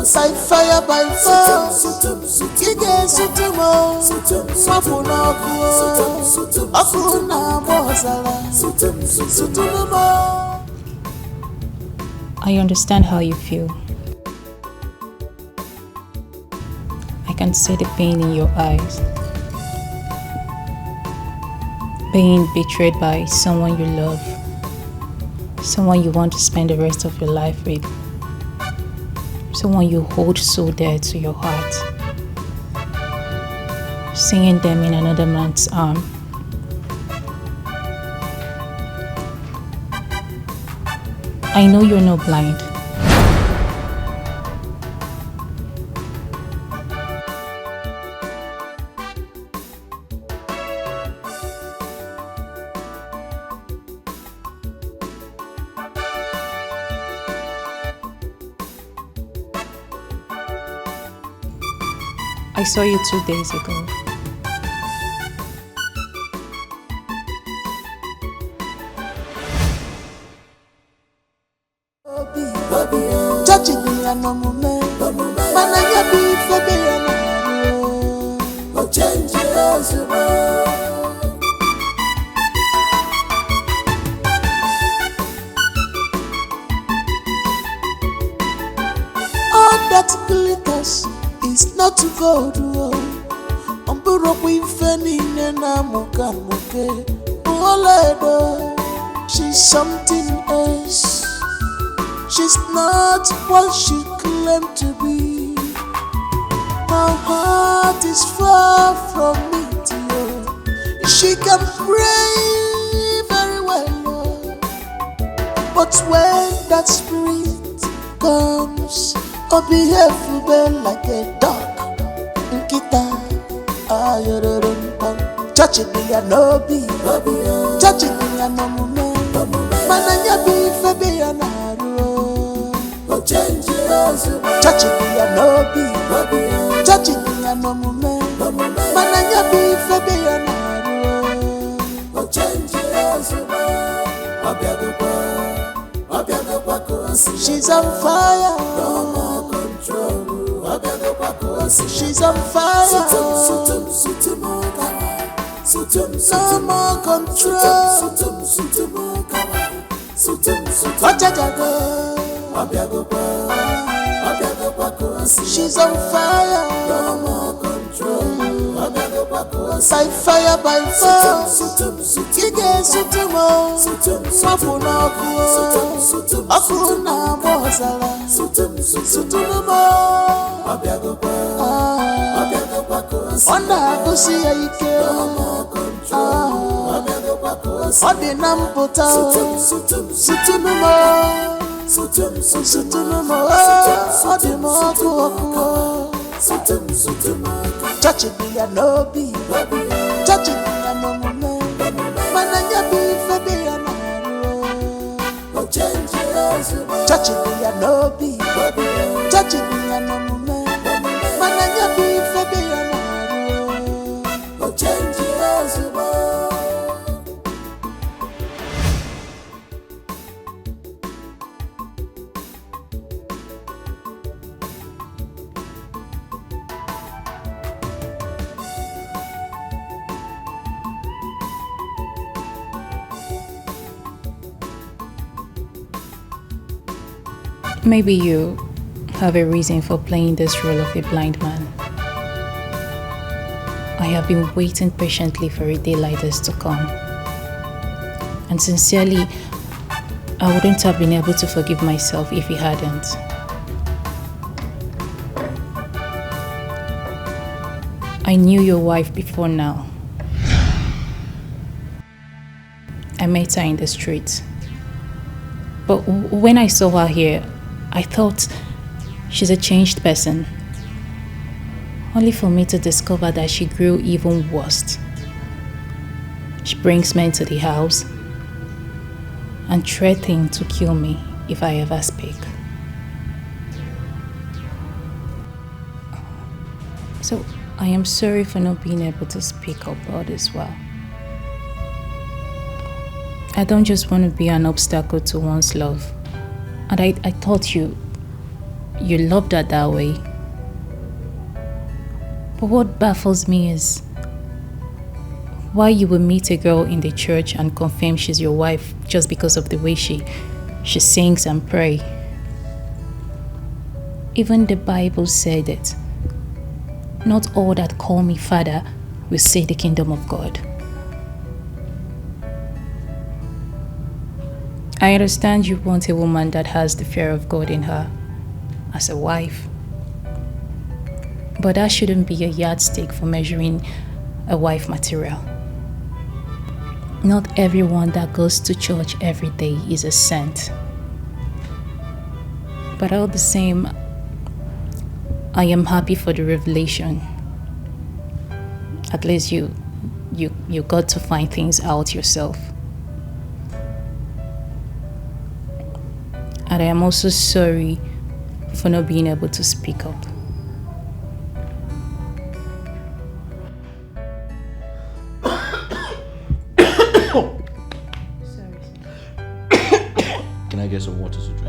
By fire, by force. Igwe sutumo. Mafuna kuo. Akuna bozala. Sutumo. I understand how you feel. I can see the pain in your eyes. Being betrayed by someone you love. Someone you want to spend the rest of your life with. Someone you hold so dear to your heart. Seeing them in another man's arm. I know you're not blind. I saw you 2 days ago. All that glitters is not gold. She's something else. She's not what she claimed to be. My heart is far from it, yeah. She can pray very well, but when that spirit comes, I'll behave like a dog. Nkita, touching me, I know be. Touching me, I know me. Mananya be febe ya naru. Touching me, I know be. Touching me, I know me. Mananya be febe ya naru. She's on fire. No more control. She's on fire. No more control. She's on fire. No more control. By fire, by force. Igwe sutumo. Mafuna kuo. Akuna bozala. Sutumo. Onda kusi ya ike. Odi namputa. Sutumo. Sutumo. Odi moku. Touching me, I know be. Touching me, I know me. Mananya be febe ya naru. Touching me, I know be. Touching me, I know me. Mananya be febe ya naru. Maybe you have a reason for playing this role of a blind man. I have been waiting patiently for a day like this to come. And sincerely, I wouldn't have been able to forgive myself if you hadn't. I knew your wife before now. I met her in the street. But when I saw her here, I thought she's a changed person. Only for me to discover that she grew even worse. She brings men to the house and threatens to kill me if I ever speak. So, I am sorry for not being able to speak up all this well. I don't just want to be an obstacle to one's love. And I thought you loved her that way. But what baffles me is why you will meet a girl in the church and confirm she's your wife just because of the way she sings and prays. Even the Bible said it. Not all that call me Father will see the kingdom of God. I understand you want a woman that has the fear of God in her as a wife. But that shouldn't be a yardstick for measuring a wife material. Not everyone that goes to church every day is a saint. But all the same, I am happy for the revelation. At least you got to find things out yourself. And I am also sorry for not being able to speak up. Can I get some water to drink?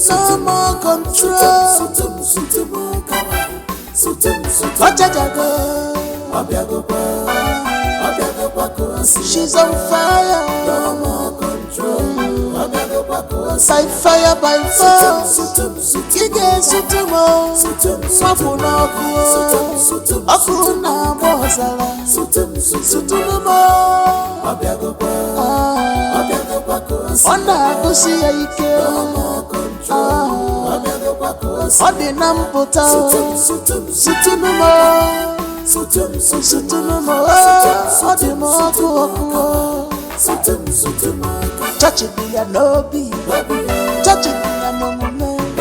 No more control. She's on fire. No more control. By fire, by force. Igwe sutumo. Mafuna kuo. Akuna mozala. Sutumo. Onda kusi ike. Odi namputa. Sutumo. Sutumo. Odi moku. Touch it be a lobby. Touch it be a no moment.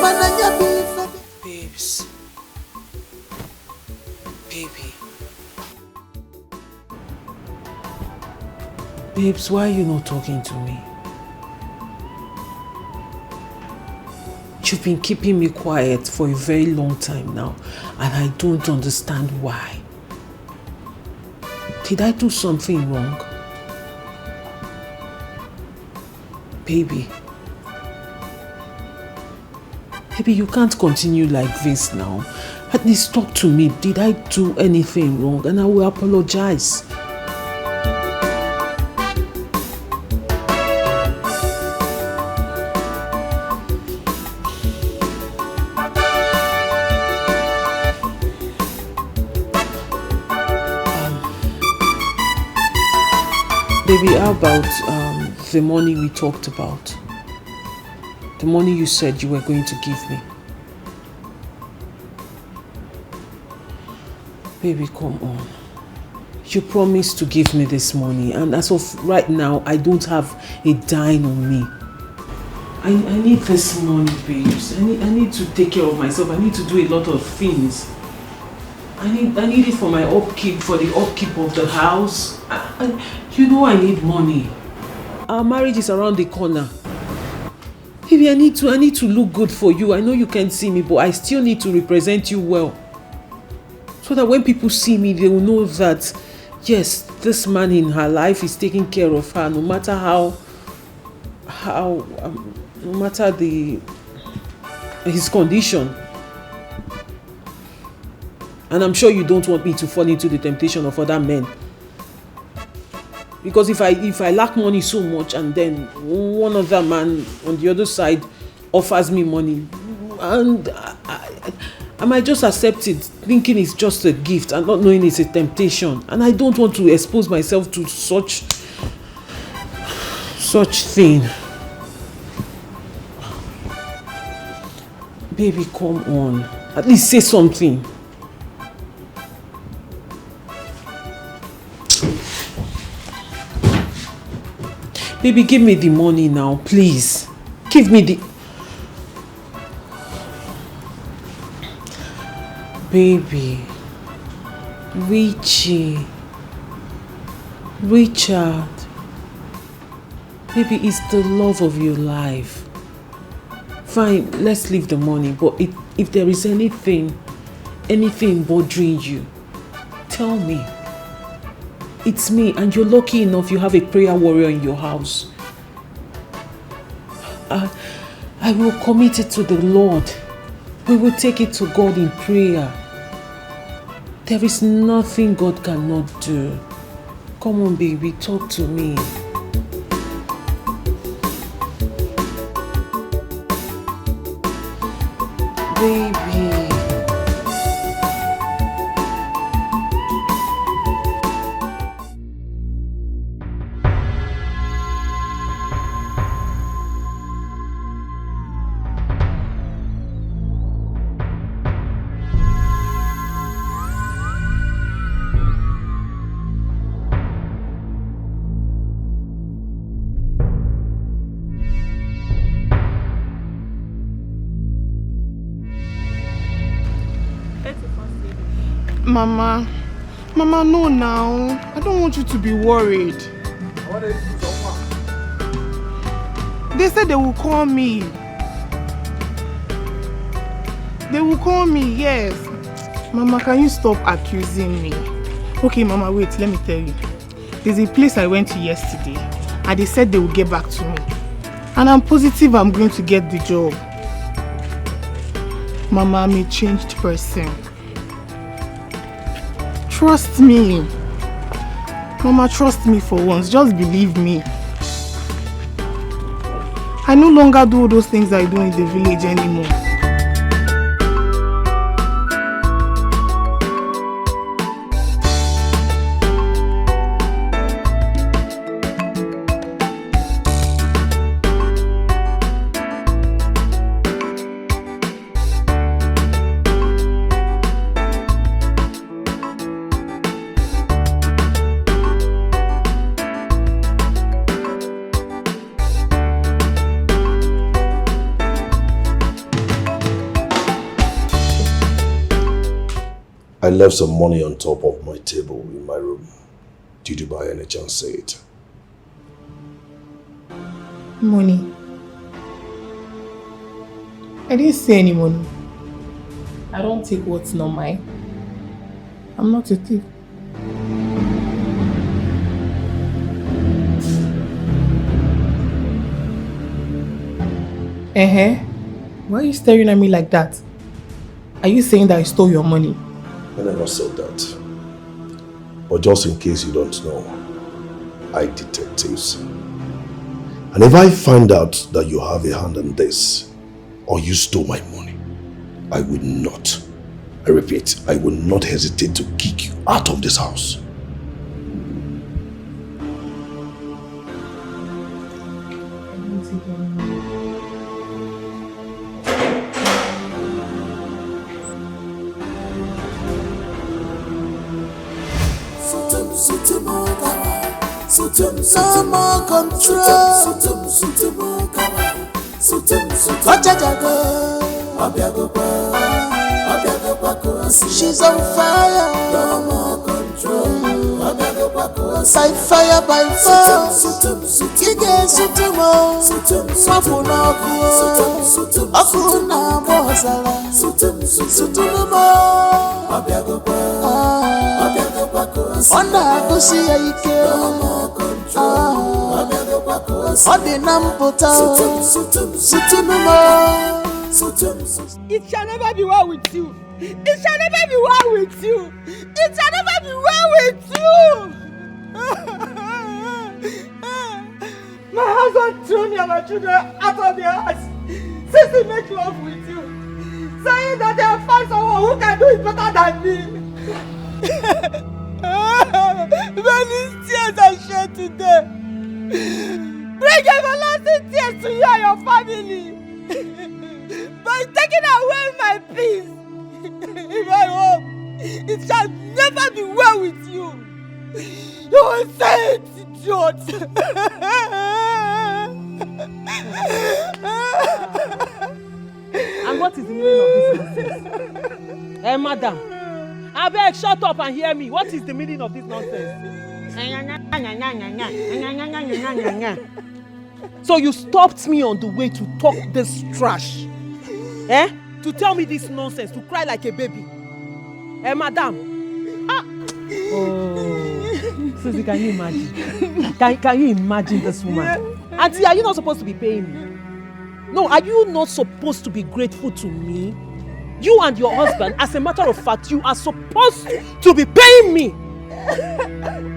Mananya be. Babes. Baby. Babes, why are you not talking to me? You've been keeping me quiet for a very long time now, and I don't understand why. Did I do something wrong? Baby. Baby, you can't continue like this now. At least talk to me. Did I do anything wrong? And I will apologize. Baby, how about the money we talked about? The money you said you were going to give me. Baby, come on. You promised to give me this money, and as of right now, I don't have a dime on me. I need this money, babes. I need to take care of myself. I need to do a lot of things. I need it for my upkeep, for the upkeep of the house. You know I need money. Our marriage is around the corner. Baby, I need to look good for you. I know you can't see me, but I still need to represent you well. So that when people see me, they will know that, yes, this man in her life is taking care of her, no matter no matter his condition. And I'm sure you don't want me to fall into the temptation of other men. Because if I lack money so much and then one other man on the other side offers me money, and I might just accept it, thinking it's just a gift and not knowing it's a temptation. And I don't want to expose myself to such thing. Baby, come on. At least say something. Baby, give me the money now, please. Give me the... Baby. Richie. Richard. Baby, it's the love of your life. Fine, let's leave the money, but if there is anything bothering you, tell me. It's me, and you're lucky enough you have a prayer warrior in your house. I will commit it to the Lord. We will take it to God in prayer. There is nothing God cannot do. Come on, baby, talk to me. Baby. Mama, no now. I don't want you to be worried. They said they will call me. They will call me, yes. Mama, can you stop accusing me? Okay, Mama, wait, let me tell you. There's a place I went to yesterday, and they said they will get back to me. And I'm positive I'm going to get the job. Mama, I'm a changed person. Trust me. Mama, trust me for once. Just believe me. I no longer do all those things I do in the village anymore. I left some money on top of my table in my room. Did you by any chance see it? Money? I didn't see any money. I don't take what's not mine. I'm not a thief. Why are you staring at me like that? Are you saying that I stole your money? I never said that. But just in case you don't know, I detectives. And if I find out that you have a hand in this, or you stole my money, I will not, I repeat, I will not hesitate to kick you out of this house. No more control. She's on fire. No more control. By fire, by force. Ige sutumo. Mapuna kuo. Akuna bozala. Sutumo. Onda kusiya ike. No more control. Ode namputa. Sutumo. It shall never be well with you. It shall never be well with you. It shall never be well with you. My husband threw me and my children out of their house since he make love with you. saying that they have found someone who can do it better than me. Many tears are shed today. Bring everlasting tears to you and your family. By taking away my peace in my home, it shall never be well with you. You will say it, idiot. And what is the meaning of this nonsense? Hey, madam, I beg, shut up and hear me. What is the meaning of this nonsense? So you stopped me on the way to talk this trash, eh? To tell me this nonsense, to cry like a baby. Hey, madam. Ah. Oh, Susie, can you imagine? Can you imagine this woman? Auntie, are you not supposed to be paying me? No, are you not supposed to be grateful to me? You and your husband, as a matter of fact, you are supposed to be paying me.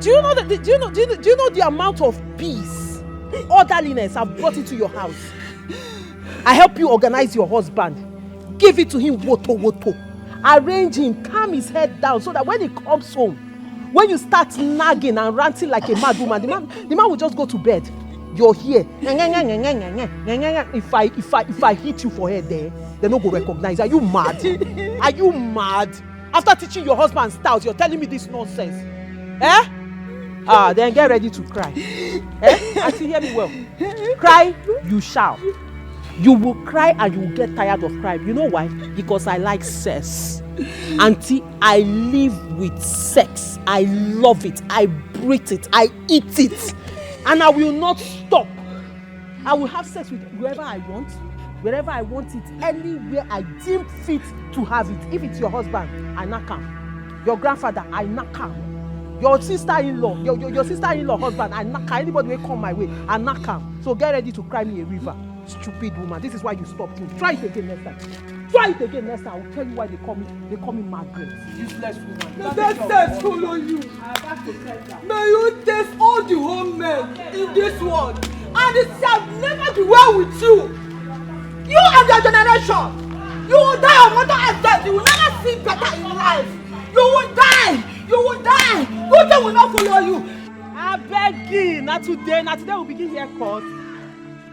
Do you know the amount of peace, orderliness I've brought into your house? I help you organize your husband, give it to him woto, arrange him, calm his head down so that when he comes home, when you start nagging and ranting like a mad woman, the man will just go to bed. You're here. If I hit you for head there, they don't go recognize. Are you mad? Are you mad? After teaching your husband styles, you're telling me this nonsense. Eh? Then get ready to cry. Eh? Auntie, hear me well. Cry, you shall. You will cry and you will get tired of crying. You know why? Because I like sex. Auntie, I live with sex. I love it. I breathe it. I eat it. And I will not stop. I will have sex with whoever I want, wherever I want it, anywhere I deem fit to have it. If it's your husband, I knock him. Your grandfather, I knock him. Your sister-in-law, your sister-in-law husband, I knock him. Anybody will come my way, I knock him. So get ready to cry me a river. Stupid woman. This is why you stopped me. Try it again next time. Try it again next time. I will tell you why they call me Margaret. Useless woman. The dead follow you. May you taste all the home men in this world, and it shall never be well with you. You and your generation, you will die of mother and death. You will never see better in life. You will die. You will die. Good thing will not follow you. I beg you. Not today we'll begin haircut.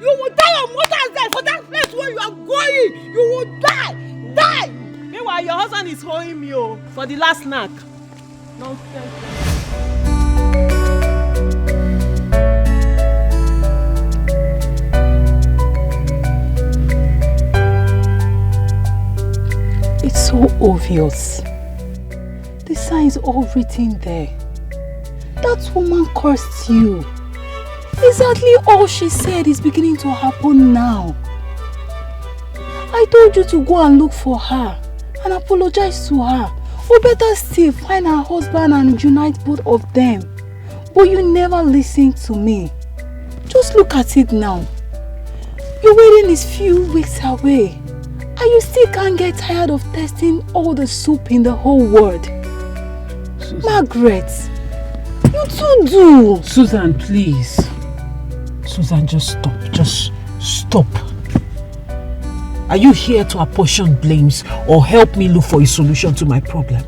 You will die of mother and death for that place where you are going. You will die. Die. Meanwhile, your husband is holding me for the last snack. Nonsense. It's so obvious. The signs all written there. That woman cursed you. Exactly all she said is beginning to happen now. I told you to go and look for her and apologize to her. Or better still, find her husband and unite both of them. But you never listened to me. Just look at it now. Your wedding is few weeks away. And you still can't get tired of tasting all the soup in the whole world. Susan. Margaret, you too do. Susan, please. Susan, just stop. Just stop. Are you here to apportion blames or help me look for a solution to my problem?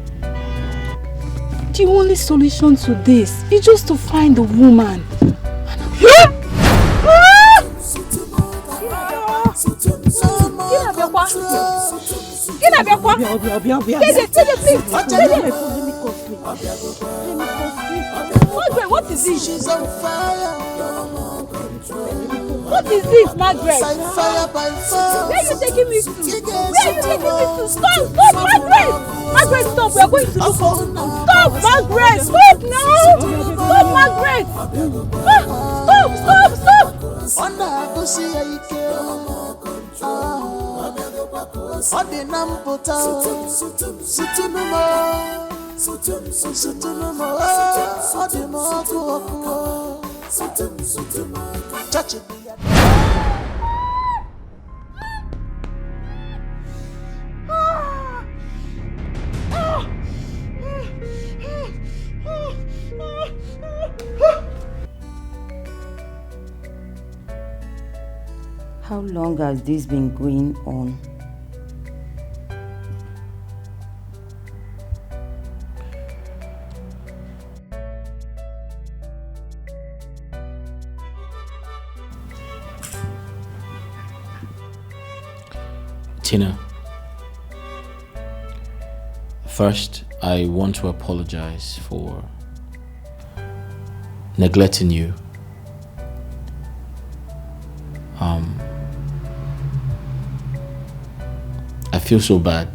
The only solution to this is just to find the woman. What is this? She's on fire. What is this, Margaret? Fire by fire. Where are you taking me to? Where are you taking me to? Stop, Margaret! Margaret, stop. We are going to look for. Stop, Margaret! Stop now! Stop, Margaret! Stop! How long has this been going on? Tina, first, I want to apologize for neglecting you. I feel so bad.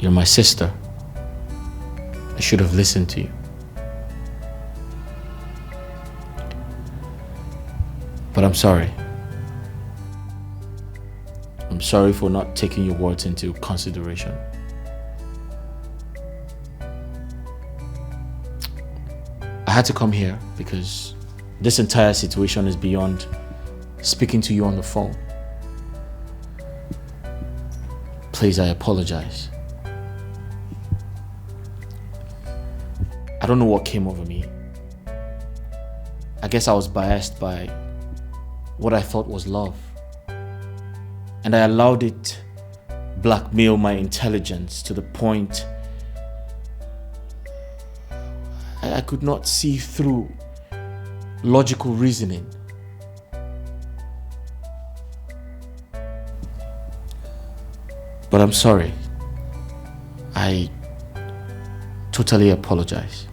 You're my sister. I should have listened to you. But I'm sorry. I'm sorry for not taking your words into consideration. I had to come here because this entire situation is beyond speaking to you on the phone. Please, I apologize. I don't know what came over me. I guess I was biased by what I thought was love. And I allowed it blackmail my intelligence to the point I could not see through logical reasoning. But I'm sorry. I totally apologize.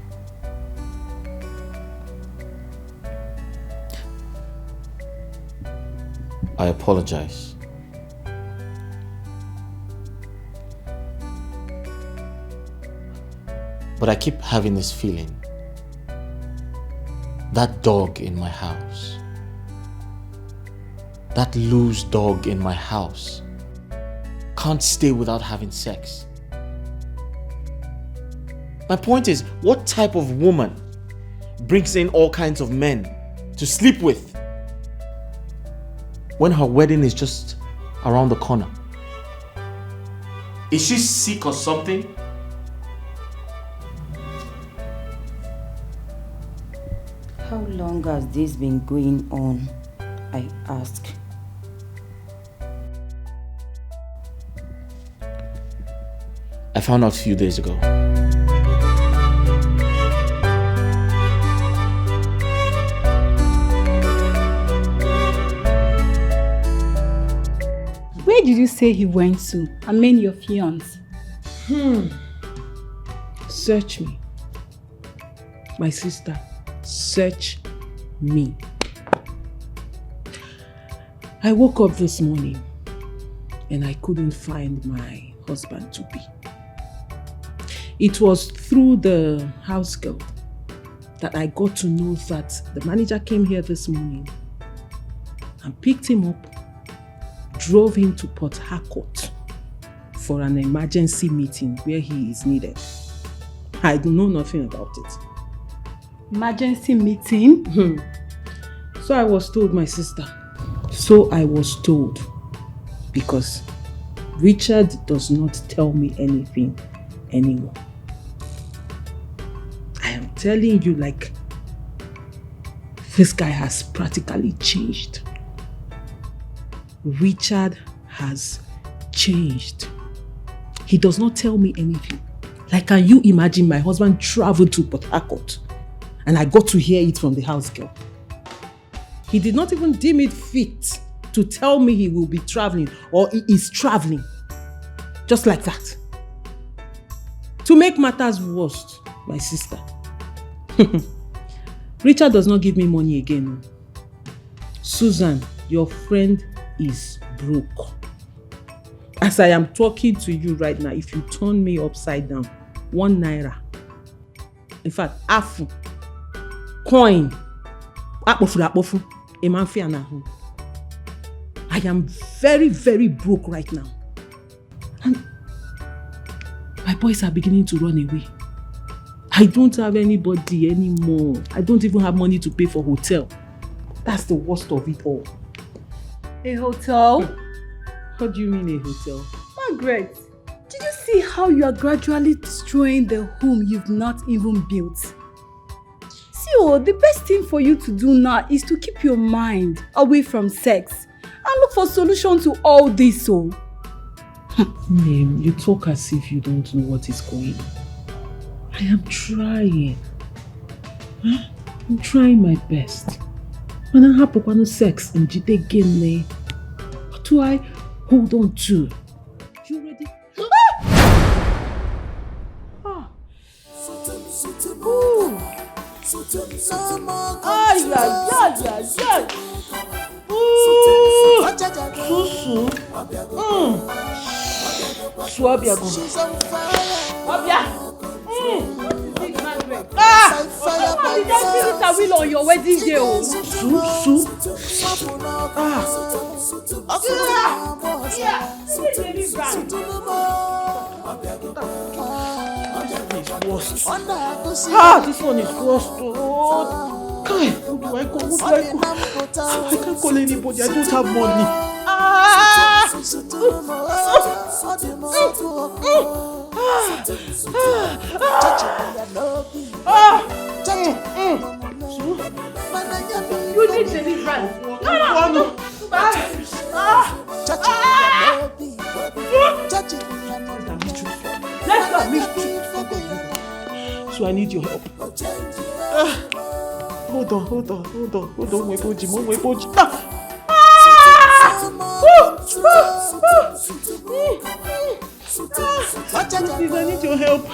I apologize. But I keep having this feeling. That dog in my house. That loose dog in my house can't stay without having sex. My point is, what type of woman brings in all kinds of men to sleep with when her wedding is just around the corner? Is she sick or something? How long has this been going on? I ask. I found out a few days ago. Where did you say he went to? I mean your fiancé. Search me. My sister, search me. I woke up this morning and I couldn't find my husband to be. It was through the house girl that I got to know that the manager came here this morning and picked him up, drove him to Port Harcourt for an emergency meeting where he is needed. I know nothing about it. Emergency meeting? So I was told, my sister. So I was told. Because Richard does not tell me anything anymore. I am telling you, like, this guy has practically changed. Richard has changed. He does not tell me anything. Like, can you imagine my husband traveled to Port Harcourt and I got to hear it from the house girl? He did not even deem it fit to tell me he will be traveling or he is traveling. Just like that. To make matters worse, my sister, Richard does not give me money again. Susan, your friend is broke. As I am talking to you right now, if you turn me upside down, 1 naira, in fact, half coin, I am very, very broke right now. And my boys are beginning to run away. I don't have anybody anymore. I don't even have money to pay for hotel. That's the worst of it all. A hotel? What do you mean a hotel? Margaret, did you see how you are gradually destroying the home you've not even built? See, the best thing for you to do now is to keep your mind away from sex and look for solutions to all this. Name, you talk as if you don't know what is going on. I am trying. I'm trying my best. When I have sex and jide again, but do I hold on to? You ready? Ooh. Ay, ay, ay, ay, ay. Ooh. Susu. Suabiago. Abia. You just feel it a will on your wedding day. Susu. This one is worse. Kai, who do I call? I can't call anybody. I don't have money. You need deliverance. No. Let's go meet you. So I need your help. Hold on. Weboji. Please, I need your help.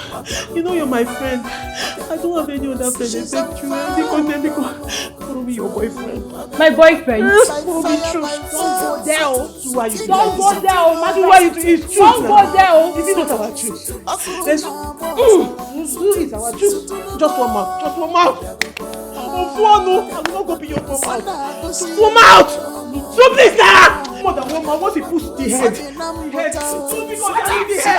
You know you're my friend. I don't have any other friend except you. Follow me, your boyfriend. My boyfriend? Follow me, true. Don't go there. Don't go there. It's true. Don't go there. Is it not our truth? This is our truth. Just one mouth. I will not go be your mouth. One mouth. So please now. More than one mouth. Once he puts the head. So we go carry the head.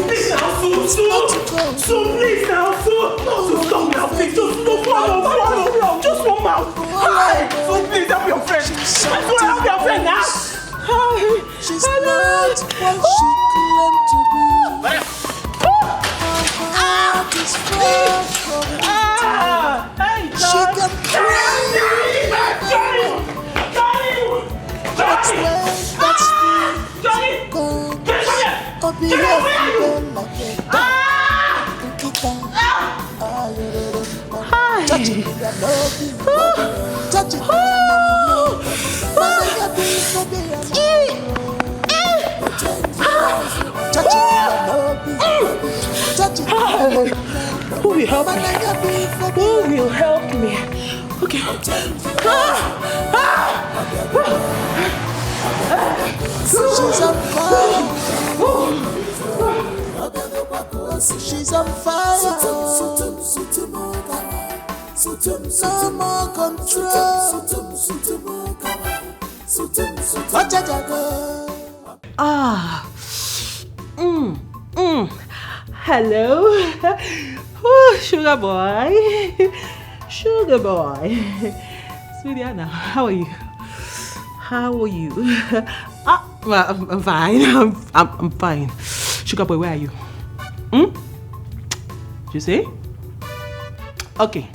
Please now, please. Just one mouth. So please help your friend. Help your friend now. She's not what she claimed to be. She can pray. That's when that's the I'll be here like touch it, touch it. Who will help me? Okay. She's on fire. She's on fire. No more control. Hello. Oh, sugar boy. Sweetie Anna, how are you? I'm fine. I'm fine. Sugar boy, where are you? You say? Okay.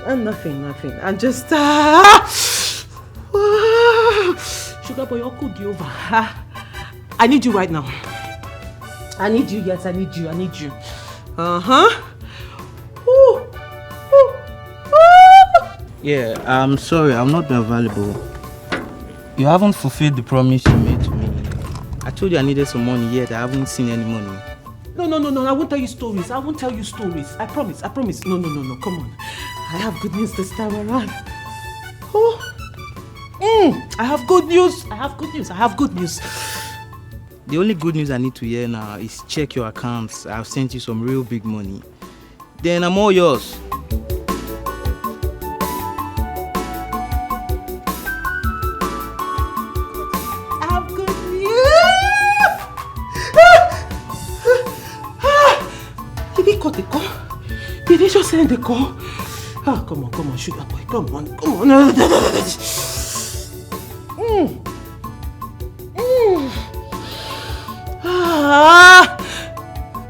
Nothing. I'm just Sugar boy, I'll cook you over. I need you right now. I need you. Yeah, I'm sorry, I'm not available. You haven't fulfilled the promise you made to me. I told you I needed some money, yet I haven't seen any money. No, I won't tell you stories. I promise. No, come on. I have good news this time around. I have good news. The only good news I need to hear now is check your accounts. I've sent you some real big money. Then I'm all yours. I have good news. Did he cut the call? Did he just send the call? Come on, sugar boy. Come on.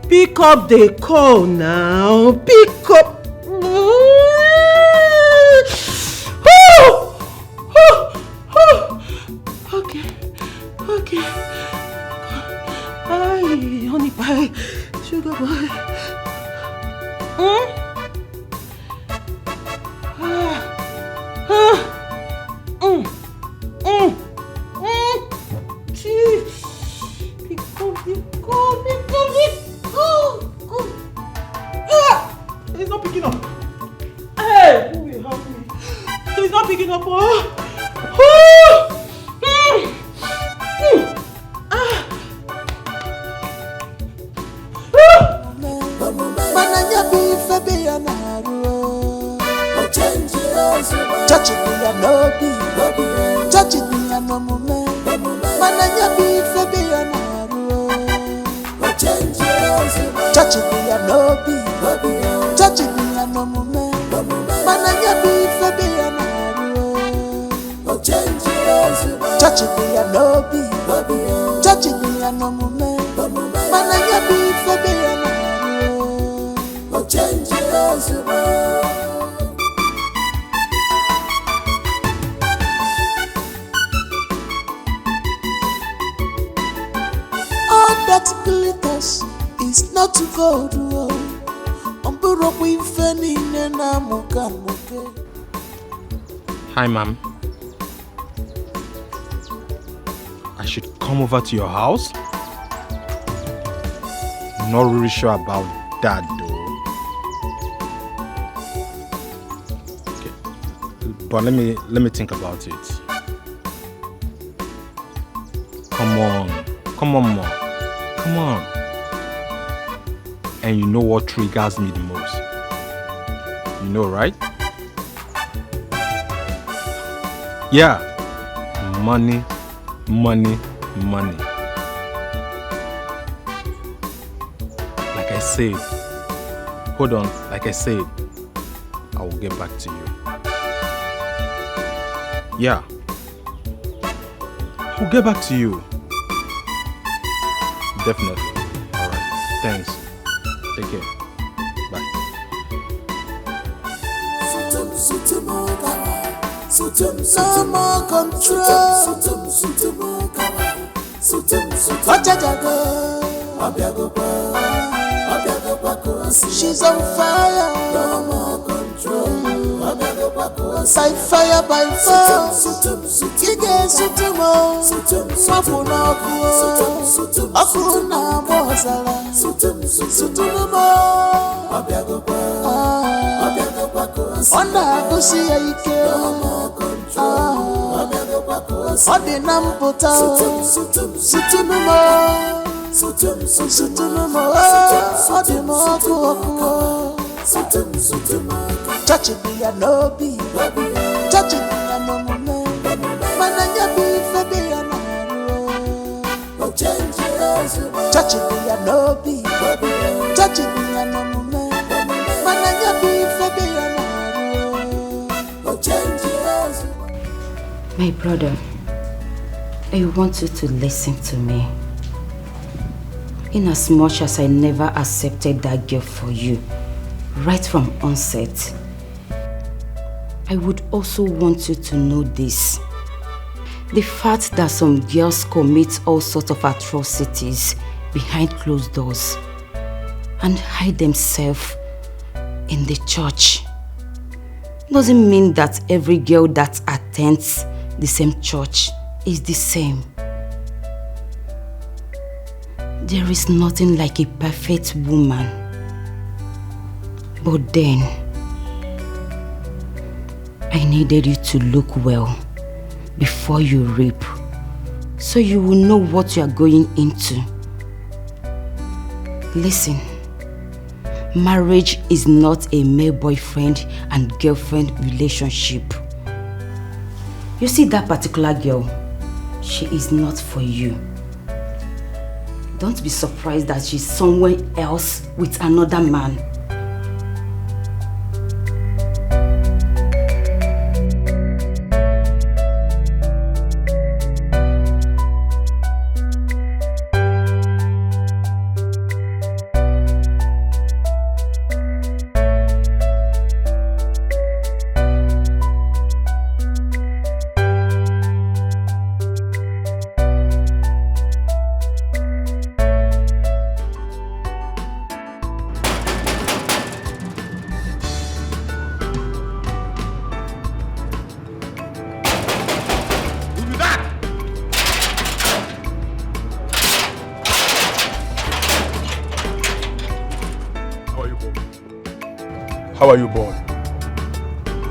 Pick up the call now. Pick up. Okay. Hi, honey pie, sugar boy. picking up. Hey, who will help me? He's not picking up. Oh. Touch it me and no be, touch it me and no moment. Mananya be for be an arrow. Touch it me and no be, touch it me and no moment. Mananya be for be an arrow. Touch it me and no be, touch it me and no moment. Mananya be for be an arrow. Change it. That glitters is not gold. Hi, ma'am. I should come over to your house? Not really sure about that, though. Okay. But let me think about it. Come on, Mom. Come on. And you know what triggers me the most? You know, right? Yeah. Money. Like I said, hold on. Like I said, I will get back to you. Yeah. I'll get back to you. Definitely. Alright. Thanks. Take care. Bye. No more control. She's on fire. No more control. By fire, by force. Ige sutumo. Mapuna kuo. Akuna mozala. Sutumo. Onda kusi ike. No more control. Odi namputa. Sutumo. Sutumo. Odi moku. Touch it me and no be, touch it me and no moment. Mananya be for be an arrow. Touch it me and no be, touch it me and no moment. Mananya be for be an arrow. My brother, I want you to listen to me. In as much as I never accepted that girl for you, right from onset, I would also want you to know this. The fact that some girls commit all sorts of atrocities behind closed doors and hide themselves in the church doesn't mean that every girl that attends the same church is the same. There is nothing like a perfect woman. But then, I needed you to look well before you reap, so you will know what you are going into. Listen, marriage is not a male boyfriend and girlfriend relationship. You see that particular girl, she is not for you. Don't be surprised that she's somewhere else with another man. How are you, boy?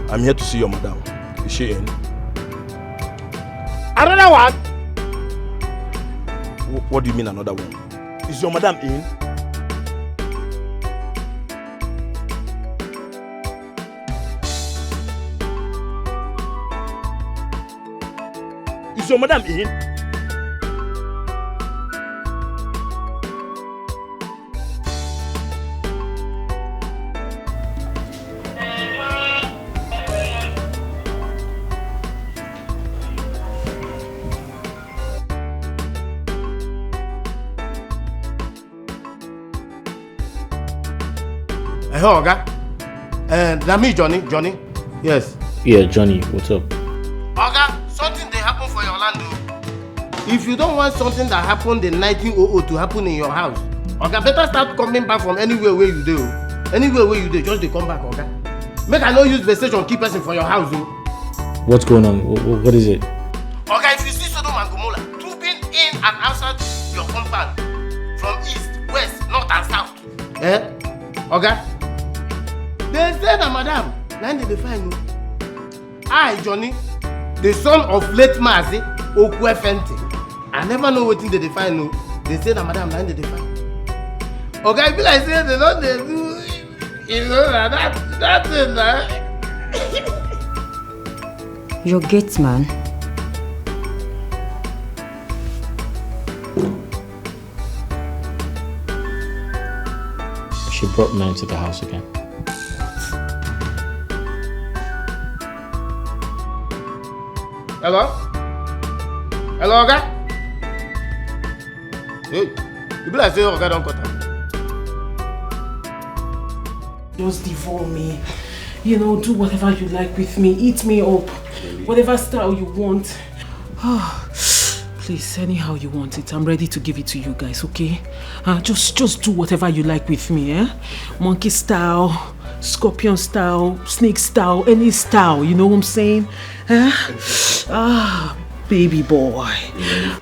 I'm here to see your madam. Is she in? Another one? What do you mean another one? Is your madam in? Is your madam in? Hello, Oga. That me, Johnny. Yes. Yeah, Johnny, what's up? Oga, something they happen for your land. If you don't want something that happened in 1900 to happen in your house, Oga, better start coming back from anywhere where you do. Anywhere where you do, just they come back, Oga. Make I no use the station keep person for your house. What's going on? What is it? Oga, if you see Sodom and Gomorrah trooping in and outside your compound from east, west, north and south. Oga? They say that madam, now they find you. I, Johnny, the son of late Mazi Okwe Fenty. I never know what thing they find you. They say that madam, now they find. Okay, I feel like say they don't they do, you know, that thing, Your gate man. She brought men to the house again. Hello? Hello, Oga? Hey, you be like say Oga don't cut her. Just devour me. You know, do whatever you like with me. Eat me up. Whatever style you want. Please, anyhow you want it. I'm ready to give it to you guys, okay? Just do whatever you like with me, eh? Monkey style, scorpion style, snake style, any style, you know what I'm saying? Baby boy.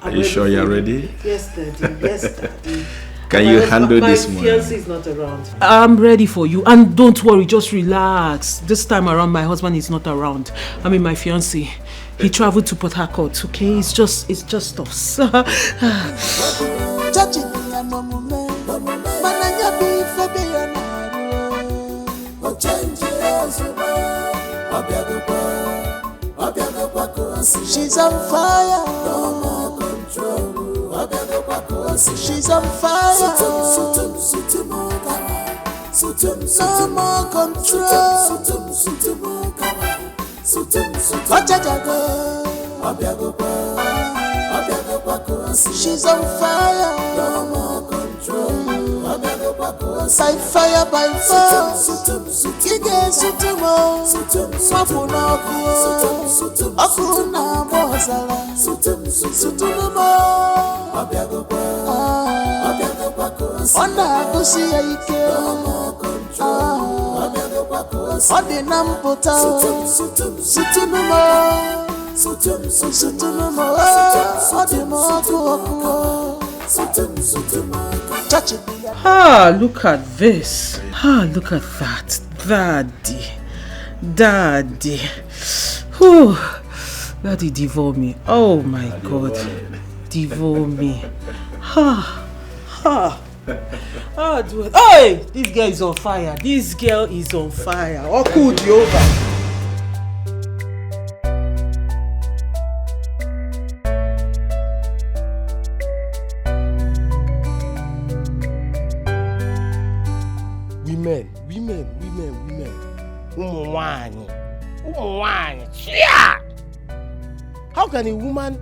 Are you sure you're ready? Yes, Daddy. Yes, Daddy. Can you handle this one? My fiancé is not around. I'm ready for you. And don't worry, just relax. This time around, my husband is not around. I mean, my fiancé. He traveled to Port Harcourt, okay? It's just us. She's on fire. No more control. She's on fire. No more control. She's on fire. No more control. By fire, by fire. Ige sutumo. Mapuna akuna bozala. Sutumo. Ona kusi ike. Ode nampota. Sutumo. Look at this. Look at that. Daddy. Whew. Daddy, devour me. Oh my God. Devour me. Do it. Hey! This girl is on fire. Oh, cool, Jehovah. Women. Woman. Yeah! How can a woman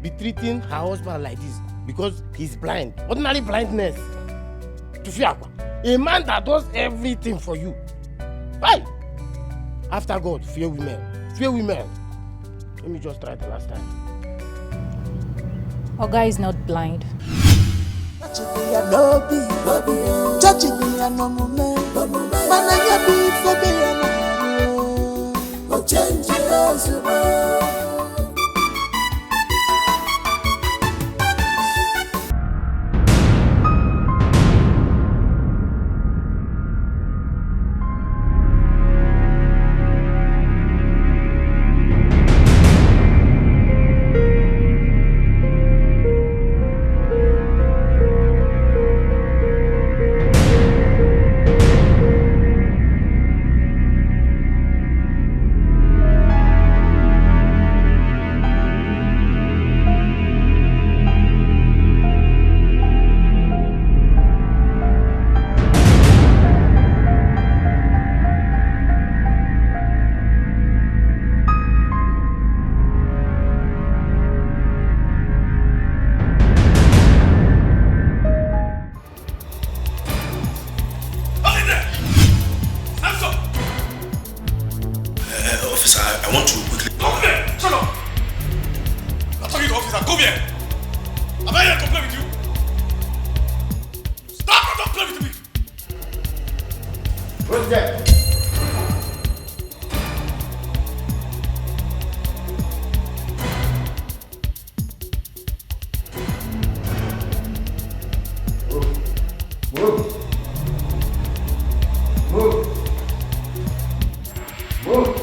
be treating her husband like this because he's blind? Ordinary blindness. A man that does everything for you. Why? After God, fear women. Let me just try the last time. Oga is not blind. Officer, I want to quickly... Come here! Shut up! I'm talking to officer. Come here! Am I here to play with you? Stop! Don't play with me! What's that? Move. Move. Move.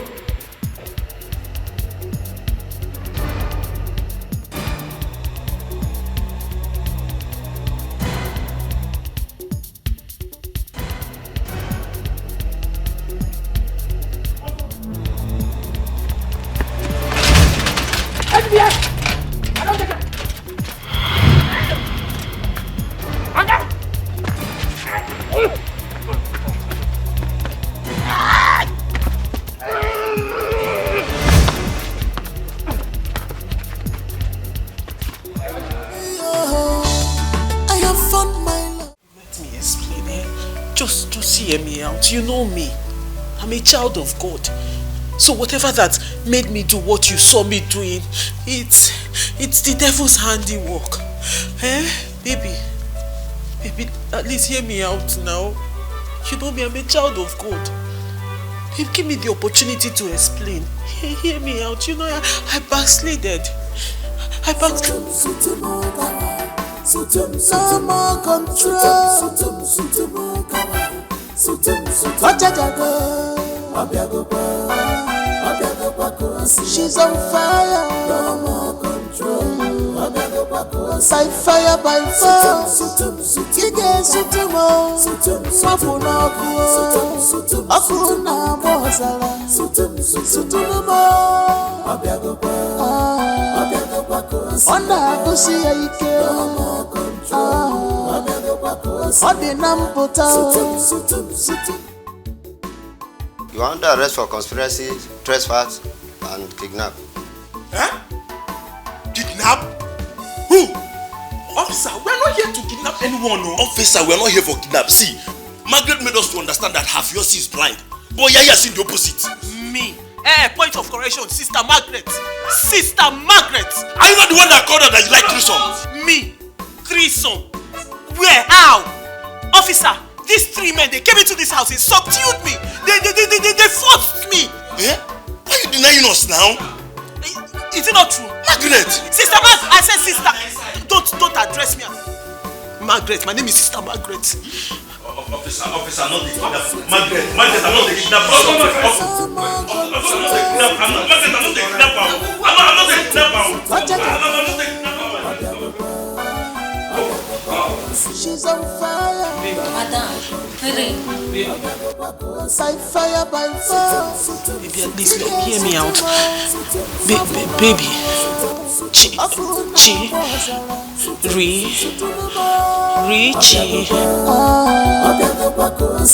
You know me. I'm a child of God. So whatever that made me do what you saw me doing, it's the devil's handiwork. Eh? Baby, at least hear me out now. You know me, I'm a child of God. Give me the opportunity to explain. Hear me out. You know, I backslided. I backslided. No more control. She's on fire. No more control. By fire, by force. You get sutumo. Mapuna kuo. Akuna mozala. Sutumo. Onda kusi aike. No more control. Odi nampota. You are under arrest for conspiracy, trespass, and kidnap. Eh? Kidnap? Who? Officer, we're not here to kidnap anyone, no. Officer, we're not here for kidnap. See, Margaret made us to understand that her fiancé is blind. But Yaya seen the opposite. Me? Point of correction, Sister Margaret. Sister Margaret! Are you not the one that called her that you like threesome? Me? Threesome? Where? How? Officer, these three men, they came into this house, they subdued me. They forced me. Eh? Why are you denying us now? Is it not true? Margaret! Sister Margaret! I said sister. Don't address me as Margaret. My name is Sister Margaret. Officer, not the kidnapper. Margaret, I'm not the kidnapper. I'm not the kidnapper. She's on fire. Madam, hurry. By fire, by force. Baby, at least hear me out. Baby. Chi.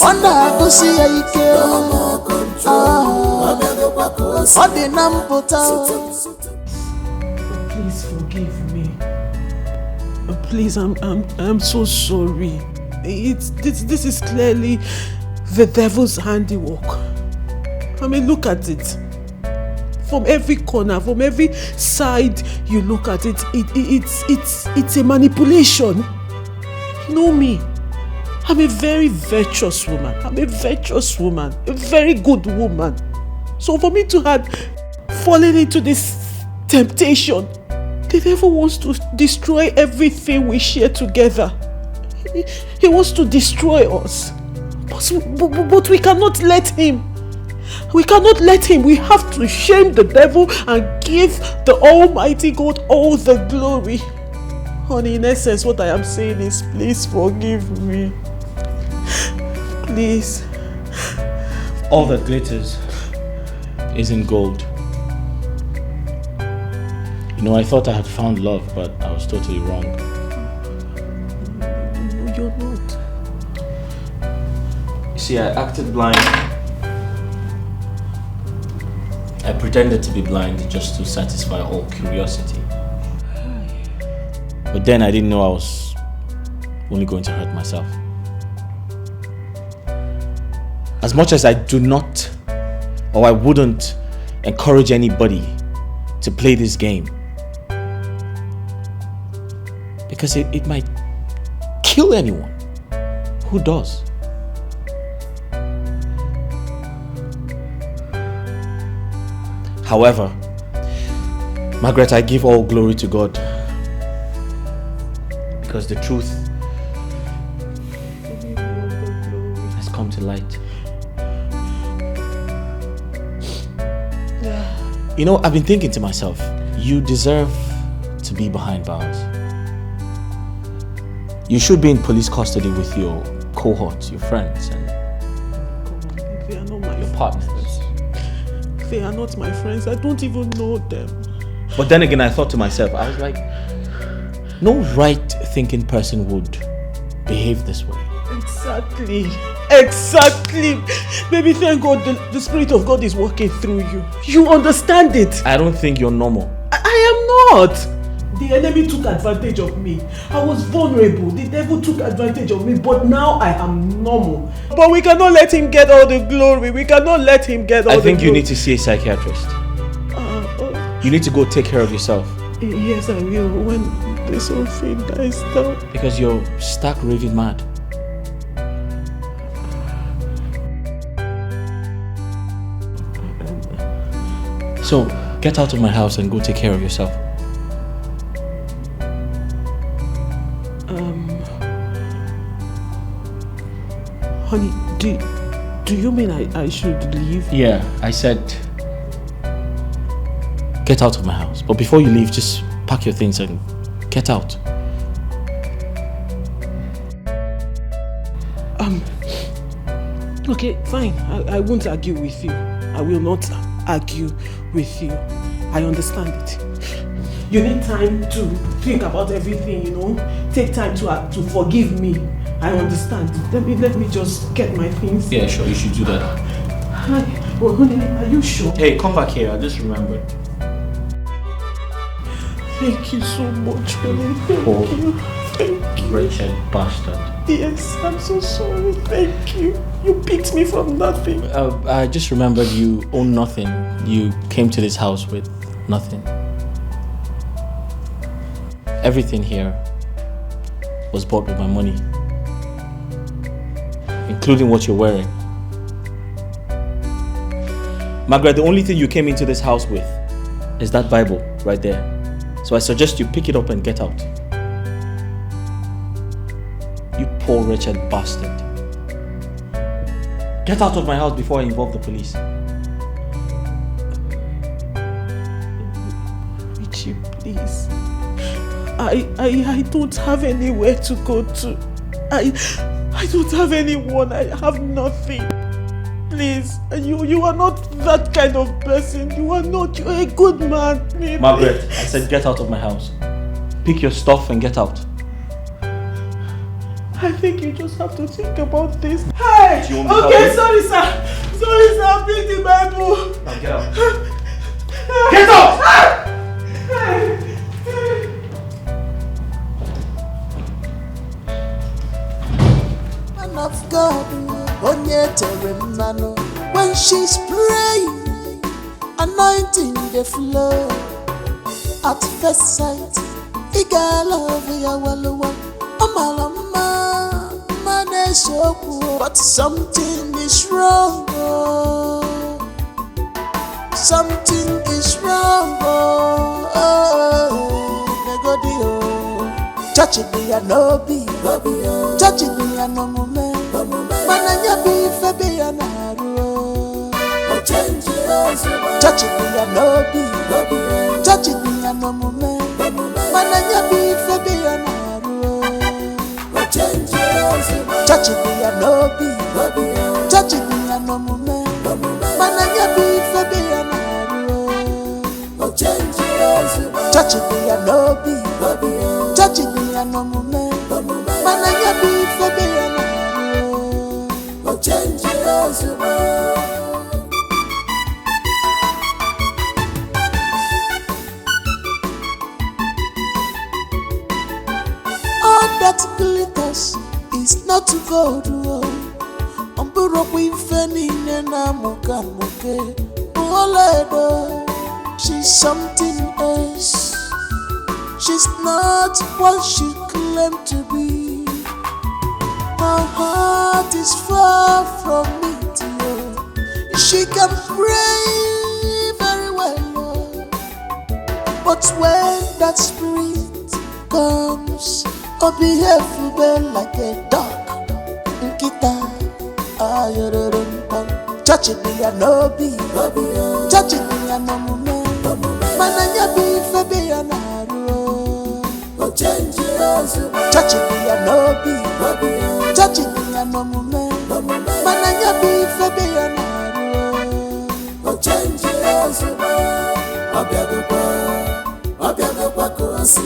Onda kusi aike. Odi nampota. Please forgive me. Please, I'm so sorry. This is clearly the devil's handiwork. I mean, look at it. From every corner, from every side you look at it, it's a manipulation. You know me. I'm a very virtuous woman. A very good woman. So for me to have fallen into this temptation, the devil wants to destroy everything we share together. He wants to destroy us. But we cannot let him. We cannot let him. We have to shame the devil and give the Almighty God all the glory. Honey, in essence, what I am saying is, please forgive me. Please. All that glitters isn't gold. You know, I thought I had found love, but I was totally wrong. No, you're not. You see, I acted blind. I pretended to be blind just to satisfy all curiosity. But then I didn't know I was only going to hurt myself. As much as I do not, or I wouldn't encourage anybody to play this game. Because it might kill anyone. Who does? However, Margaret, I give all glory to God. Because the truth has come to light. You know, I've been thinking to myself, you deserve to be behind bars. You should be in police custody with your cohorts, your friends, and They are not my your partners. They are not my friends. I don't even know them. But then again, I thought to myself, I was like, no right-thinking person would behave this way. Exactly. Exactly. Baby, thank God the Spirit of God is working through you. You understand it. I don't think you're normal. I am not. The enemy took advantage of me. I was vulnerable. The devil took advantage of me, but now I am normal. But we cannot let him get all the glory. We cannot let him get all the glory. I think you need to see a psychiatrist. You need to go take care of yourself. Yes, I will, when this whole thing dies down. Because you're stark raving mad. So, get out of my house and go take care of yourself. Honey, do you mean I should leave? Yeah, I said get out of my house. But before you leave, just pack your things and get out. Okay, fine. I won't argue with you. I will not argue with you. I understand it. You need time to think about everything, you know. Take time to forgive me. I understand. Let me just get my things. Yeah, sure, you should do that. Hi. Well, honey, are you sure? Hey, come back here. I just remembered. Thank you so much, honey. Thank you. Thank you. Wretched bastard. Yes, I'm so sorry. Thank you. You picked me from nothing. I just remembered you own nothing. You came to this house with nothing. Everything here was bought with my money, including what you're wearing. Margaret, the only thing you came into this house with is that Bible right there. So I suggest you pick it up and get out. You poor wretched bastard. Get out of my house before I involve the police. Richie, please. I don't have anywhere to go to. I don't have anyone. I have nothing. Please, you are not that kind of person. You are not. You're a good man. Maybe. Margaret, I said get out of my house. Pick your stuff and get out. I think you just have to think about this. Hey! Do you want me to Okay, help you? sorry sir. Sorry sir, bring the Bible. Now get out. Get out! Hey! Man of God, Onye Teremano, when she's praying, anointing the flow. At first sight, Iga love ya waluwa, Amalama, Maneshoku, but something is wrong. Something is wrong. Touch it, be a no be. Touch it, be a no moment. Mananya be for be a naru. Touch it, be a no be. Touch it, be a no moment. Mananya be for be a naru. Touch it, be a no be. Touch it, be a no moment. Mananya be for be a naru. Touch it, be a no be. Touch it, be a no moment. Mananya be for be a naru. All that glitters is not gold. Umburo kwifeni nena muka muke. Oledo, she's something else. She's not what she claimed to be. Her heart is far from me, dear. She can pray very well, Lord. But when that spirit comes, oh, behave well like a dog. Nkita, church it be a no be, church it be a no mume, mananya be fe be a naru, church it be a no be, church it be a no mume, mananya be fe be a naru,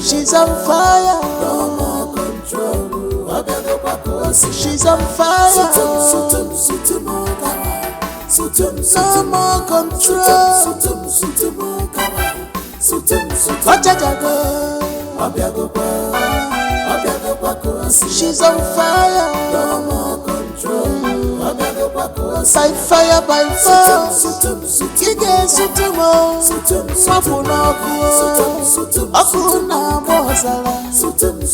she's on fire, no more control. She's on fire. No more control. She's on fire. No more control. By fire, by fire. Ige sutumo. Mapuna kuo. Akuna mozala. Sutumo.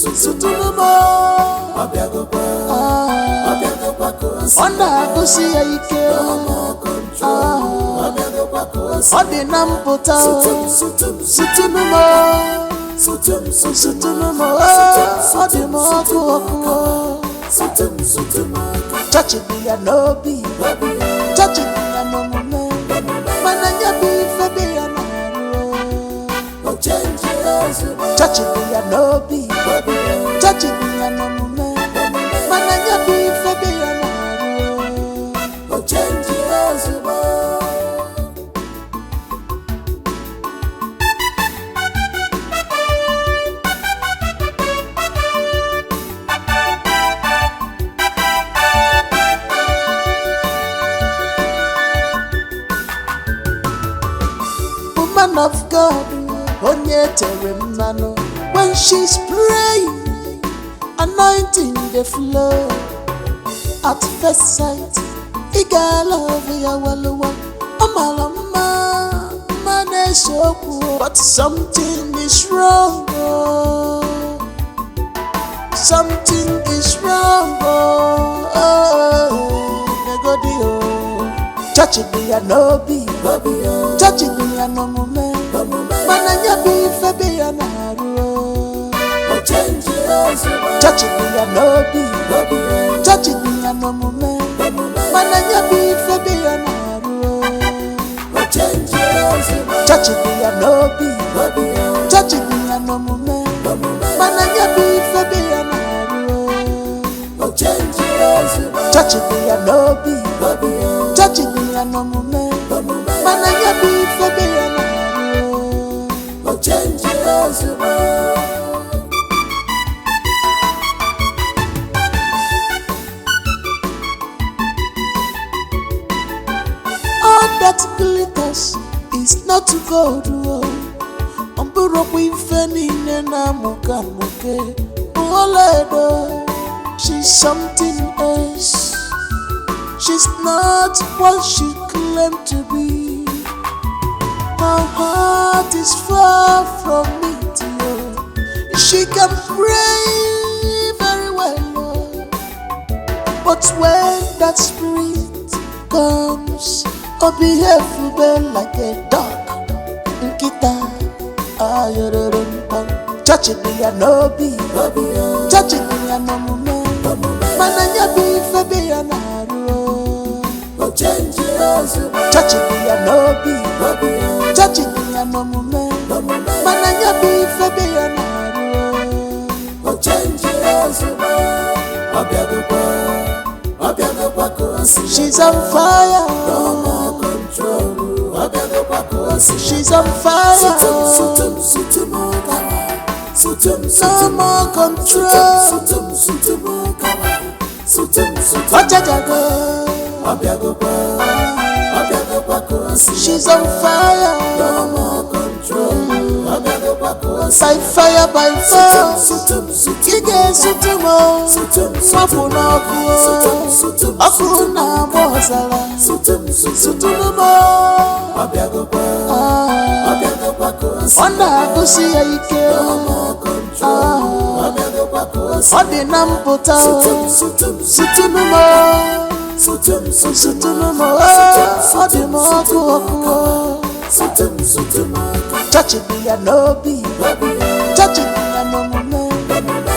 Onda kusi ya ike. Odi nampota. Sutumo. Sutumo. Odi moku. Church it be a no be, church it be a no mume, mananya be fe be a naru. Church it be a no be, church it be a no mume, mananya be fe be a naru. Woman of God, when she's praying, anointing the flow. At first sight, iga love ya waluwa, amalama, maneshoku. But something is wrong, oh. Something is wrong, church it be a no be, church it be a no mume, mananya be fe be a naru. Church it be a no be, church it be a no mume, mananya be fe be a naru. Church it be a no be, church it be a no mume, mananya be fe be a naru. Church it be a no be, church it be a no mume, mananya be fe be a naru. All that glitters is not gold. Omburo kwifeni nena mukamuke. Oledo, she's something else. She's not what she claimed to be. Her heart is far from me, dear. She can pray very well, Lord. But when that spirit comes, oh, behave well like a dog. Nkita, church it be a no be, church it be a no mume, mananya be fe be a naru. Church it be a no be, church it be a no mume, mananya be fe be a naru. She's on fire. No more control. She's on fire. No more control. She's on fire. No more control. By fire, by force. Ige sutumo. Mapuna kuo. Akuna bozala. Sutumo. Onda kusi ya ike. Ode namputa. Sutumo. Sutumo. Ode mokuo. Touch it be a lobby. Touch it be a no man.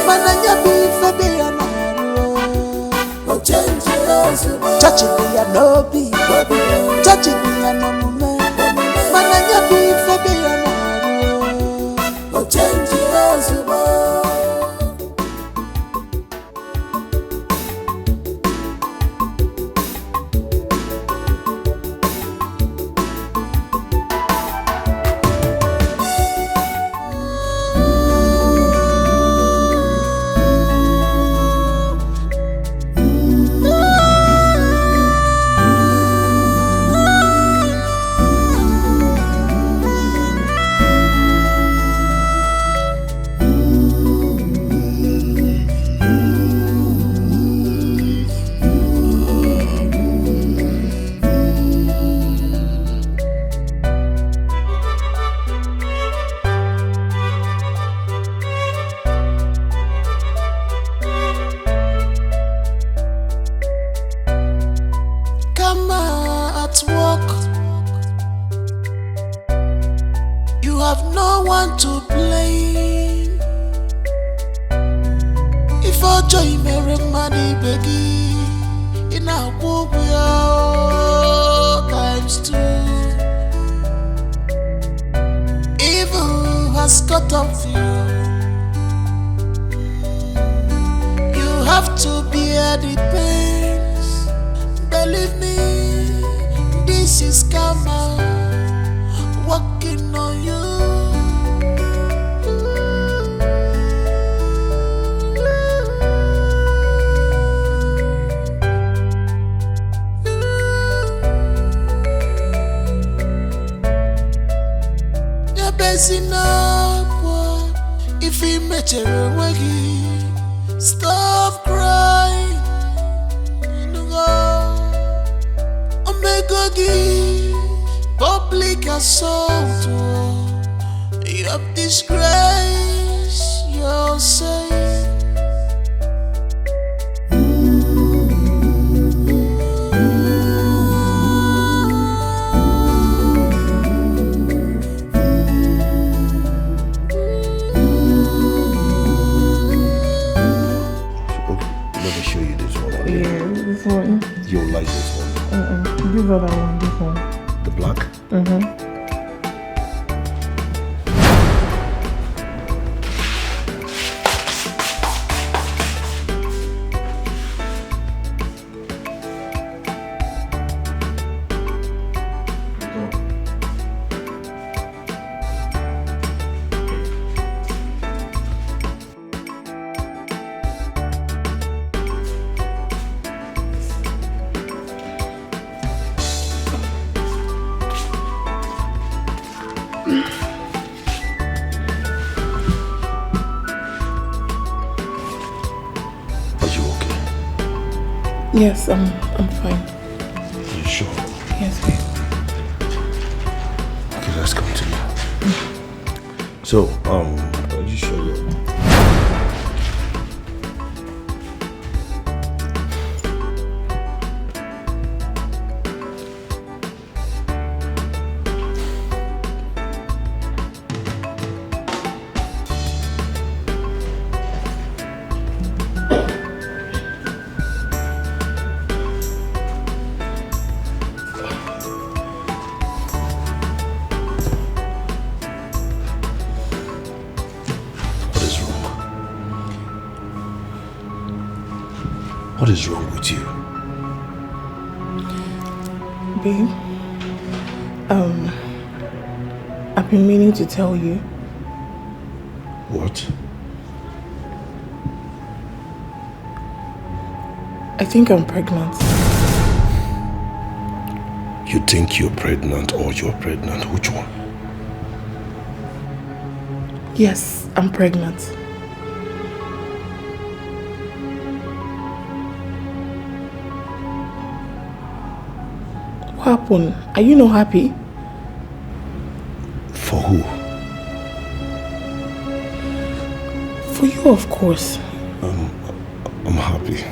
Mananya be fabi a no. Touch it be a lobby. Touch it be a no man. Mananya be fabi a no. Change it. Stop crying. Public assault. You have disgraced yourself. You'll like this one. This other one, this one. The black? Yes, I'm fine. You sure? Yes, babe. Okay, let's continue. So, are you sure you're... What is wrong with you? Babe, I've been meaning to tell you. What? I think I'm pregnant. You think you're pregnant or you're pregnant? Which one? Yes, I'm pregnant. What happened? Are you not happy? For who? For you, of course. I'm happy.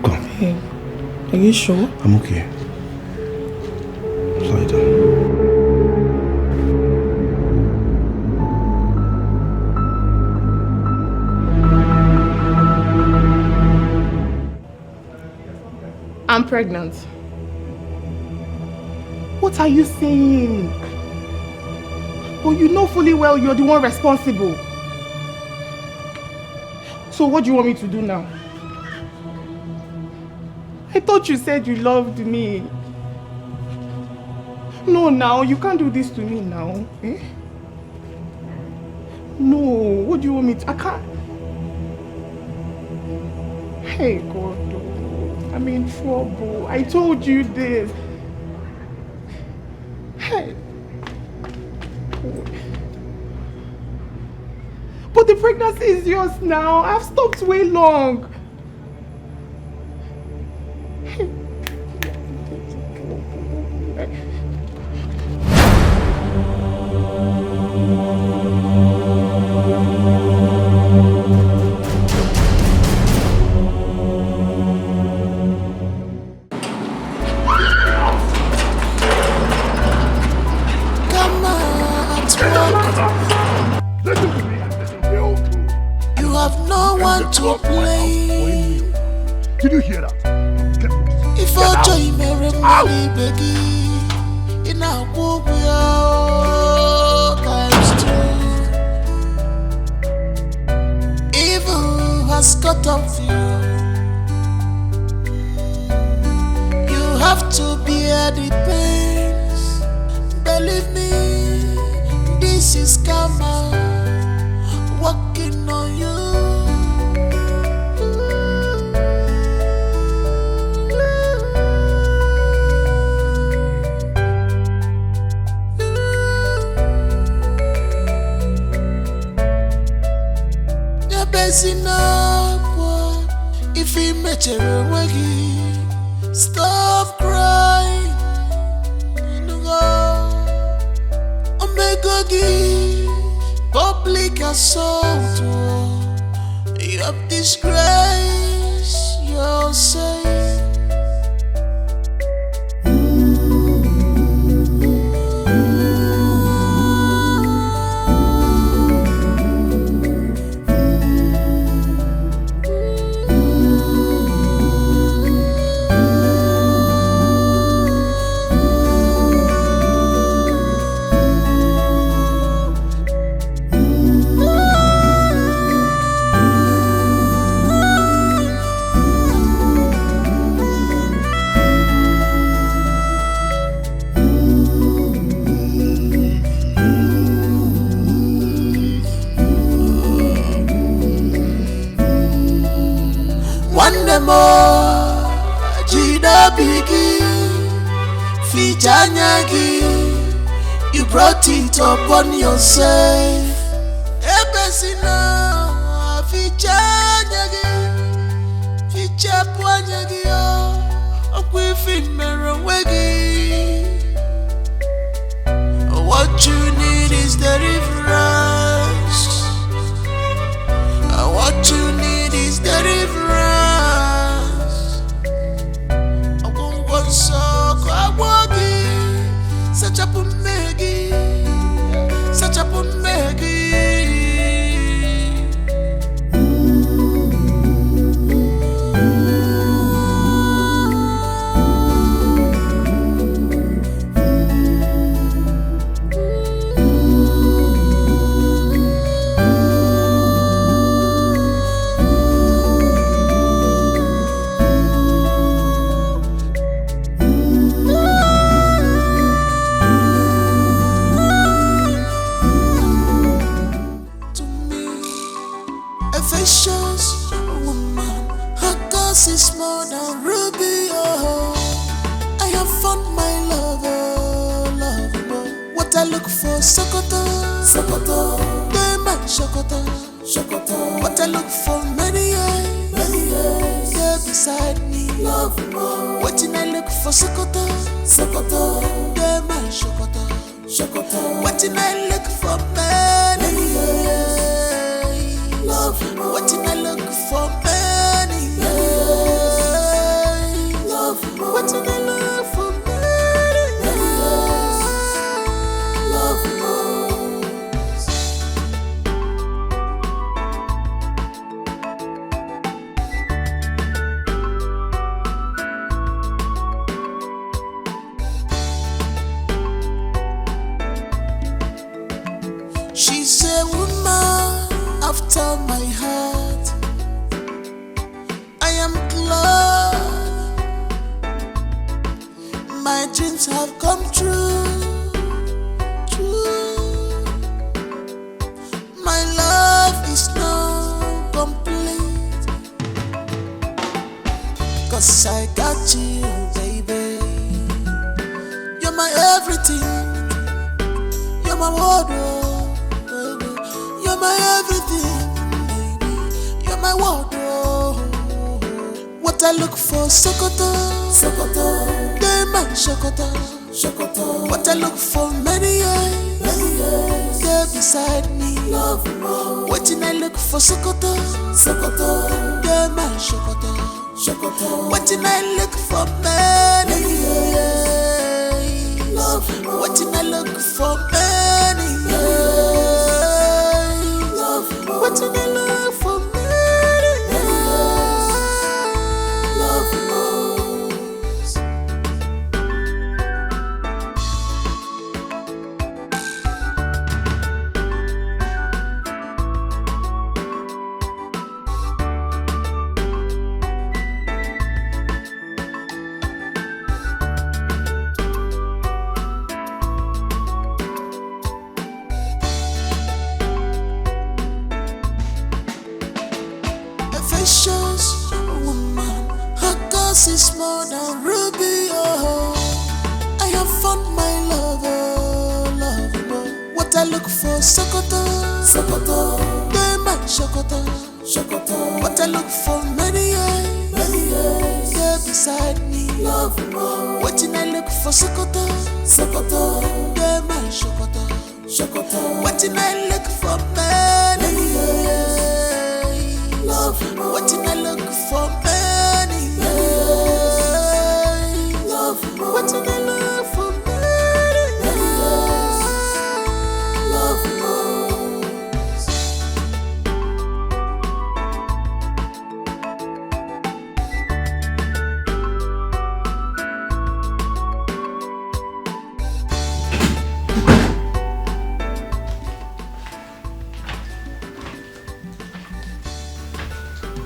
Come. Hey, are you sure? I'm okay. Lie down. I'm pregnant. What are you saying? But you know fully well you're the one responsible. So what do you want me to do now? I thought you said you loved me. No, now, you can't do this to me now. Eh? No, what do you want me to... I can't... Hey, God, I'm in trouble. I told you this. Hey. But the pregnancy is yours now. I've stopped way long. To play. Did you hear that? If I join Mary Money Beggy in a book, we are times two. Evil has cut off you. You have to bear the pains. Believe me, this is karma working on you. If he met you, stop crying. Omega public assault. You have disgraced yourself. You brought it upon yourself. What you need is deliverance. What you need is deliverance. Such a Maggie, such a Maggie. look for Sokoto, Sokoto. They man Sokoto, Sokoto. What I look for many years, yeah, beside me. Love more. What I look for Sokoto, Sokoto. They man Sokoto, Sokoto. What I look for many years, love more. What I look for many years, love more. What I look for many years, love more. She's a woman after my heart. I am glad my dreams have come true. True. My love is now complete, 'cause I got you, baby. You're my everything. You're my wardrobe, baby. You're my everything, baby. You're my wardrobe. What I look for, Sokoto, Sokoto. They man Sokoto, Sokoto. What I look for many years, they're beside me. Love more. What I look for, Sokoto, Sokoto. They man Sokoto, Sokoto. What I look for many years, love more. What I look for many years, love more. What I look for many years, love more. A vicious woman, her cause is more than ruby. Oh, I have found my lover, lover. What I look for, Sokoto, Sokoto. They man Sokoto, Sokoto. What I look for many years, they're beside me. Love more. What I look for, Sokoto, Sokoto. They man Sokoto, Sokoto. What I look for many years, love more. What I look for many years, love more. What I look for many years, love more.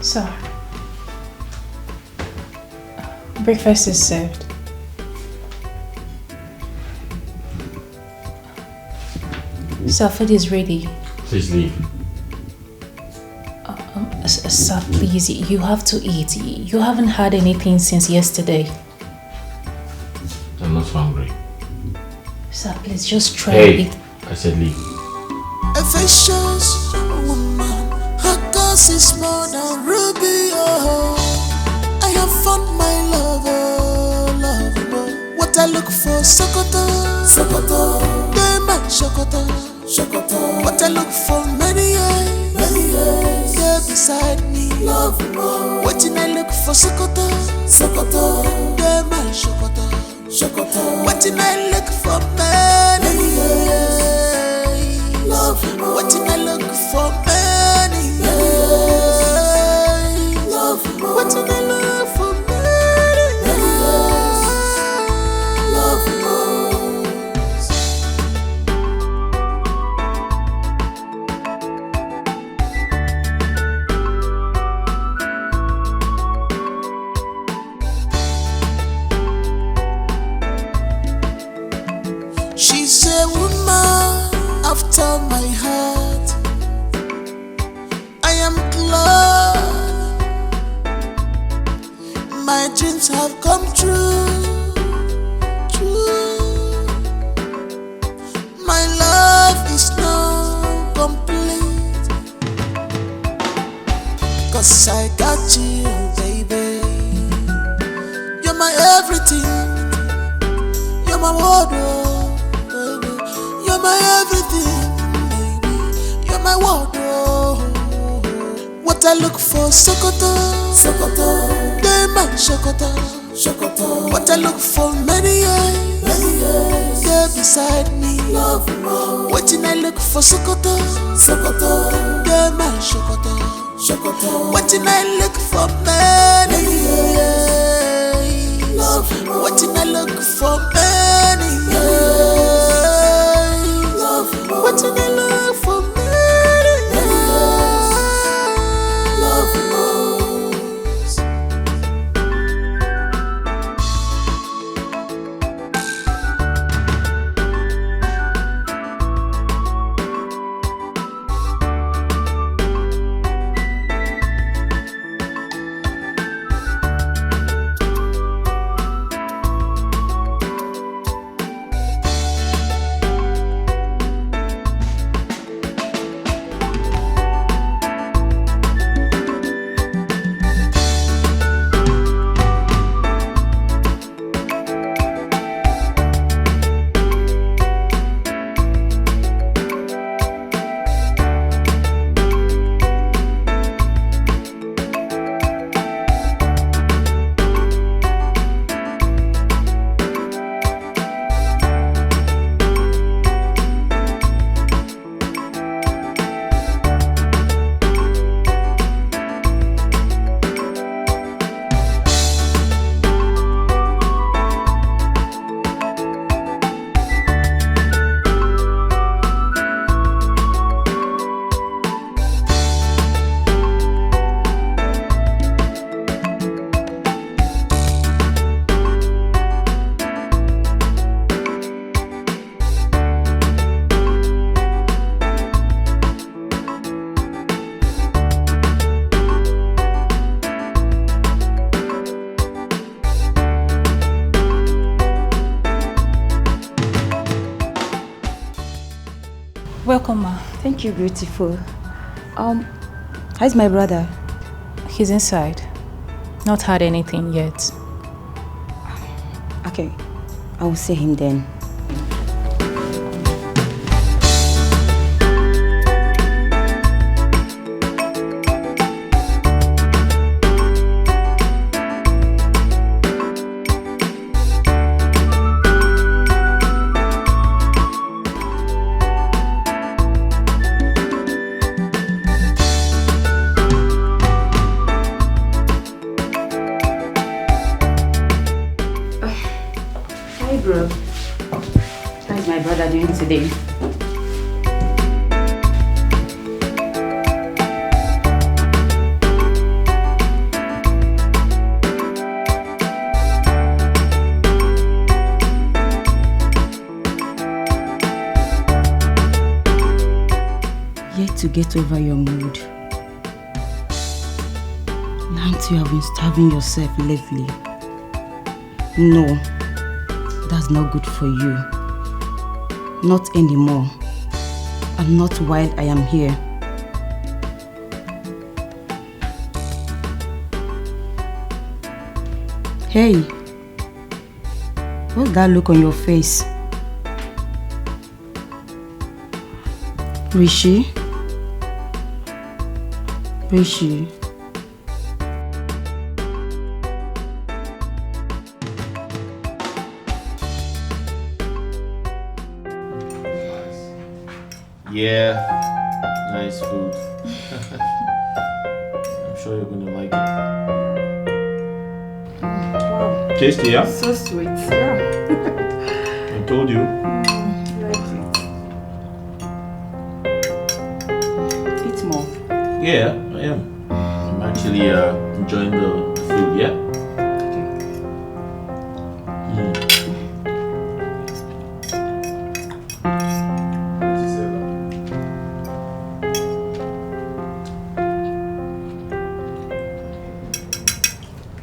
Sir, breakfast is served. Sir, food is ready. Please leave. Sir, please, you have to eat. You haven't had anything since yesterday. I'm not hungry. Sir, please just try Hey, it. I said leave. A vicious woman, her cause is more than ruby. Oh, I have found my lover, lover. What I look for, Sokoto, Sokoto. They man Sokoto, Sokoto. What I look for many years, they're beside me. Love more. What I look for, Sokoto, Sokoto. They man Sokoto, Sokoto. What I look for many years, love more. What I look for many years, love more. What I look for many years, love more. She's a woman after my heart. I am glad my dreams have come true. True. My my everything, baby. You're my world, oh. What I look for, Sokoto, Sokoto. They man Sokoto, Sokoto. What I look for, many years, they're beside me. Love more. Waiting I look for, Sokoto, Sokoto. They man Sokoto, Sokoto. Waiting I look for, many years. Love more. Waiting I look for, many years. Love more. Waiting I look for, many years. Welcome, ma. Thank you, beautiful. How's my brother? He's inside. Not had anything yet. Okay, I will see him then. Today. Yet to get over your mood. Now you have been starving yourself lately. No, that's not good for you. Not anymore, and not while I am here. Hey, what's that look on your face? Rishi? Rishi? Yeah, nice food. I'm sure you're gonna like it. Wow. Tasty, yeah? So sweet, yeah. I told you. Like it. Eat more. Yeah, I am. I'm actually enjoying the food, yeah?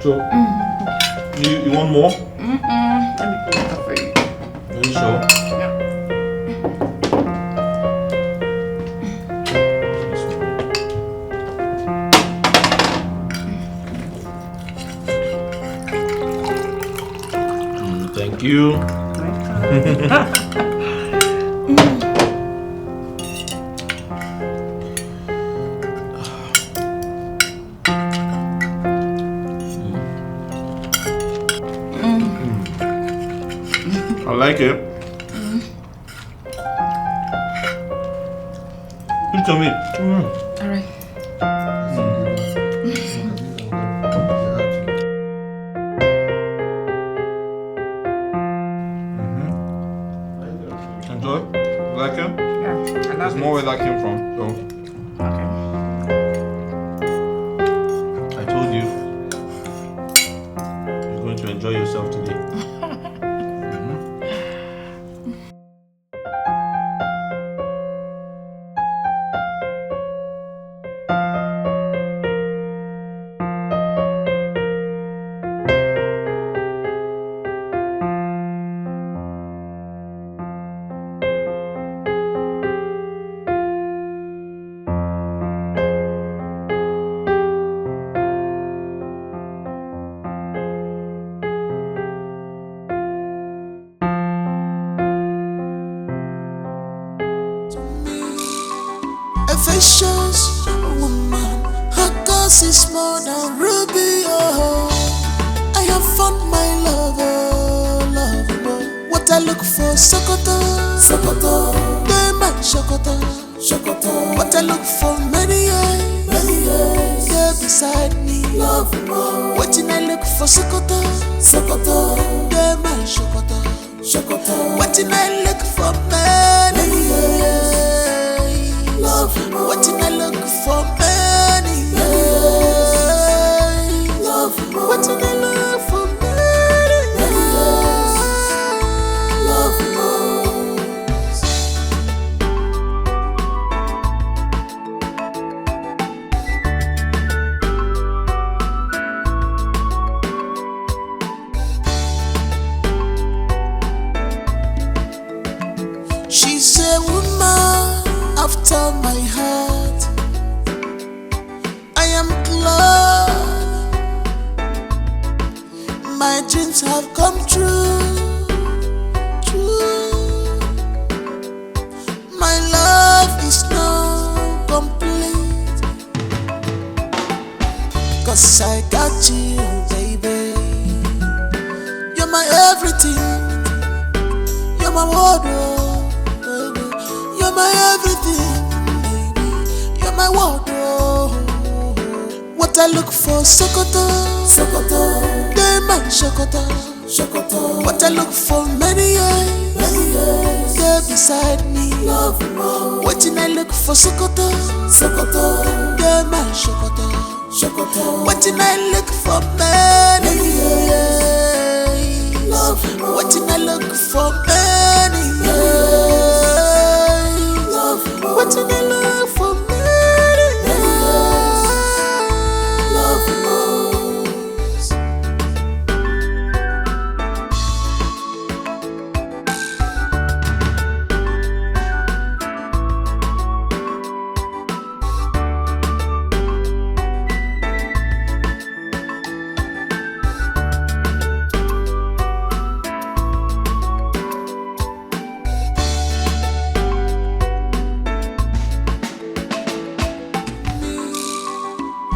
So, you want more? Let me put it up for you. Are you sure? Yeah. Thank you. I like it. Eat to me. All right. Enjoy? You like it? Yeah, I love There's more where that came from. So. Okay. I told you. You're going to enjoy yourself today. A vicious woman, her cause is more than ruby. Oh, I have found my lover, lover. What I look for, Sokoto, Sokoto. They man Sokoto, Sokoto. What I look for, many years. They're beside me, love more. Waiting I look for, Sokoto, Sokoto. They man Sokoto, Sokoto. Waiting I look for, many years. What did I look for many years? What did I look for many years? She's a woman after my heart. I am glad my dreams have come true. My love is now complete, 'cause I got you, baby. You're my everything. You're my wardrobe, baby. You're my everything, baby. You're my wardrobe. What I look for, Sokoto, Sokoto. They man Sokoto, Sokoto. What I look for, many years. They're beside me, love more. Waiting I look for, Sokoto, Sokoto. They man Sokoto, Sokoto. Waiting I look for, many years. Love more. Waiting I look for, many years. What did I look for many years? Love most.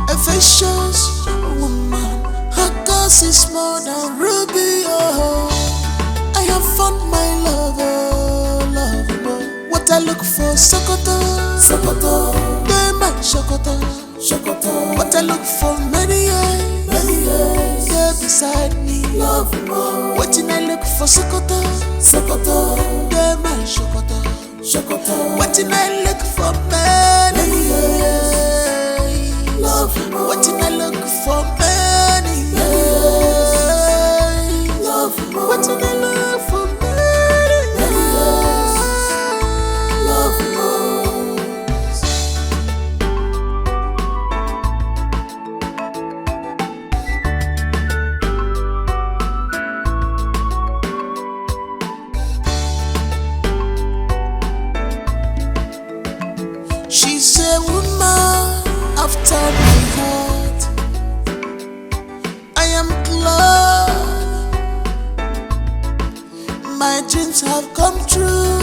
A vicious woman, her cause is more than ruby. Oh, I have found my lover, lover. What I look for, Sokoto, Sokoto. They man Sokoto, Sokoto. What I look for, many years. They're beside me, love more. Waiting I look for, Sokoto, Sokoto. They man Sokoto, Sokoto. Waiting I look for, many years. What did I look for many years? What did I look for many years? Love most. She's a woman after my heart. I am glad my dreams have come true.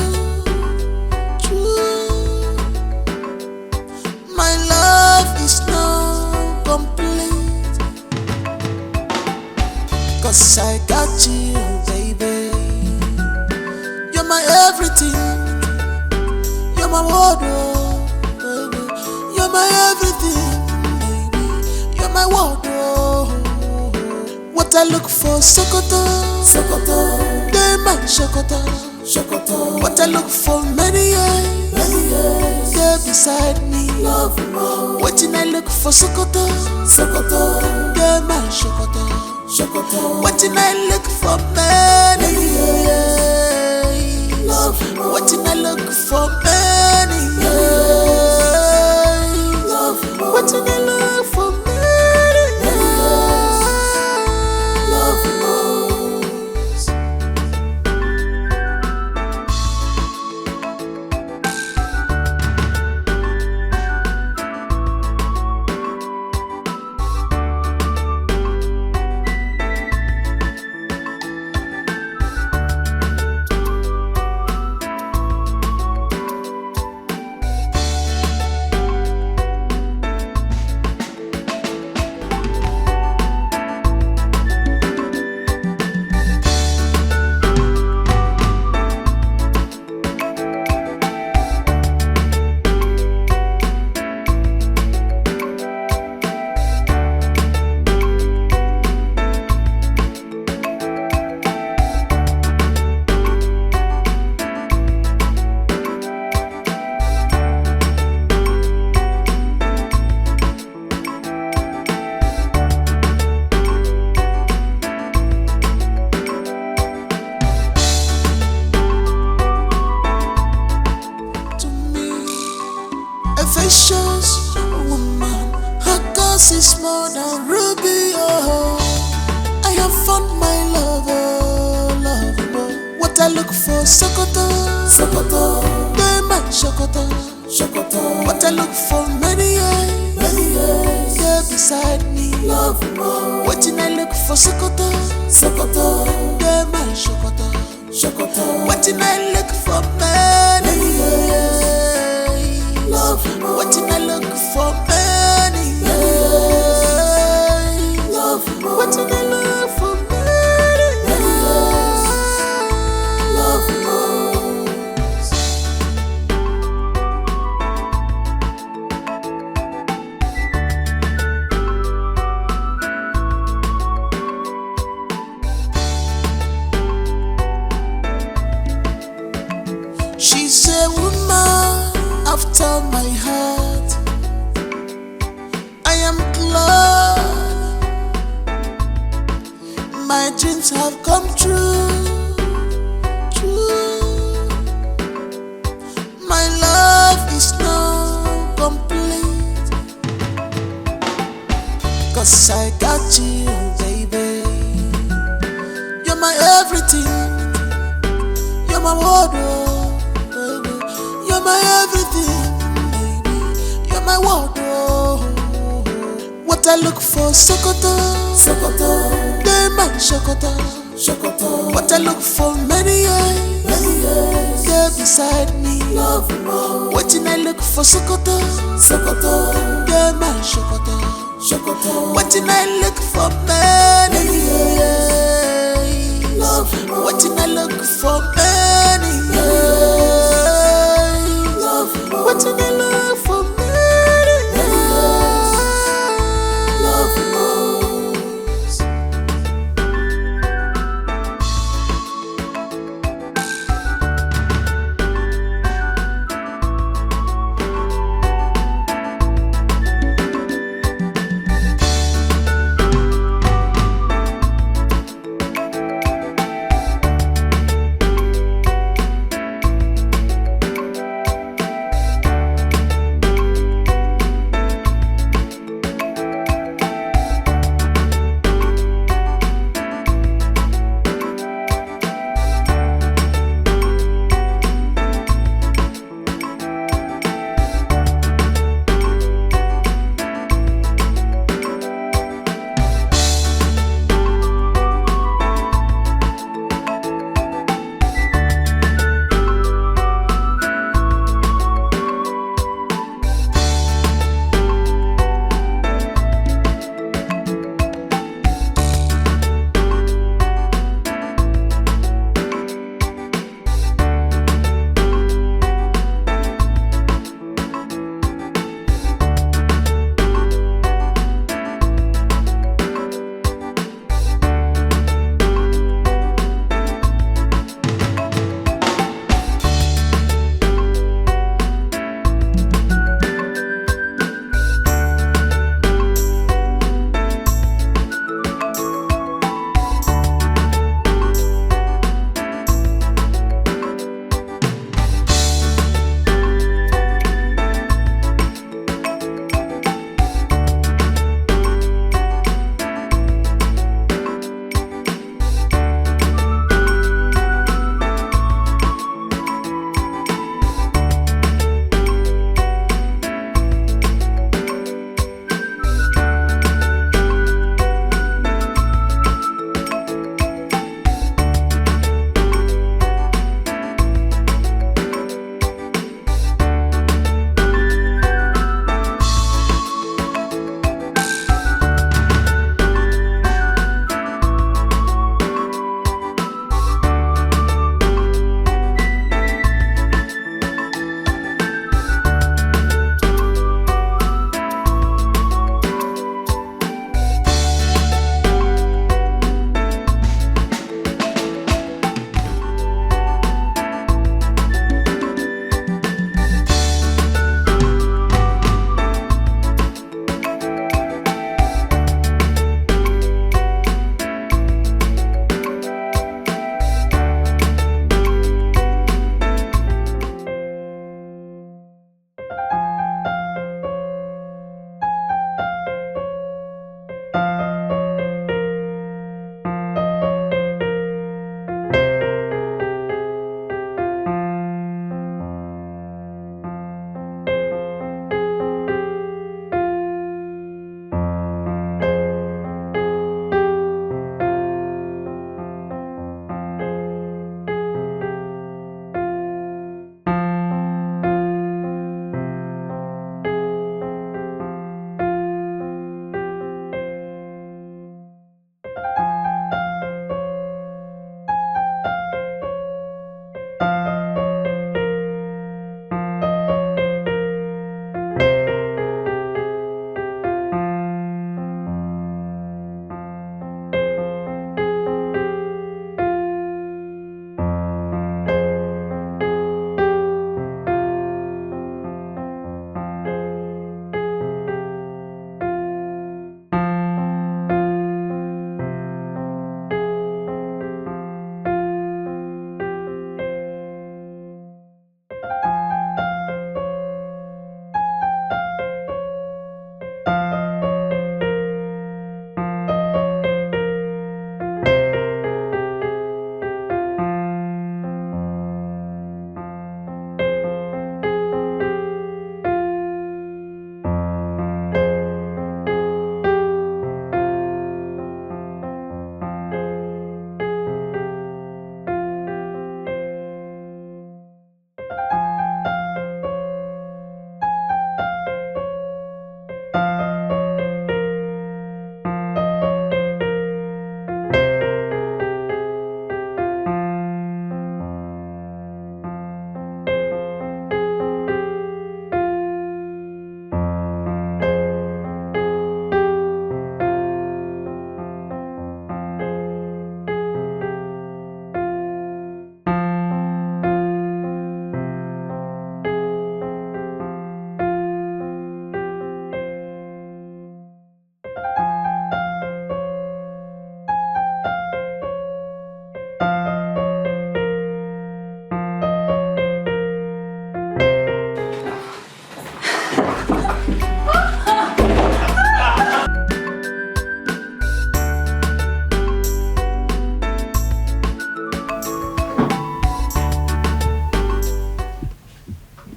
My love is now complete, 'cause I got you, baby. everything. You're my wardrobe, baby. You're my everything, baby. You're my wardrobe. What I look for, Sokoto, Sokoto. They my Sokoto, Sokoto. What I look for, many years, they're beside me. Love more. What I look for, Sokoto, Sokoto. They my Sokoto, Sokoto. What I look for, many years. Love more. What I look for, many years. Love more. What I look for, many years. Love more. Precious woman, her cause is more than ruby. Oh, I have found my lover, lover. What I look for, Sokoto, Sokoto. They my Sokoto, Sokoto. What I look for, many years, they're beside me. Love more. What I look for, Sokoto, Sokoto. They my Sokoto, Sokoto. What I look for, many years. What did I look for, many years? Love more. What did I look for, many years? Love more. She's a woman after my heart. I am glad my dreams have come true, true. My love is now complete, 'cause I got you, baby. You're my everything. You're my wardrobe, baby. You're my everything, baby. You're my wardrobe. What I look for, Sokoto, Sokoto. They my Sokoto, Sokoto. What I look for, many years, they're beside me. Love more. What did I look for, Sokoto, Sokoto. They my Sokoto, Sokoto. What did I look for, many years. Love more. What did I look for, many years. Love more. What did I look for, many years. Love more.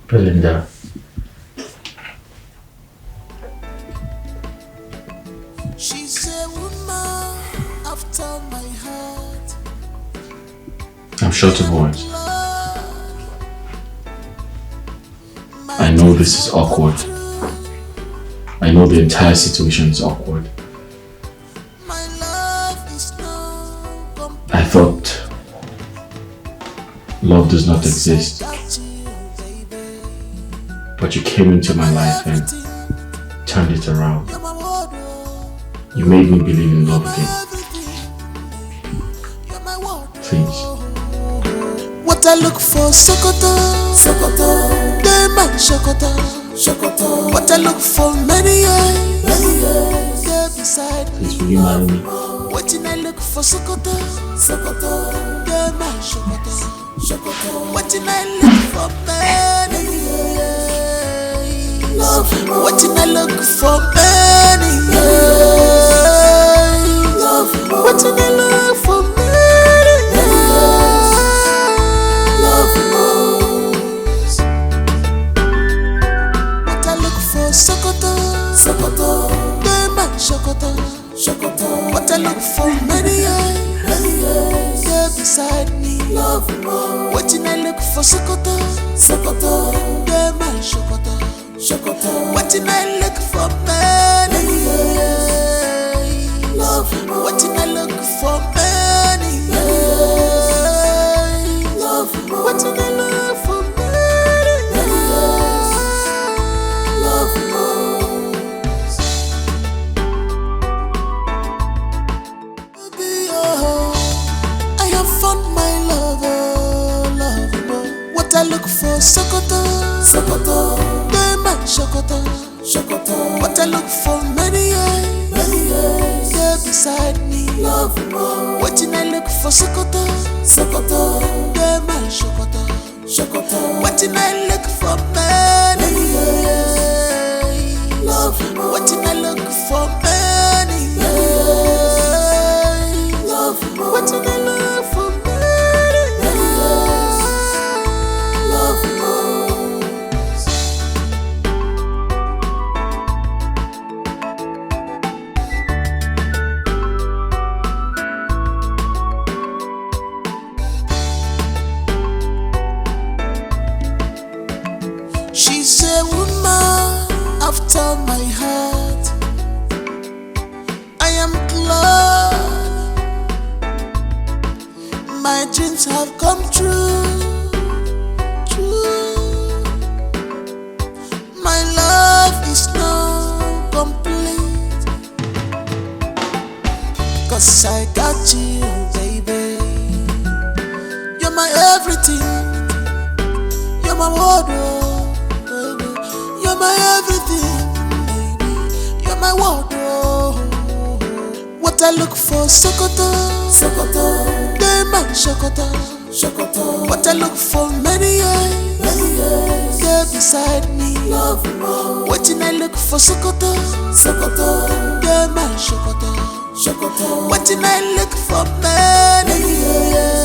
Belinda. She's a woman after my heart. I'm short of words. I know this is awkward. I know the entire situation is awkward. I thought love does not exist. But you came into my life and turned it around. You made me believe in love again. Please. What I look for, Sokoto, Sokoto, they man Sokoto, Sokoto. What I look for, many years, they're beside me. Please, will you marry me? What I look for, Sokoto, Sokoto, they man Sokoto, Sokoto. What I look for, many years, love. What I look for, many years, love. What I look for, many Sokoto, Sokoto, they man Sokoto, Sokoto. What I look for, many years, they're beside me. Love more. What I look for, Sokoto, Sokoto, they man Sokoto, Sokoto. What I look for, many years, love more. What I look for, many years, love more. What I look for, I look for, Sokoto, Sokoto, they man Sokoto, Sokoto. What I look for, many years, they're beside me. Love more. What I look for, Sokoto, Sokoto, they man Sokoto, Sokoto. What I look for, many years, love more. What I look for, many years, love more. What I look for, she's a woman after my heart. I am glad my dreams have come true. My love is now complete, 'cause I got you, baby. You're my everything. You're my wardrobe, baby. You're my everything, baby. You're my wardrobe. What I look for, Sokoto, Sokoto, they man Sokoto, Sokoto. What I look for, many years, they're beside me. Love more. What I look for, Sokoto, Sokoto, they man Sokoto, Sokoto. What I look for, many years.